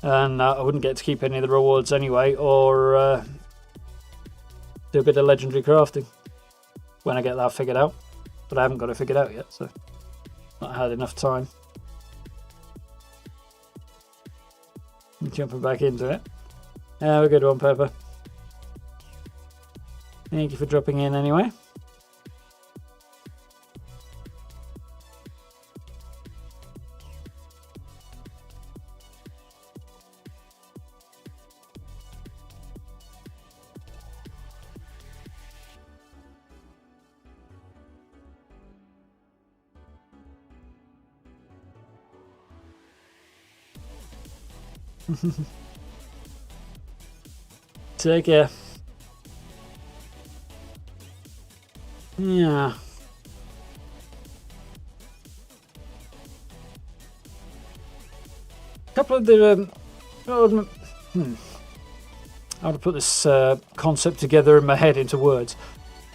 And I wouldn't get to keep any of the rewards anyway, or do a bit of legendary crafting when I get that figured out. But I haven't got it figured out yet, so not had enough time. Jumping back into it. Have a good one, Pepper. Thank you for dropping in anyway. Take care. Yeah. A couple of the how to put this concept together in my head into words.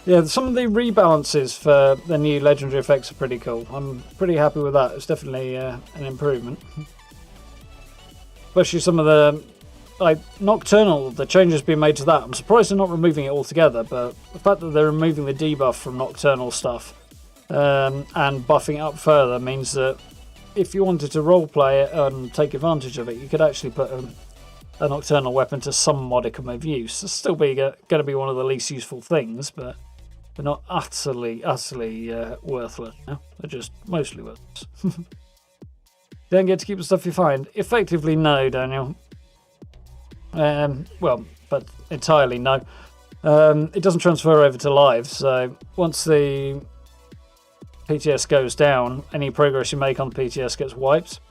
Yeah, some of the rebalances for the new legendary effects are pretty cool. I'm pretty happy with that. It's definitely an improvement. Especially some of the Nocturnal, the changes being made to that. I'm surprised they're not removing it altogether, but the fact that they're removing the debuff from Nocturnal stuff and buffing it up further means that if you wanted to roleplay it and take advantage of it, you could actually put a Nocturnal weapon to some modicum of use. It's still going to be one of the least useful things, but they're not utterly worthless. No? They're just mostly worthless. Don't get to keep the stuff you find. Effectively, no, Daniel. Well, but entirely no. It doesn't transfer over to live, so once the PTS goes down, any progress you make on the PTS gets wiped.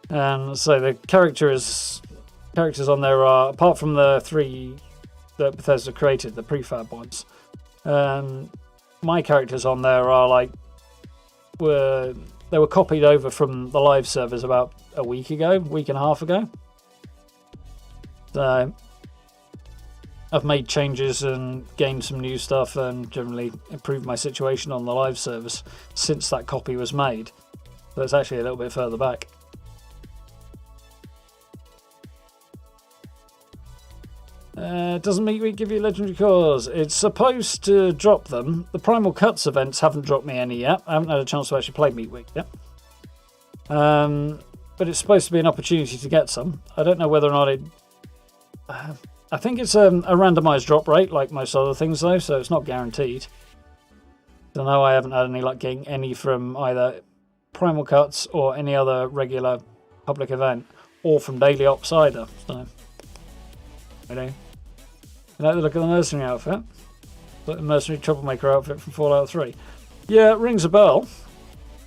And so the character is characters on there are, apart from the 3 that Bethesda created, the prefab ones, my characters on there are like, they were copied over from the live servers about a week and a half ago. So I've made changes and gained some new stuff and generally improved my situation on the live servers since that copy was made. So it's actually a little bit further back. Doesn't Meat Week give you legendary cores? It's supposed to drop them. The Primal Cuts events haven't dropped me any yet. I haven't had a chance to actually play Meat Week yet. But it's supposed to be an opportunity to get some. I don't know whether or not it... I think it's a randomised drop rate, like most other things though, so it's not guaranteed. So no, I haven't had any luck getting any from either Primal Cuts or any other regular public event, or from Daily Ops either. So, you like the look of the mercenary outfit? Like the mercenary troublemaker outfit from Fallout 3. Yeah, it rings a bell.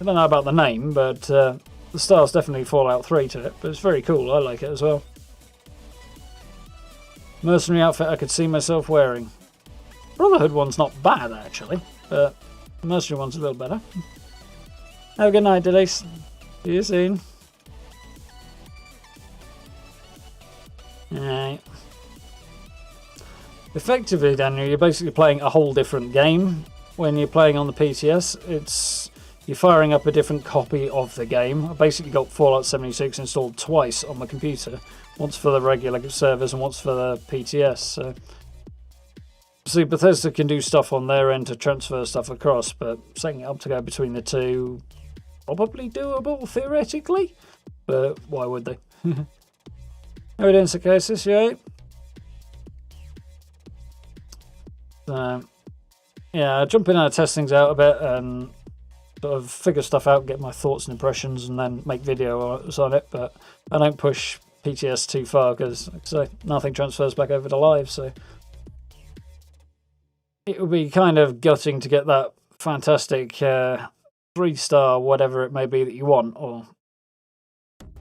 I don't know about the name, but the style's definitely Fallout 3 to it, but it's very cool. I like it as well. Mercenary outfit I could see myself wearing. Brotherhood one's not bad actually, but the mercenary one's a little better. Have a good night, Denise. See you soon. Alright. Effectively, Daniel, you're basically playing a whole different game when you're playing on the PTS. You're firing up a different copy of the game. I basically got Fallout 76 installed twice on my computer. Once for the regular servers and once for the PTS. So, see, Bethesda can do stuff on their end to transfer stuff across, but setting it up to go between the two, probably doable theoretically, but why would they? How are we doing, Psychosis? You alright? Yeah, jump in and test things out a bit and sort of figure stuff out, get my thoughts and impressions, and then make videos on it. But I don't push PTS too far because, like I say, nothing transfers back over to live. So it would be kind of gutting to get that fantastic 3-star whatever it may be that you want,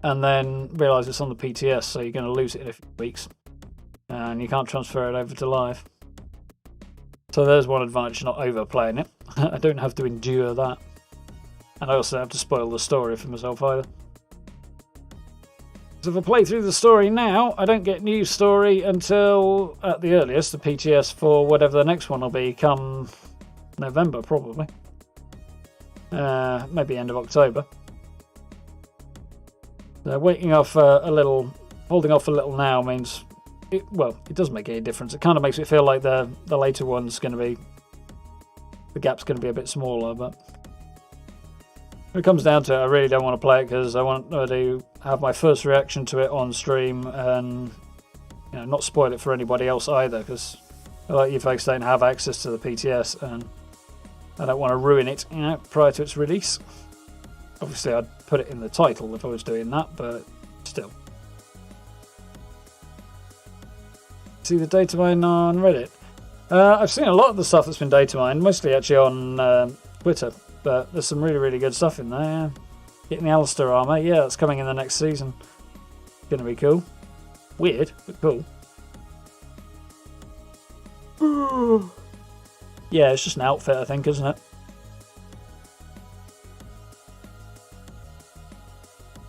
and then realise it's on the PTS, so you're going to lose it in a few weeks, and you can't transfer it over to live. So there's one advantage, not overplaying it. I don't have to endure that. And I also don't have to spoil the story for myself either. So if I play through the story now, I don't get new story until, at the earliest, the PTS for whatever the next one will be, come November probably. Maybe end of October. So waiting off holding off a little now means... it doesn't make any difference. It kind of makes it feel like the later one's going to be... the gap's going to be a bit smaller, but... when it comes down to it, I really don't want to play it because I want to have my first reaction to it on stream and not spoil it for anybody else either, because you folks don't have access to the PTS and I don't want to ruin it prior to its release. Obviously I'd put it in the title if I was doing that, but still. See the data mine on Reddit? I've seen a lot of the stuff that's been data mined, mostly actually on Twitter. But there's some really, really good stuff in there. Yeah. Getting the Alistair armor. Yeah, that's coming in the next season. Gonna be cool. Weird, but cool. Yeah, it's just an outfit, I think, isn't it?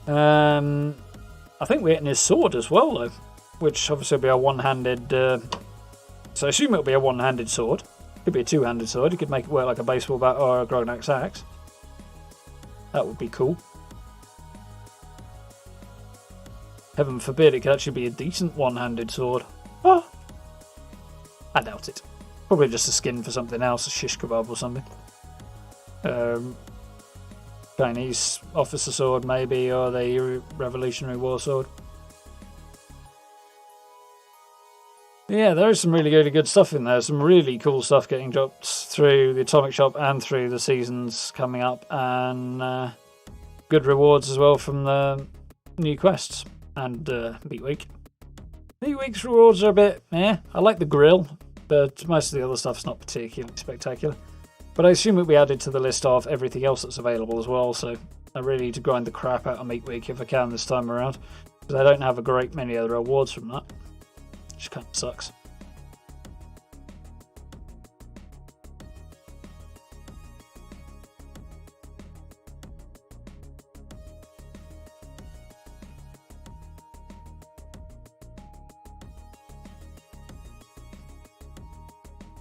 I think we're getting his sword as well, though. Which obviously will be a one-handed... so I assume it'll be a one-handed sword. Could be a two-handed sword. You could make it work like a baseball bat or a Grognax axe. That would be cool. Heaven forbid it could actually be a decent one-handed sword. Oh, I doubt it. Probably just a skin for something else, a shish kebab or something. Chinese officer sword maybe, or the Revolutionary War sword. Yeah, there is some really, really good stuff in there. Some really cool stuff getting dropped through the Atomic Shop and through the seasons coming up. And good rewards as well from the new quests and Meat Week. Meat Week's rewards are a bit, I like the grill, but most of the other stuff's not particularly spectacular. But I assume it'll be added to the list of everything else that's available as well. So I really need to grind the crap out of Meat Week if I can this time around. Because I don't have a great many other awards from that. Which kind of sucks.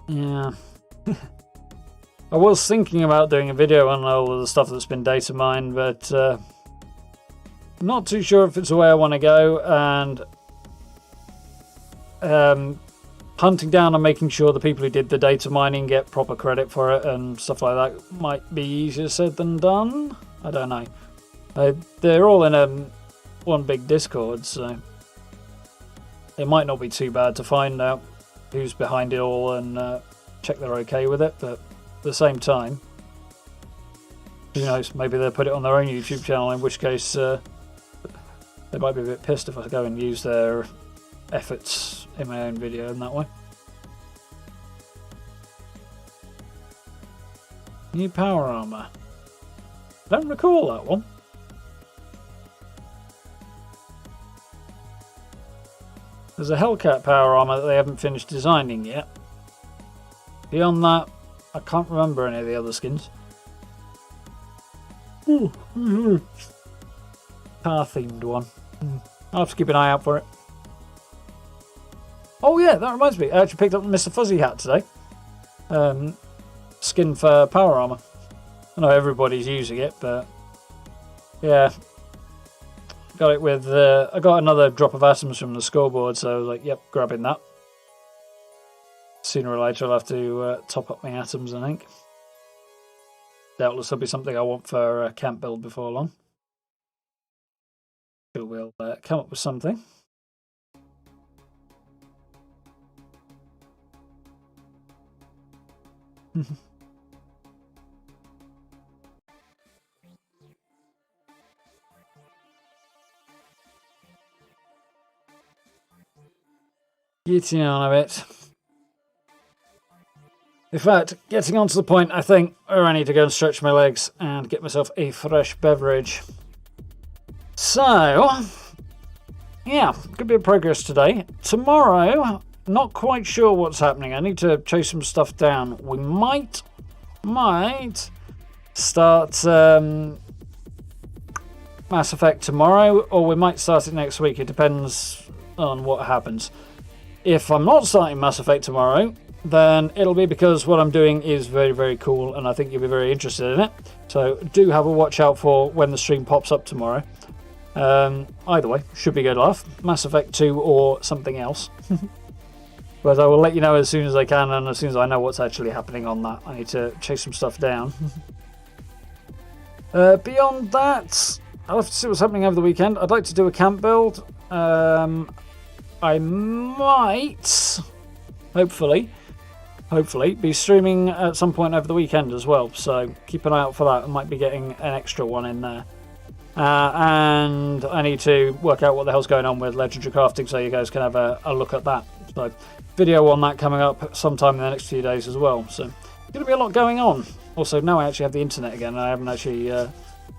Yeah. I was thinking about doing a video on all of the stuff that's been data mined, but I'm not too sure if it's the way I want to go, and hunting down and making sure the people who did the data mining get proper credit for it and stuff like that might be easier said than done. I don't know. They're all in one big Discord, so it might not be too bad to find out who's behind it all and check they're okay with it, but at the same time, who knows, maybe they'll put it on their own YouTube channel, in which case they might be a bit pissed if I go and use their efforts in my own video in that way. New power armor. Don't recall that one. There's a Hellcat power armor that they haven't finished designing yet. Beyond that, I can't remember any of the other skins. Car themed one. I'll have to keep an eye out for it. Oh yeah, that reminds me. I actually picked up the Mr. Fuzzy hat today. Skin for power armor. I know everybody's using it, but yeah. Got it with, I got another drop of atoms from the scoreboard, so I was like, yep, grabbing that. Sooner or later I'll have to top up my atoms, I think. Doubtless there'll be something I want for a camp build before long. Sure we'll come up with something. Getting on a bit. In fact, getting on to the point, I think, where I need to go and stretch my legs and get myself a fresh beverage. So, yeah, good bit of progress today. Tomorrow, not quite sure what's happening. I need to chase some stuff down. We might start Mass Effect tomorrow, or we might start it next week. It depends on what happens. If I'm not starting Mass Effect tomorrow, then it'll be because what I'm doing is very, very cool, and I think you'll be very interested in it. So do have a watch out for when the stream pops up tomorrow. Either way, should be a good laugh. Mass Effect 2 or something else. But I will let you know as soon as I can, and as soon as I know what's actually happening on that. I need to chase some stuff down. Beyond that, I'll have to see what's happening over the weekend. I'd like to do a camp build. I might, hopefully, be streaming at some point over the weekend as well. So keep an eye out for that. I might be getting an extra one in there. And I need to work out what the hell's going on with Legendary Crafting so you guys can have a look at that. So video on that coming up sometime in the next few days as well. So going to be a lot going on. Also, now I actually have the internet again. I haven't actually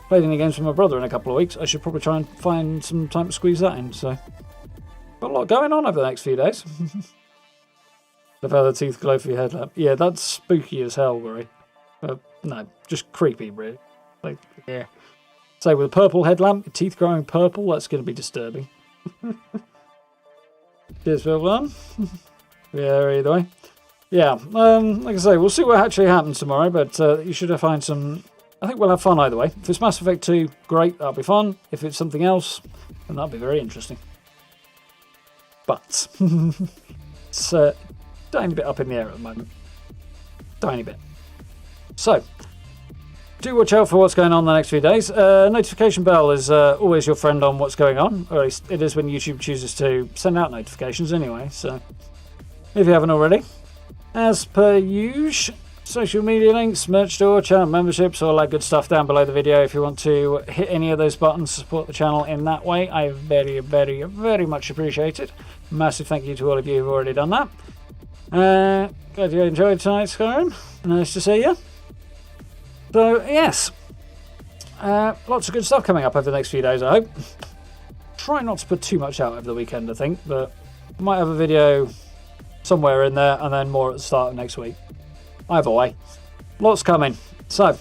played any games with my brother in a couple of weeks. I should probably try and find some time to squeeze that in. So got a lot going on over the next few days. The feather teeth glow for your headlamp. Yeah, that's spooky as hell, Rory. No, just creepy, really. Like, yeah. So with a purple headlamp, your teeth growing purple, that's going to be disturbing. Cheers, everyone. Yeah, either way. Yeah, like I say, we'll see what actually happens tomorrow, but you should find some... I think we'll have fun either way. If it's Mass Effect 2, great, that'll be fun. If it's something else, then that'll be very interesting. But it's a tiny bit up in the air at the moment. Tiny bit. So, do watch out for what's going on the next few days. Notification bell is always your friend on what's going on, or at least it is when YouTube chooses to send out notifications anyway, so if you haven't already. As per usual, social media links, merch store, channel memberships, all that good stuff down below the video. If you want to hit any of those buttons to support the channel in that way, I very, very, very much appreciate it. Massive thank you to all of you who've already done that. Glad you enjoyed tonight, Skyrim. Nice to see you. So, yes. Lots of good stuff coming up over the next few days, I hope. try not to put too much out over the weekend, I think, but I might have a video somewhere in there and then more at the start of next week. Either way, lots coming. So,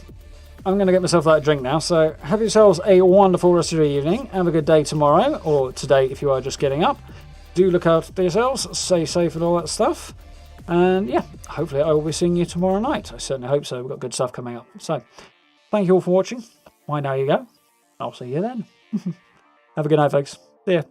I'm going to get myself that drink now. So, have yourselves a wonderful rest of your evening. Have a good day tomorrow, or today if you are just getting up. Do look out for yourselves, stay safe and all that stuff. And yeah, hopefully I will be seeing you tomorrow night. I certainly hope so. We've got good stuff coming up. So, thank you all for watching. Why, now you go. I'll see you then. Have a good night, folks. See ya.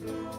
you